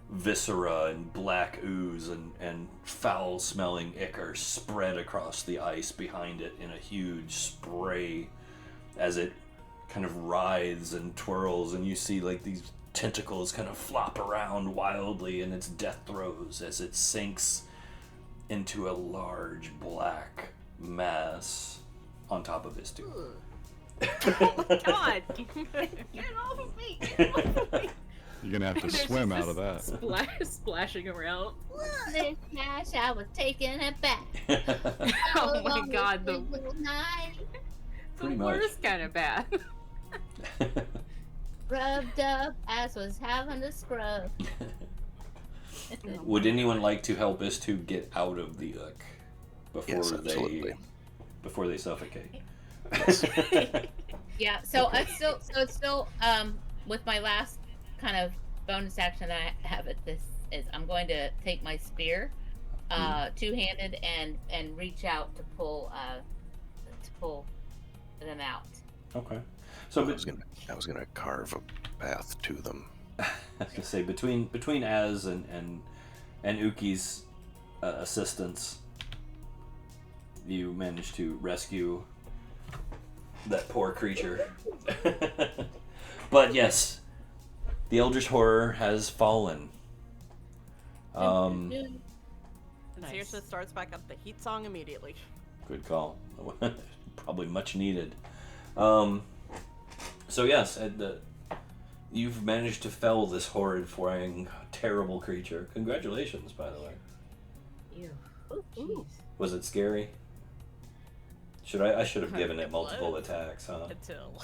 viscera and black ooze and foul-smelling ichor spread across the ice behind it in a huge spray as it kind of writhes and twirls, and you see like these tentacles kind of flop around wildly in its death throes as it sinks into a large black mass on top of his tube. Oh my god! Get off of me! Get off of me! You're gonna have to There's swim just out of that. splashing around. This cash, I was taking it back. Oh my god, the Pretty much. worst kind of bad. Rubbed up, ass was having to scrub. Would anyone like to help us to get out of the Uck Yes, absolutely. before they suffocate? Yeah, so it's still with my last kind of bonus action that I have at this is I'm going to take my spear, two-handed, and reach out to pull them out. Okay. So I was gonna carve a path to them. I was gonna say between Az and Uki's assistance, you managed to rescue that poor creature. But yes, the Eldritch Horror has fallen. And Saoirse starts back up the heat song immediately. Good call. Probably much needed. So yes, you've managed to fell this horrid, flying, terrible creature. Congratulations, by the way. Ew. Ooh. Was it scary? I should have given it multiple attacks, huh? Until.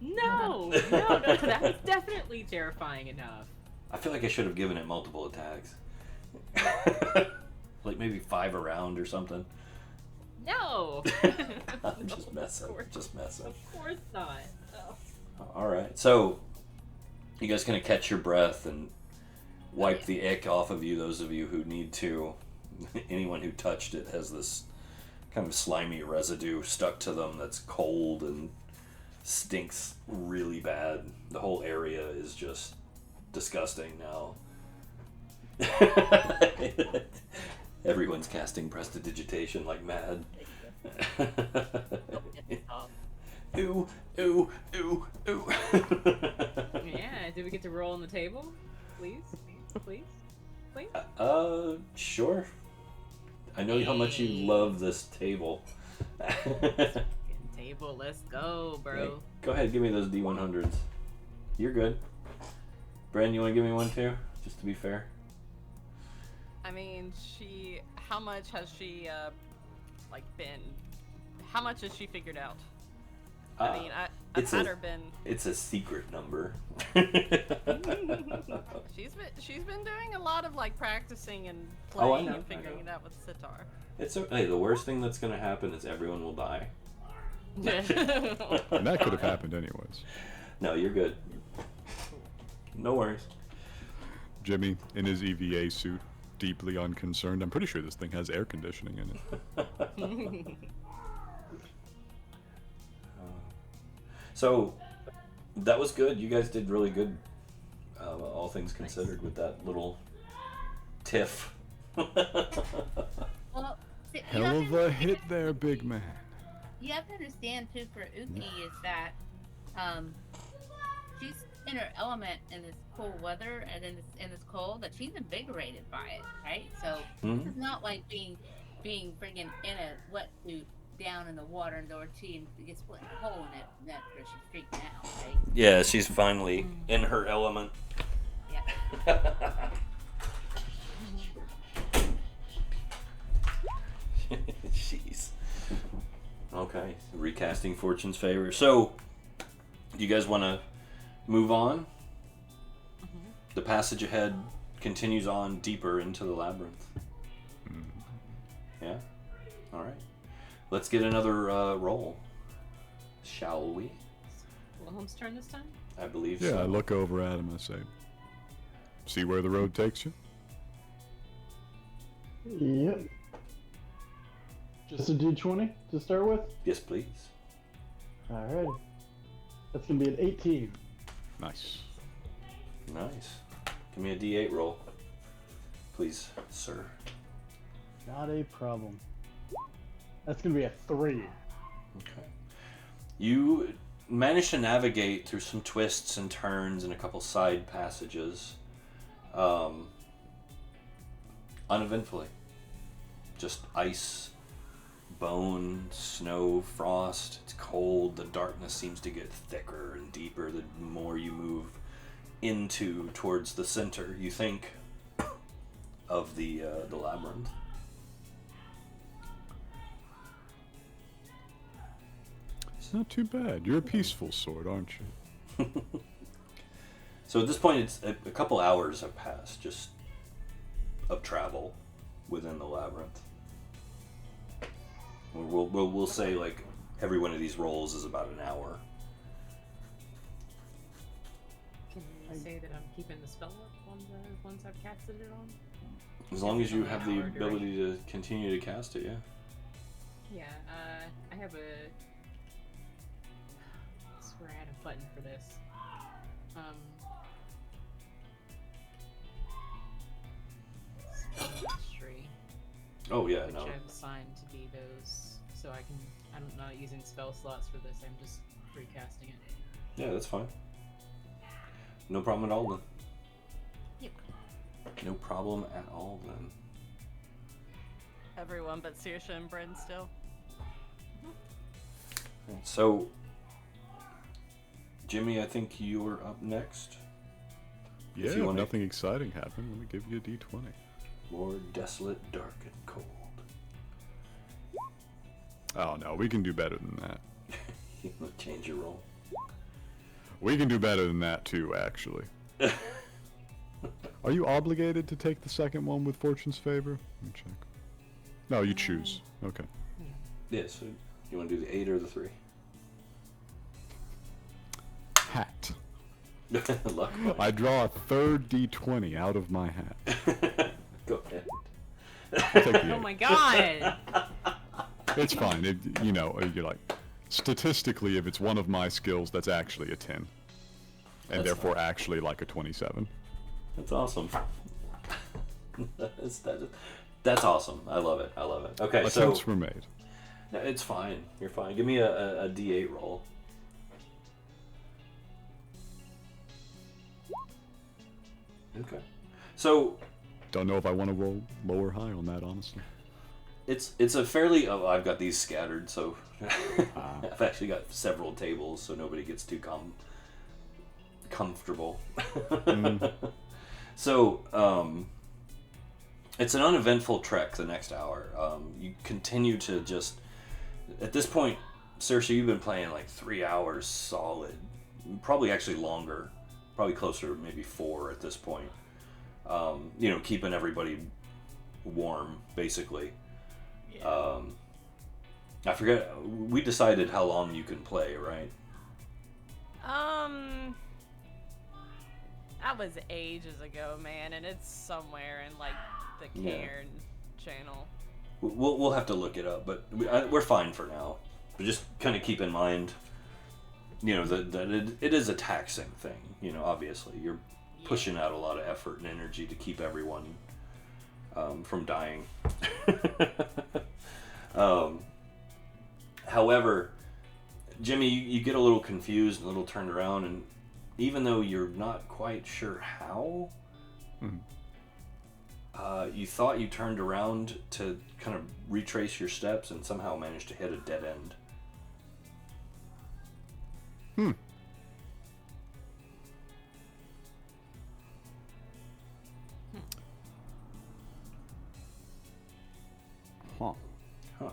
No, that's definitely terrifying enough. I feel like I should have given it multiple attacks. Like maybe 5 a round or something. No. I'm just messing. Just messing. Of course not. Oh. All right. So, you guys gonna catch your breath and wipe the ick off of you. Those of you who need to. Anyone who touched it has this kind of slimy residue stuck to them that's cold and stinks really bad. The whole area is just disgusting now. Everyone's casting prestidigitation like mad. Ooh, ooh, ooh, ooh. Yeah, did we get to roll on the table? Please? Sure. I know how much you love this table. Table, let's go, bro. Okay, go ahead, give me those D100s. You're good. Brandon, you want to give me one too? Just to be fair. I mean, how much has she, how much has she figured out? I mean, I've had her been. It's a secret number. She's been doing a lot of practicing and Oh, I playing know, and figuring it out with sitar. Hey, the worst thing that's gonna happen is everyone will die. And that could have happened anyways. No, you're good. No worries. Jimmy, in his EVA suit, deeply unconcerned. I'm pretty sure this thing has air conditioning in it. So, that was good. You guys did really good, all things considered, with that little tiff. Well, you Hell have of to a hit there, big man. You have to understand too for Uki is that she's in her element in this cool weather and in this cold, that she's invigorated by it, right? So this is not like being friggin' in a wetsuit down in the water in the Ortiz and gets split a hole in it, and that's where she's freaking out, right? Yeah, she's finally in her element. Yeah. Jeez. Okay, recasting fortune's favor. So, you guys want to move on? Mm-hmm. The passage ahead continues on deeper into the labyrinth. Yeah? Alright. Let's get another roll. Shall we? Wilhelm's turn this time? I believe Yeah, so. I look over at him, I say, see where the road takes you? Yep. Just a D20 to start with? Yes, please. Alright. That's gonna be an 18. Nice. Nice. Give me a D8 roll. Please, sir. Not a problem. That's gonna be a 3. Okay. You managed to navigate through some twists and turns and a couple side passages uneventfully. Just ice, bone, snow, frost. It's cold. The darkness seems to get thicker and deeper the more you move towards the center, you think of the labyrinth. It's not too bad. You're a peaceful sort, aren't you? So at this point, it's a couple hours have passed just of travel within the labyrinth. We'll say like every one of these rolls is about an hour. Can you say that I'm keeping the spell up on the ones I've casted it on? As long as you have the Hour ability to continue to cast it, yeah. Yeah, I have I swear I had a button for this. Spell Mastery, Oh yeah, which no. I've assigned to be those, so I'm not using spell slots for this, I'm just recasting it. Yeah, that's fine. No problem at all then. Yep. No problem at all then. Everyone but Saoirse and Bryn still. So, Jimmy, I think you're up next. Yeah, If you if wanna- nothing exciting happened, let me give you a d20. More desolate, dark, and cold. Oh no, we can do better than that. You wanna change your roll. We can do better than that too, actually. Are you obligated to take the second one with Fortune's favor? Let me check. No, you choose. Okay. Yeah, so you want to do the 8 or the 3? Hat. Luck. I draw a third d20 out of my hat. Go ahead. I'll take the Oh eight. my god! It's fine. You're like, statistically, if it's one of my skills, that's actually a 10. And That's therefore actually like a 27. That's awesome. That's awesome. I love it. I love it. Okay, so Attempts were made. no, it's fine. You're fine. Give me a D8 roll. Okay. So Don't know if I want to roll low or high on that, honestly. it's a fairly. Oh, I've got these scattered, so I've actually got several tables, so nobody gets too comfortable. So it's an uneventful trek the next hour. You continue to just. At this point, Saoirse, you've been playing like 3 hours solid. Probably actually longer. Probably closer to maybe 4 at this point. Keeping everybody warm, basically. Yeah. I forget. We decided how long you can play, right? That was ages ago, man, and it's somewhere in like the Yeah. Cairn channel. We'll have to look it up, but we're fine for now. But just kind of keep in mind, that it is a taxing thing. Obviously, you're pushing out a lot of effort and energy to keep everyone from dying. However, Jimmy, you get a little confused, a little turned around, and even though you're not quite sure how, you thought you turned around to kind of retrace your steps and somehow managed to hit a dead end. Huh. Huh.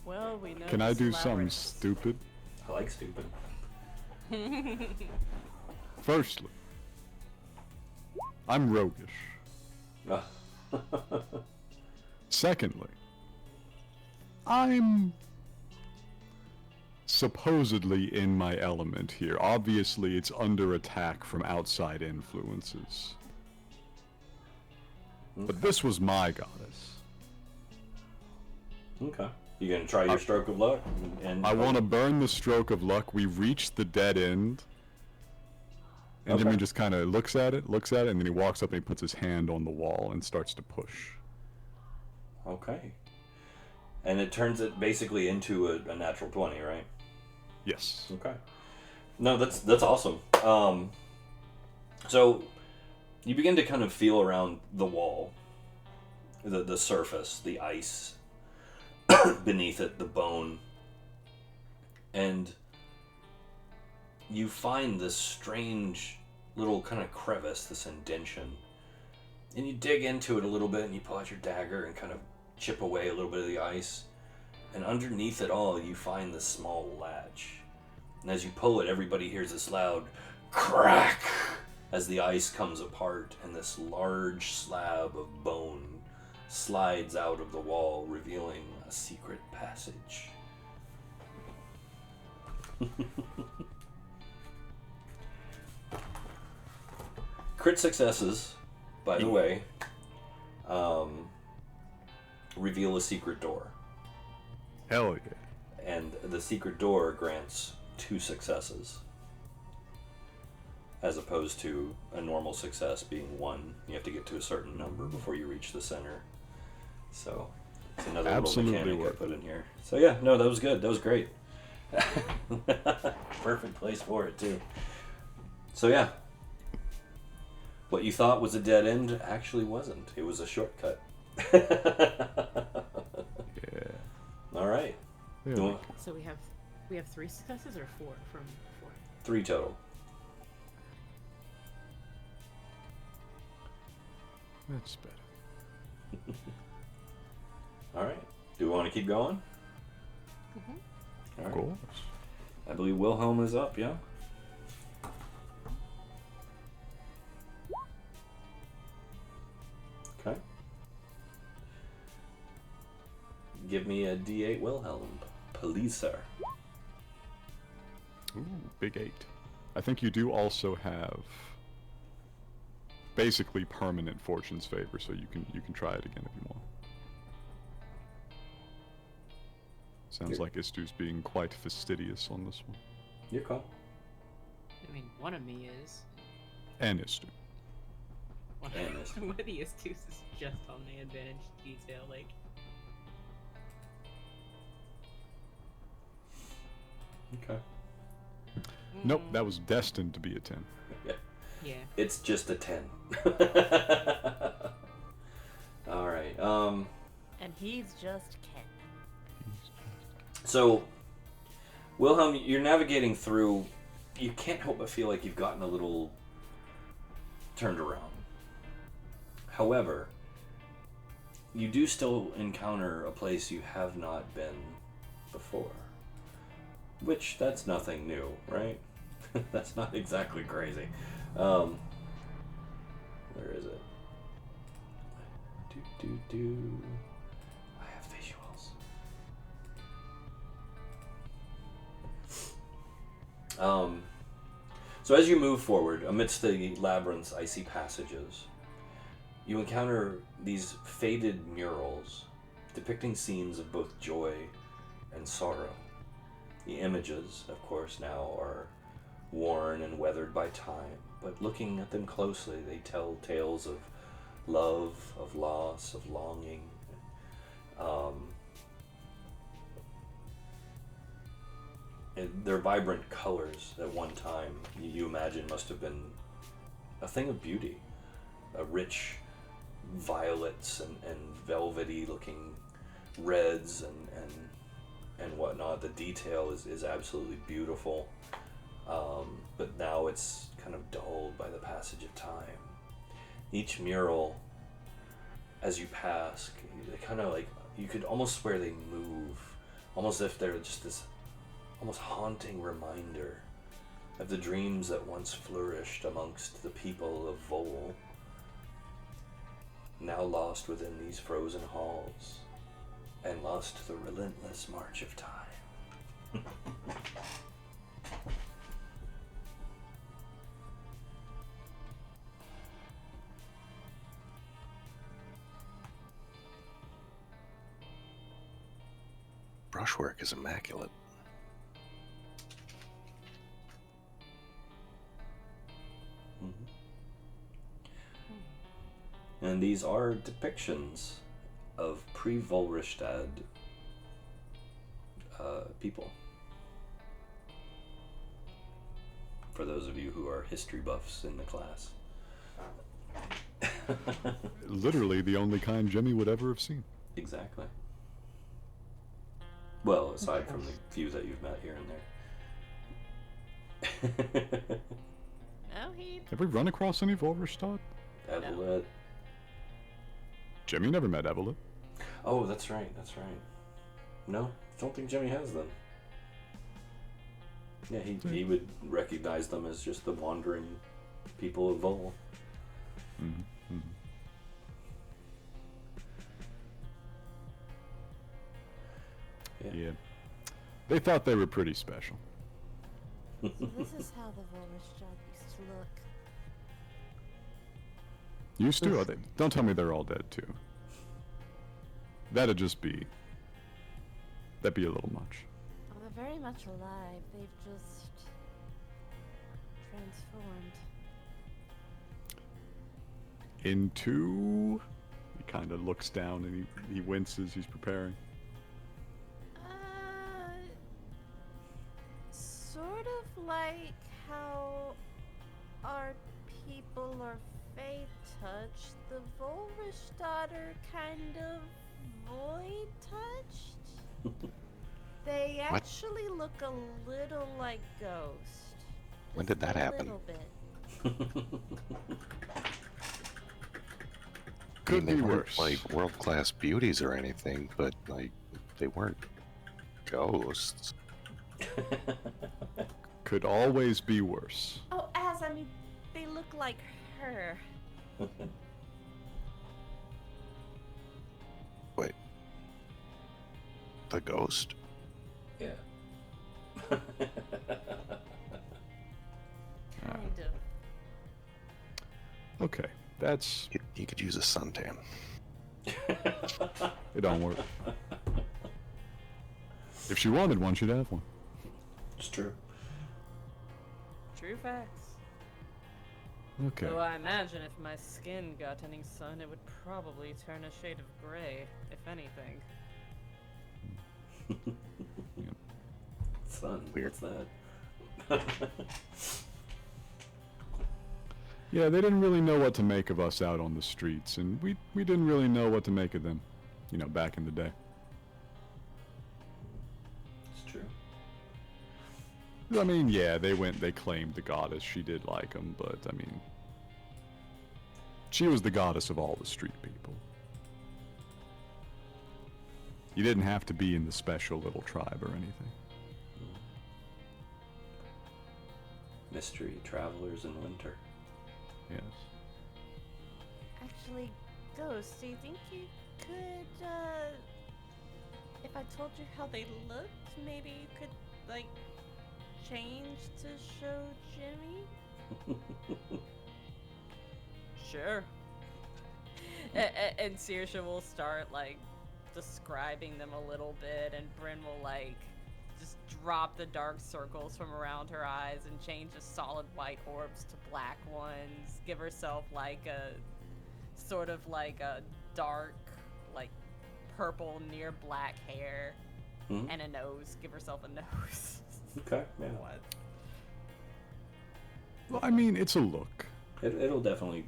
Well, we know. Can I this do something labyrinth. stupid? I like stupid. Firstly, I'm roguish. Secondly, I'm supposedly in my element here. Obviously, it's under attack from outside influences. But this was my goddess. Okay. You gonna try your stroke of luck? And I want to burn the stroke of luck. We reached the dead end. And Okay. Jimmy just kind of looks at it, and then he walks up and he puts his hand on the wall and starts to push. Okay. And it turns it basically into a natural 20, right? Yes. Okay. No, that's awesome. So you begin to kind of feel around the wall, the surface, the ice beneath it, the bone, and you find this strange little kind of crevice, this indention. And you dig into it a little bit and you pull out your dagger and kind of chip away a little bit of the ice. And underneath it all, you find this small latch. And as you pull it, everybody hears this loud crack as the ice comes apart and this large slab of bone slides out of the wall, revealing a secret passage. Crit successes, by the way, reveal a secret door. Hell yeah. And the secret door grants 2 successes, as opposed to a normal success being 1. You have to get to a certain number before you reach the center. So it's another Absolutely little mechanic I worth put in here. So yeah, no, that was good. That was great. Perfect place for it too. So yeah, what you thought was a dead end actually wasn't. It was a shortcut. Yeah. All right. Yeah. You want So we have 3 successes or 4 from 4? 3 total. That's better. All right. Do we want to keep going? All Of right. course. I believe Wilhelm is up, yeah? Okay. Give me a D8 Wilhelm, please, sir. Ooh, big 8. I think you do also have basically permanent fortune's favor, so you can try it again if you want. Sounds like Istu's being quite fastidious on this one. Your call. I mean, one of me is. And Istu. One And is. of the Istus is just on the advantage detail, like. Okay. Nope, that was destined to be a 10. Yeah. It's just a 10. All right. And he's just Ken. So, Wilhelm, you're navigating through. You can't help but feel like you've gotten a little turned around. However, you do still encounter a place you have not been before. Which, that's nothing new, right? That's not exactly crazy. Where is it? I have visuals. So as you move forward amidst the labyrinth's icy passages, you encounter these faded murals depicting scenes of both joy and sorrow. The images, of course, now are worn and weathered by time, but looking at them closely, they tell tales of love, of loss, of longing. And their vibrant colors at one time, you imagine, must have been a thing of beauty. A rich violets and velvety looking reds and whatnot. The detail is absolutely beautiful. But now it's kind of dulled by the passage of time. Each mural, as you pass, they kind of like, you could almost swear they move, almost if they're just this almost haunting reminder of the dreams that once flourished amongst the people of Vol, now lost within these frozen halls and lost to the relentless march of time. Brushwork is immaculate. And these are depictions of pre-Volristad people. For those of you who are history buffs in the class. Literally the only kind Jimmy would ever have seen. Exactly. Well, aside from the few that you've met here and there. Oh, he. Have we run across any Volverstad? Evelyn. Jimmy never met Evelyn. Oh, that's right. No, don't think Jimmy has them. Yeah, he would recognize them as just the wandering people of Vol. Mm-hmm. Yeah. They thought they were pretty special. So this is how the Volverstad used to look. Used to? Don't tell me they're all dead too. That'd be a little much. Oh, they're very much alive. They've just transformed. Into? He kind of looks down and he winces. He's preparing. Sort of like how our people are Fey touched, the Volverstad are kind of void touched. They actually look a little like Ghost. When did that happen? A little bit. Could they be weren't worse. like world-class beauties or anything, but like they weren't ghosts. Could always be worse. Oh, I mean, they look like her. Wait. The ghost? Yeah. Kind of. Okay, that's... You could use a suntan. It don't work. If she wanted one, she'd have one. It's true. True facts. Okay. Though I imagine if my skin got any sun, it would probably turn a shade of gray, if anything. Sun. Weird. What's that? Yeah, they didn't really know what to make of us out on the streets, and we didn't really know what to make of them, back in the day. It's true. I mean, yeah, they claimed the goddess, she did like them, but, I mean, she was the goddess of all the street people. You didn't have to be in the special little tribe or anything. Mystery travelers in winter. Yes. Actually, Ghost, do you think you could, if I told you how they looked, maybe you could, like, change to show Jimmy? Sure. And Saoirse will start, like, describing them a little bit, and Bryn will, like, just drop the dark circles from around her eyes and change the solid white orbs to black ones. Give herself, like, a sort of like a dark, like, purple near black hair and a nose. Give herself a nose. Okay, yeah. What? Well, I mean, it's a look. It'll definitely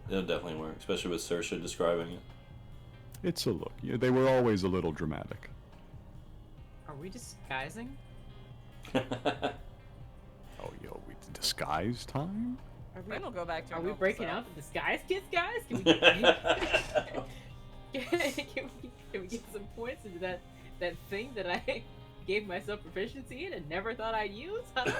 work, especially with Saoirse describing it. It's a look. Yeah, they were always a little dramatic. Are we disguising? Oh, yo, we disguise time? Bryn will go back to her Are we normal breaking self. out the disguise kits, guys? Can we get some points into that thing that I gave myself proficiency in and never thought I'd use? Bryn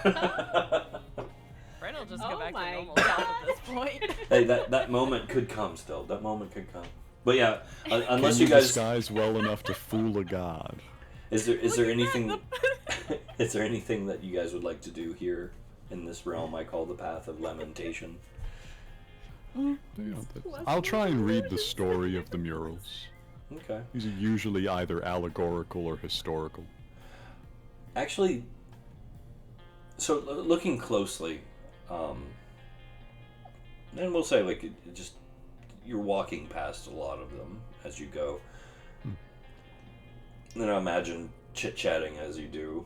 will just go Oh back to my normal self at God. this point. Hey, that moment could come still. That moment could come. But yeah, unless Can you guys... disguise well enough to fool a god? Is there anything... Is there anything that you guys would like to do here in this realm I call the Path of Lamentation? I'll try and read the story of the murals. Okay. These are usually either allegorical or historical. Actually, so looking closly, and we'll say like it just you're walking past a lot of them as you go. And I imagine chit-chatting as you do.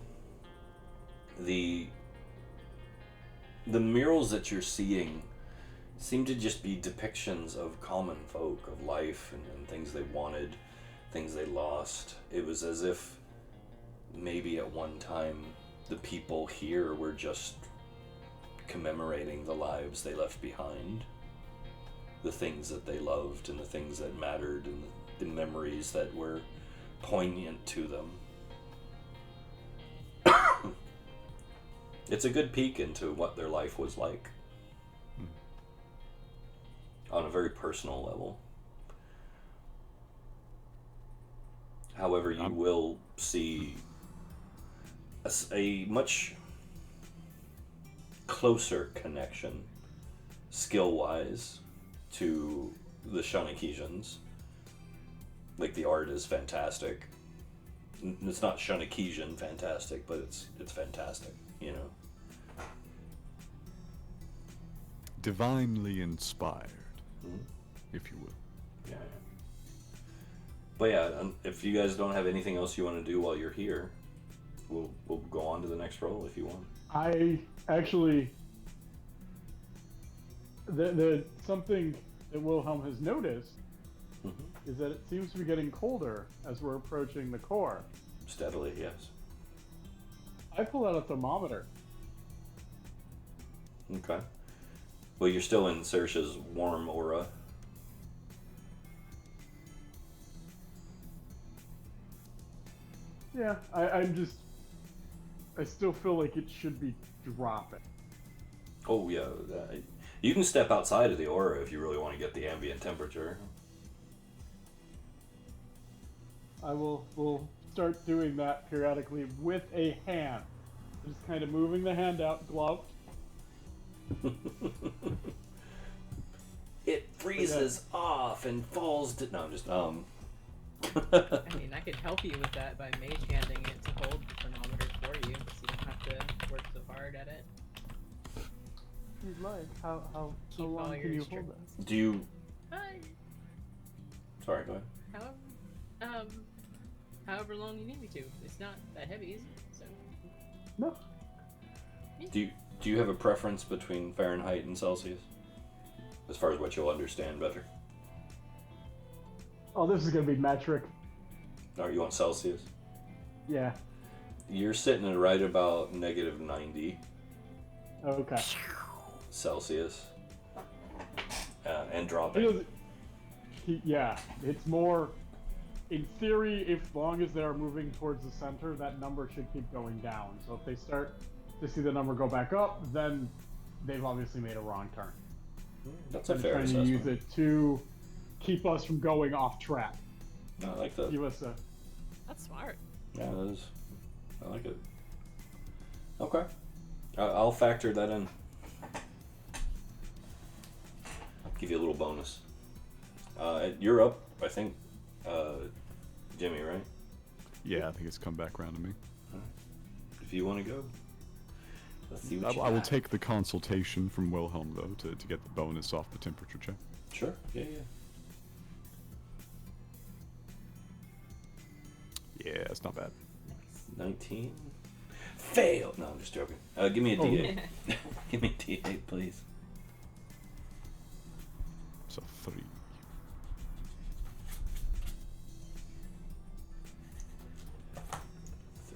The murals that you're seeing seem to just be depictions of common folk, of life and things they wanted, things they lost. It was as if maybe at one time the people here were just commemorating the lives they left behind, the things that they loved and the things that mattered and the memories that were poignant to them. It's a good peek into what their life was like on a very personal level. However, you will see a much closer connection, skill-wise, to the Shunnikesians. Like, the art is fantastic. It's not Shunnikesian fantastic, but it's fantastic, you know. Divinely inspired, if you will. Yeah. But yeah, if you guys don't have anything else you want to do while you're here, we'll go on to the next roll if you want. I actually, the something that Wilhelm has noticed is that it seems to be getting colder as we're approaching the core. Steadily, yes. I pull out a thermometer. Okay. Well, you're still in Saoirse's warm aura. Yeah, I still feel like it should be dropping. Oh yeah, you can step outside of the aura if you really want to get the ambient temperature. I will start doing that periodically with a hand. Just kind of moving the hand out, gloved. It freezes off and falls to... No, I'm just... I mean, I could help you with that by mage handing it to hold the thermometer for you, so you don't have to work so hard at it. You'd like. How Keep all long your can you hold instructions. that? Do you... Sorry, go ahead. However long you need me to. It's not that heavy, is it? So. No. Do you have a preference between Fahrenheit and Celsius? As far as what you'll understand better? Oh, this is gonna be metric. Or you want Celsius? Yeah. You're sitting at right about negative 90 Okay. Celsius. And dropping. Yeah, it's more. In theory, if long as they're moving towards the center, that number should keep going down. So if they start to see the number go back up, then they've obviously made a wrong turn. That's a They're fair trying assessment. to use it to keep us from going off track. I like that. Give us a. That's smart. Yeah, that is. I like it. Okay. I'll factor that in. Give you a little bonus. You're up, I think. Jimmy, right? Yeah, I think it's come back around to me. If you want to go. Let's see what I will take the consultation from Wilhelm, though, to get the bonus off the temperature check. Sure. Yeah. Yeah, it's not bad. 19. Fail! No, I'm just joking. Give me a D8. Give me a D8, please. So 3.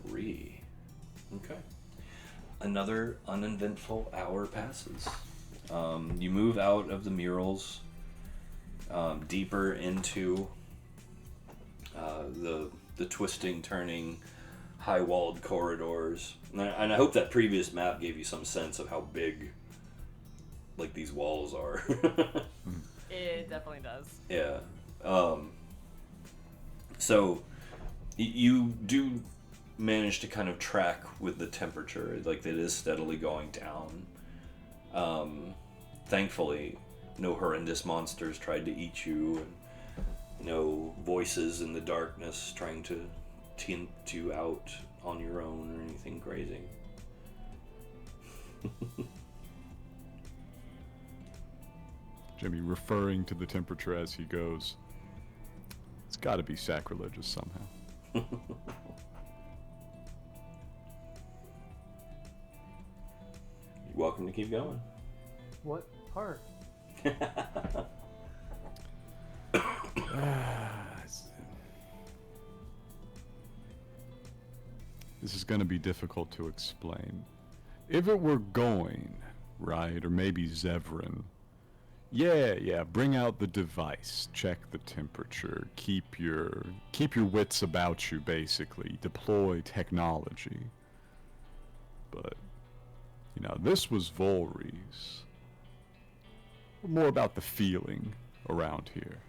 3. Okay. Another uneventful hour passes. You move out of the murals, deeper into the twisting, turning, high-walled corridors. And I hope that previous map gave you some sense of how big, like, these walls are. It definitely does. Yeah. So you do manage to kind of track with the temperature, like it is steadily going down. Thankfully, no horrendous monsters tried to eat you, and no voices in the darkness trying to tempt you out on your own or anything crazy. Jimmy referring to the temperature as he goes. It's got to be sacrilegious somehow. You're welcome to keep going. What part? This is going to be difficult to explain. If it were going, right, or maybe Zevran, yeah, bring out the device, check the temperature, keep your wits about you, basically, deploy technology. But, this was Volry's. More about the feeling around here.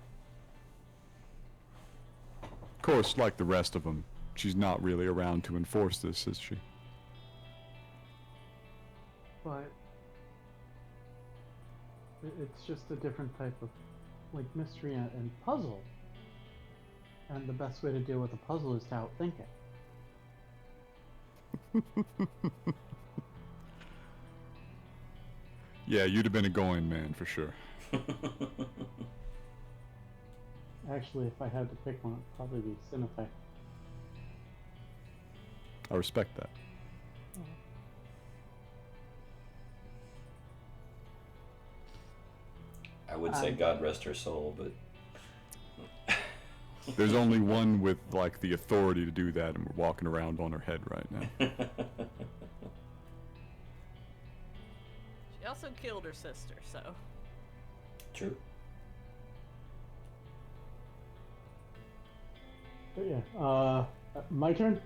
Of course, like the rest of them, she's not really around to enforce this, is she? But it's just a different type of, mystery and puzzle. And the best way to deal with a puzzle is to outthink it. Yeah, you'd have been a going man for sure. Actually, if I had to pick one, it'd probably be Cinefect. I respect that. I would say God rest her soul, but There's only one with, the authority to do that, and we're walking around on her head right now. She also killed her sister, so. True. But yeah, my turn?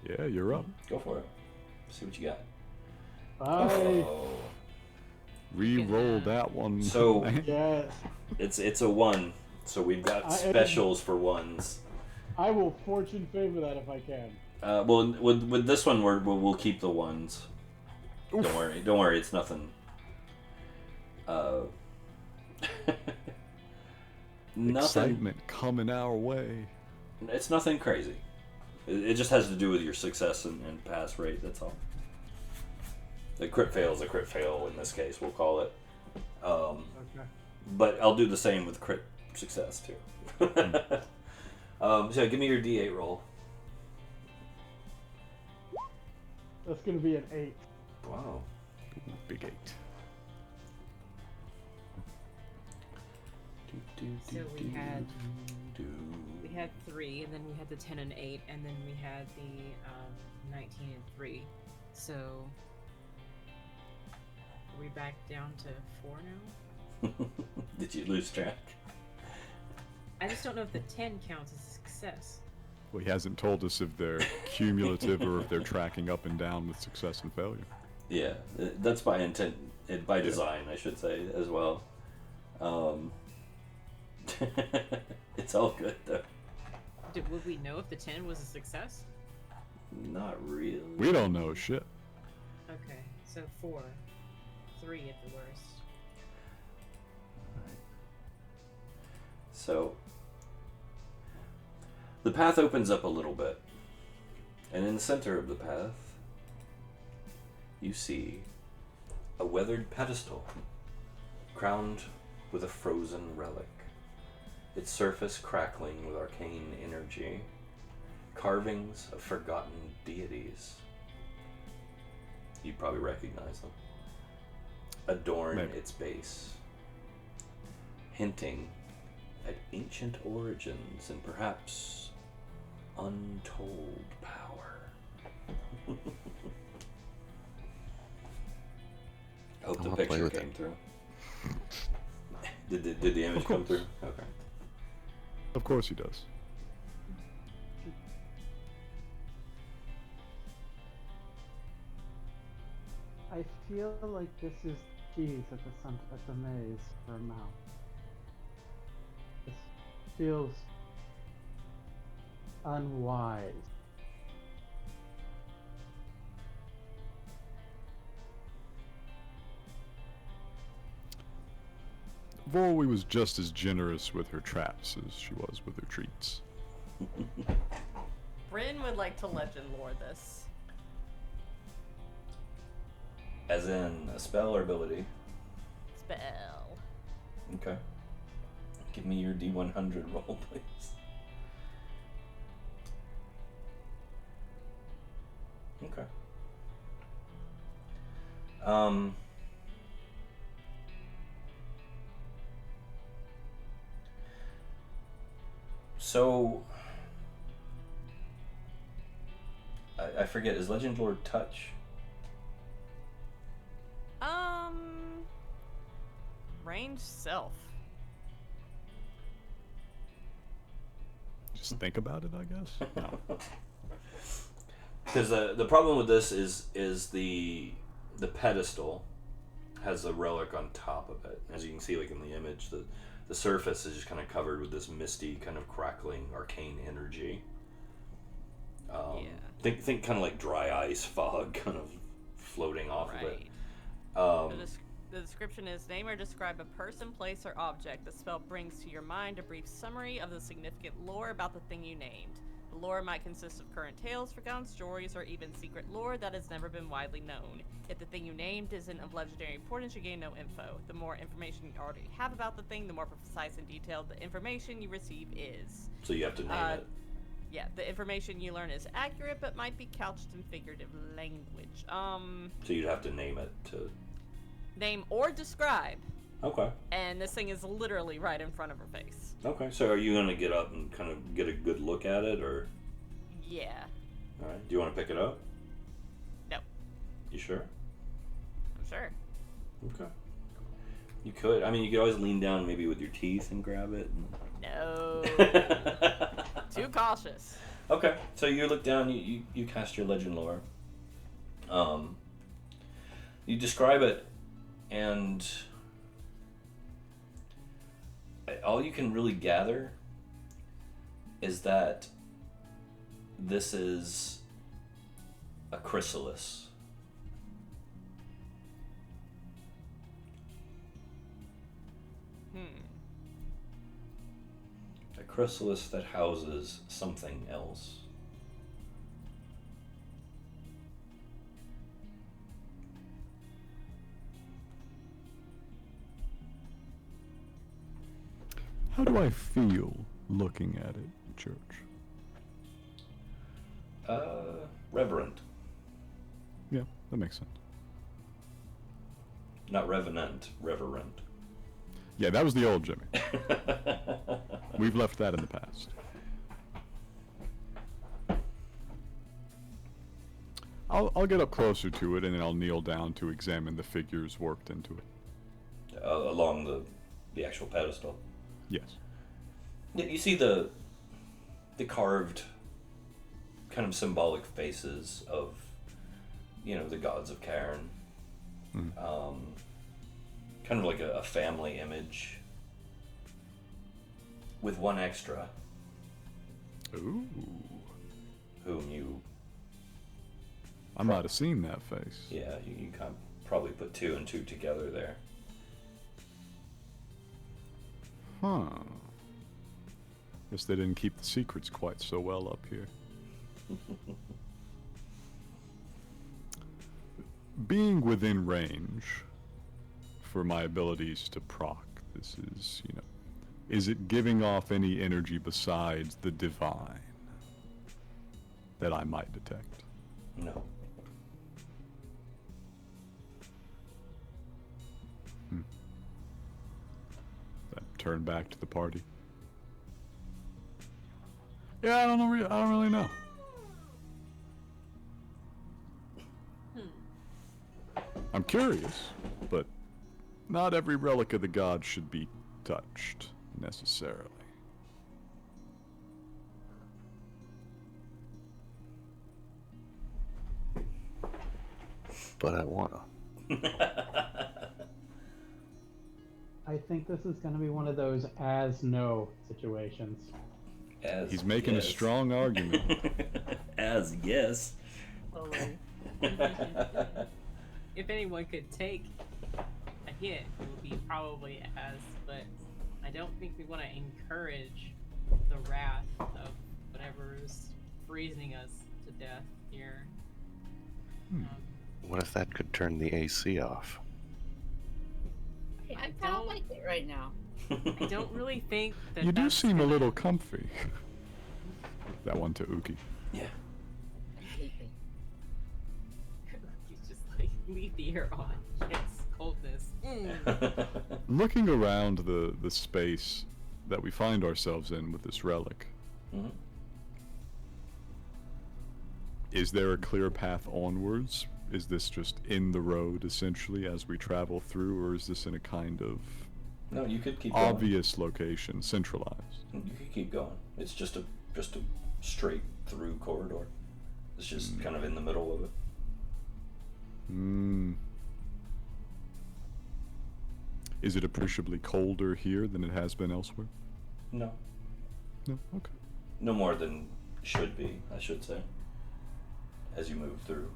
Yeah, you're up. Go for it. See what you got. Oh. Re-roll that one. So Yeah, it's a 1. So we've got specials for 1s. I will fortune favor that if I can. Well, with this one, we'll keep the 1s. Oof. Don't worry. It's nothing. Nothing. Excitement coming our way. It's nothing crazy. It just has to do with your success and pass rate. That's all. The crit fail is a crit fail in this case. We'll call it. Okay. But I'll do the same with crit success too. So give me your D8 roll. That's going to be an 8. Wow. Big 8. So we had 3, and then we had the 10 and 8, and then we had the 19 and 3. So are we back down to 4 now? Did you lose track? I just don't know if the 10 counts as a success. Well, he hasn't told us if they're cumulative or if they're tracking up and down with success and failure. Yeah, that's by intent, by design, I should say, as well. It's all good though. Would we know if the 10 was a success? Not really. We don't know shit. Okay, so 4. 3 at the worst. So the path opens up a little bit, and in the center of the path you see a weathered pedestal crowned with a frozen relic, its surface crackling with arcane energy, carvings of forgotten deities. You'd probably recognize them. Adorn Maybe. its base, hinting at ancient origins and perhaps untold power. I hope the I'll play picture with came it. through. Did the image come through? Okay. Of course he does. I feel like this is keys at the maze for a mouth. This feels unwise. Vorley was just as generous with her traps as she was with her treats. Bryn would like to legend lore this. As in a spell or ability? Spell. Okay. Give me your D100 roll, please. Okay. So I forget. Is Legend Lore touch? Range self. Just think about it, I guess. No. Because the problem with this is the pedestal has a relic on top of it. As you can see, like in the image, the surface is just kind of covered with this misty, kind of crackling, arcane energy. Think kind of like dry ice fog, kind of floating off of it. The description is: name or describe a person, place, or object. The spell brings to your mind a brief summary of the significant lore about the thing you named. The lore might consist of current tales, forgotten stories, or even secret lore that has never been widely known. If the thing you named isn't of legendary importance, you gain no info. The more information you already have about the thing, the more precise and detailed the information you receive is. So you have to name it. Yeah, the information you learn is accurate, but might be couched in figurative language. So you'd have to name it to... Name or describe. Okay. And this thing is literally right in front of her face. Okay, so are you going to get up and kind of get a good look at it, or...? Yeah. Alright, do you want to pick it up? No. You sure? I'm sure. Okay. You could. I mean, you could always lean down maybe with your teeth and grab it. No. Too cautious. Okay, so you look down, you cast your legend lore. You describe it, and all you can really gather is that this is a chrysalis. A chrysalis that houses something else. How do I feel looking at it, Church? Reverent. Yeah, that makes sense. Not revenant, reverent. Yeah, that was the old Jimmy. We've left that in the past. I'll get up closer to it, and then I'll kneel down to examine the figures worked into it. Along the actual pedestal. Yes. You see the carved, kind of symbolic faces of, the gods of Cairn. Kind of like a family image with one extra. Ooh. Whom you... I might have seen that face. Yeah, you kind of probably put two and two together there. Huh. Guess they didn't keep the secrets quite so well up here. Being within range for my abilities to proc, this is it giving off any energy besides the divine that I might detect? No. Turn back to the party. Yeah, I don't really know. I'm curious, but not every relic of the gods should be touched necessarily. But I wanna. I think this is going to be one of those as-no situations. He's making a strong argument. As yes. Slowly. If anyone could take a hit, it would be probably as, but I don't think we want to encourage the wrath of whatever's freezing us to death here. What if that could turn the AC off? I kind of like it right now. I don't really think that You do that's seem a gonna- little comfy. That one to Uki. Yeah. Sleeping. He's just like, leave the air on. Yes, coldness. Looking around the space that we find ourselves in with this relic, Mhm. Is there a clear path onwards? Is this just in the road, essentially, as we travel through, or is this in a kind of No, you could keep going. obvious location, centralized? You could keep going. It's just a straight through corridor. It's just kind of in the middle of it. Is it appreciably colder here than it has been elsewhere? No. No? Okay. No more than should be, I should say, as you move through.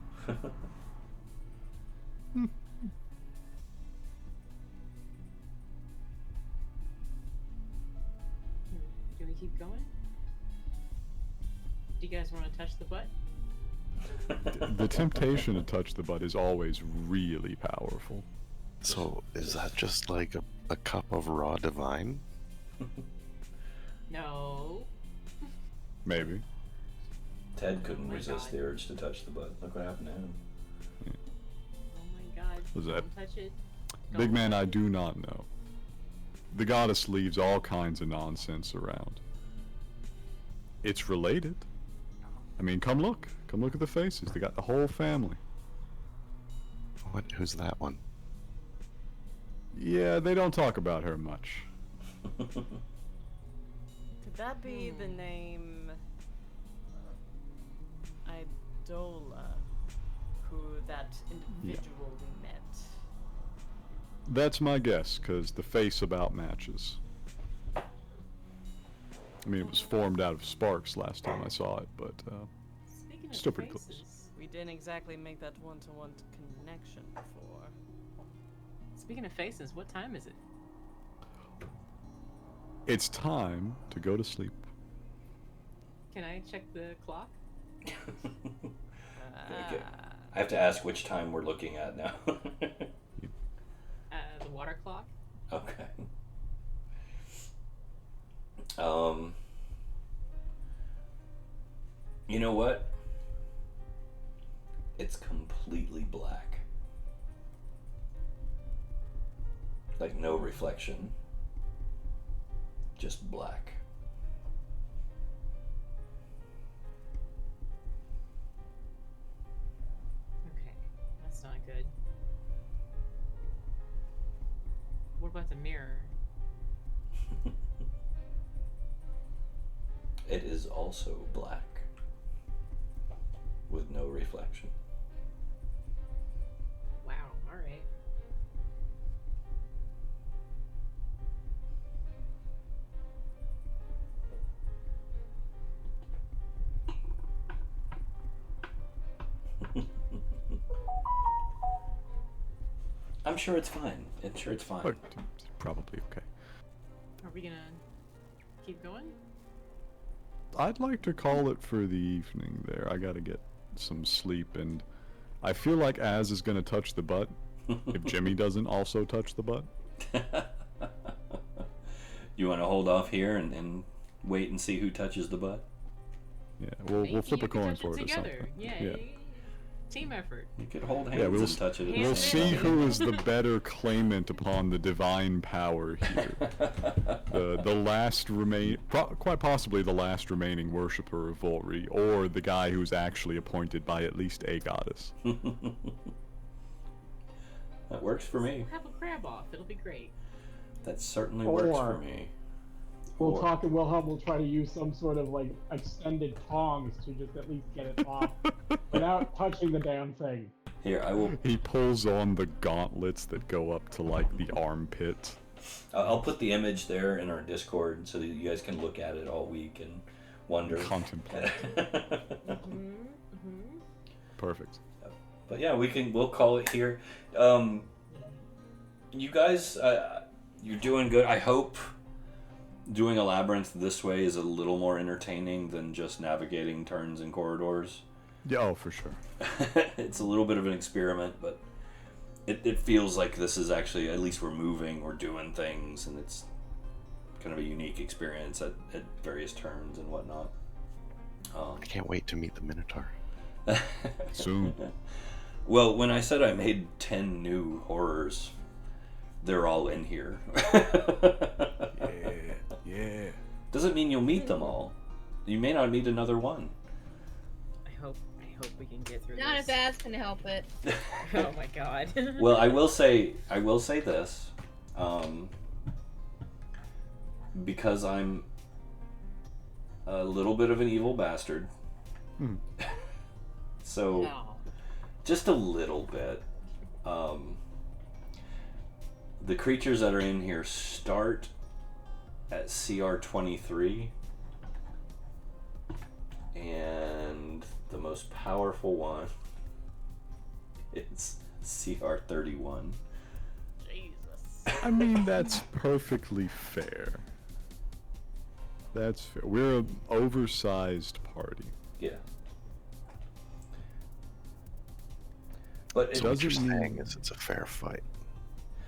Do we keep going? Do you guys want to touch the butt? The temptation to touch the butt is always really powerful. So, is that just like a cup of raw divine? No. Maybe. Ted couldn't Oh my resist God. the urge to touch the butt. Look what happened to him. Oh my god. Was that- Don't touch it. Big Don't. man, I do not know. The goddess leaves all kinds of nonsense around. It's related. I mean, come look. Come look at the faces. They got the whole family. Who's that one? Yeah, they don't talk about her much. Could that be the name Idola, who that individual we met? That's my guess, because the face about matches. I mean, it was formed out of sparks last time I saw it, but Speaking of still pretty close. faces, We didn't exactly make that one-to-one connection before. speaking of faces, what time is it? it's time to go to sleep. Can I check the clock? Okay. I have to ask which time we're looking at now. The water clock? Okay. You know what? It's completely black. Like no reflection. Just black. Okay, that's not good. What about the mirror? It is also black. With no reflection. Wow, alright. I'm sure it's fine. I'm sure it's fine. But probably okay. Are we gonna keep going? I'd like to call it for the evening there. I gotta get some sleep, and I feel like Az is gonna touch the butt if Jimmy doesn't also touch the butt. You want to hold off here and wait and see who touches the butt? Yeah, we'll Maybe flip a you could coin touch for it or together. something. Yeah. Team effort. You could hold hands Yeah, we'll and touch it at the We'll same see time. who is the better claimant upon the divine power here. The last quite possibly the last remaining worshipper of Volri, or the guy who's actually appointed by at least a goddess. That works for me. Have a grab off. It'll be great. That certainly works for Or- me. We'll Or- talk, and Wilhelm will try to use some sort of like extended tongs to just at least get it off without touching the damn thing. Here, I will. He pulls on the gauntlets that go up to like the armpit. I'll put the image there in our Discord so that you guys can look at it all week and wonder. Contemplate. Perfect. But yeah, we'll call it here. You guys, you're doing good. I hope doing a labyrinth this way is a little more entertaining than just navigating turns and corridors. Yeah, oh, for sure. It's a little bit of an experiment, but it feels like this is actually, at least we're moving, we're doing things, and it's kind of a unique experience at various turns and whatnot. I can't wait to meet the Minotaur. Soon. Well, when I said I made 10 new horrors, they're all in here. Yeah. Doesn't mean you'll meet them all. You may not meet another one. I hope hope we can get through Not if this. Baz can help it. Oh my god. Well, I will say this, because I'm a little bit of an evil bastard. So, No. just a little bit. The creatures that are in here start at CR 23, and the most powerful one is CR 31. Jesus. I mean, that's perfectly fair. That's fair. We're an oversized party. Yeah. But it So what you're doesn't mean- saying is it's a fair fight.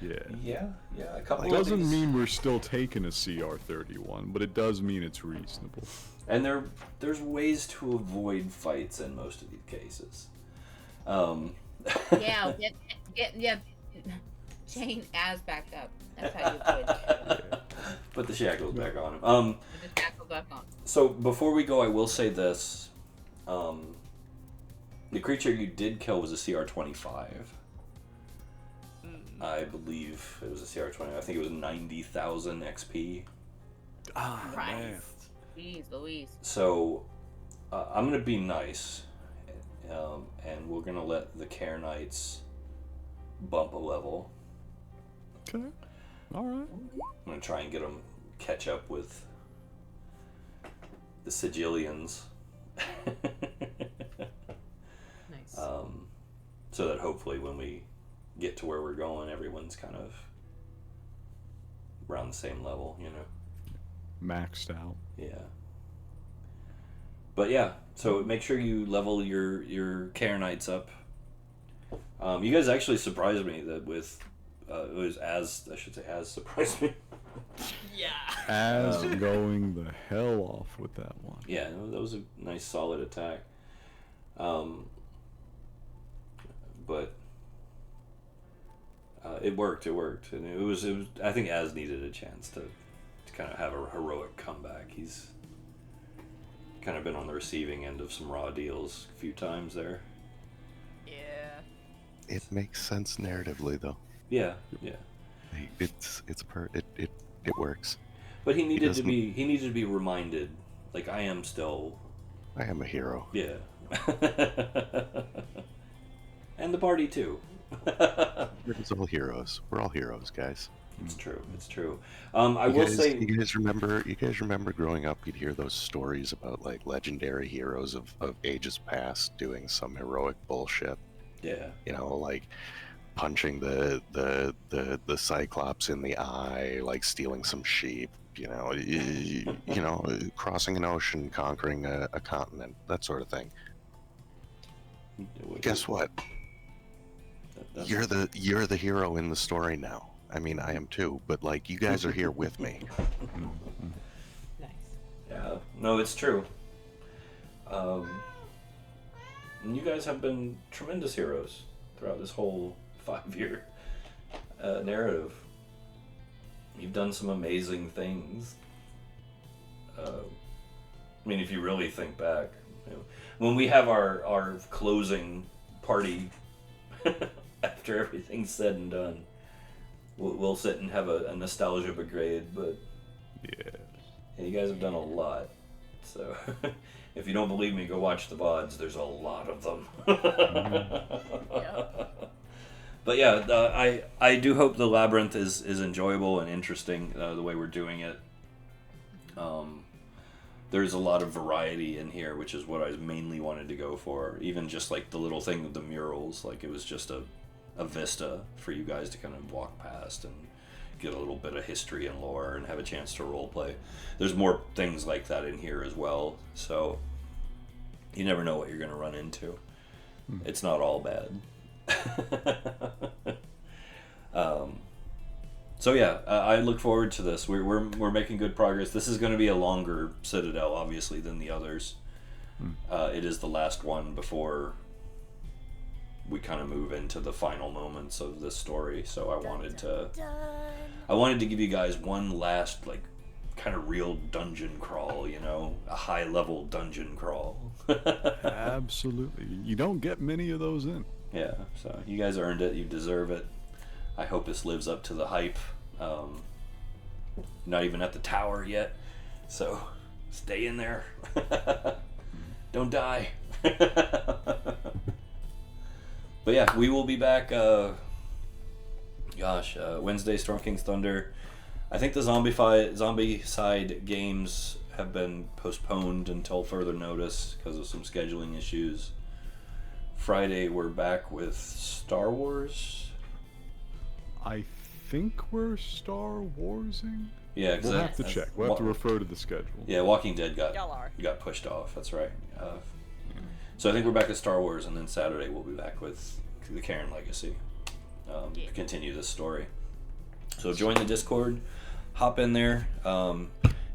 Yeah. yeah, a couple It of doesn't these, mean we're still taking a CR31, but it does mean it's reasonable. and there's ways to avoid fights in most of these cases. Yeah, get chain Az back up. That's how you avoid it. Put the shackles back on him. Put the shackle back on. So before we go, I will say this: the creature you did kill was a CR 25. I believe it was a CR 20. I think it was 90,000 XP. Ah, man. Jeez Louise. So I'm gonna be nice, and we're gonna let the Care Knights bump a level. Okay. All right. I'm gonna try and get them catch up with the Sigilians. Nice. So that hopefully when we get to where we're going, everyone's kind of around the same level, you know? Maxed out. Yeah. But yeah, so make sure you level your Care Knights up. You guys actually surprised me that with it was Az surprised me. Yeah. As going the hell off with that one. Yeah, that was a nice solid attack. But it worked, and it was. I think Az needed a chance to kind of have a heroic comeback. He's kind of been on the receiving end of some raw deals a few times there. Yeah. It makes sense narratively, though. Yeah. It works. But he needed to doesn't- be reminded, like, I am still. I am a hero. Yeah. And the party too. We're just all heroes. We're all heroes, guys. It's true. I will say. You guys remember growing up? You'd hear those stories about like legendary heroes of ages past doing some heroic bullshit. Yeah. You know, like punching the Cyclops in the eye, like stealing some sheep. You know, crossing an ocean, conquering a continent, that sort of thing. Guess what? You're the hero in the story now. I mean, I am too, but like you guys are here with me. Nice. Yeah. No, it's true. And you guys have been tremendous heroes throughout this whole 5-year narrative. You've done some amazing things. I mean, if you really think back, you know, when we have our closing party after everything's said and done, we'll sit and have a nostalgia brigade. But Yeah. you guys have done a lot. So if you don't believe me, go watch the VODs. There's a lot of them. But yeah, I do hope the labyrinth is enjoyable and interesting the way we're doing it. There's a lot of variety in here, which is what I mainly wanted to go for. Even just like the little thing with the murals, like it was just a vista for you guys to kind of walk past and get a little bit of history and lore and have a chance to roleplay. There's more things like that in here as well, so you never know what you're going to run into. It's not all bad. So yeah, I look forward to this. We're making good progress. This is going to be a longer Citadel, obviously, than the others. It is the last one before we kind of move into the final moments of this story. So I wanted to give you guys one last like kind of real dungeon crawl, you know, a high level dungeon crawl. Absolutely. You don't get many of those in. Yeah, so you guys earned it. You deserve it. I hope this lives up to the hype. Not even at the tower yet, so stay in there. Don't die. But yeah, we will be back. Wednesday, Storm King's Thunder. I think the zombie side games have been postponed until further notice because of some scheduling issues. Friday, we're back with Star Wars. I think we're Star Warsing. Yeah, We'll have to check. We'll have to refer to the schedule. Yeah, Walking Dead Y'all are. got pushed off. That's right. So I think we're back at Star Wars, and then Saturday we'll be back with the Cairn Legacy to continue this story. So join the Discord, hop in there.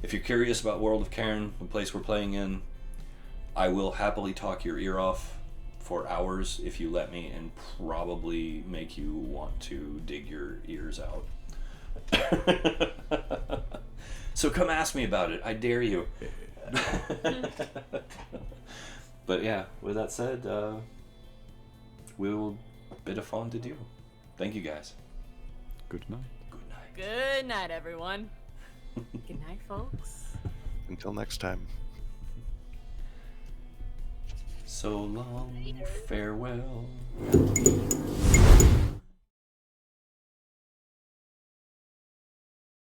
If you're curious about World of Cairn, the place we're playing in, I will happily talk your ear off for hours if you let me, and probably make you want to dig your ears out. So come ask me about it. I dare you. But yeah, with that said, we will bid a fawn to do. Thank you guys. Good night. Good night. Good night, everyone. Good night, folks. Until next time. So long, farewell.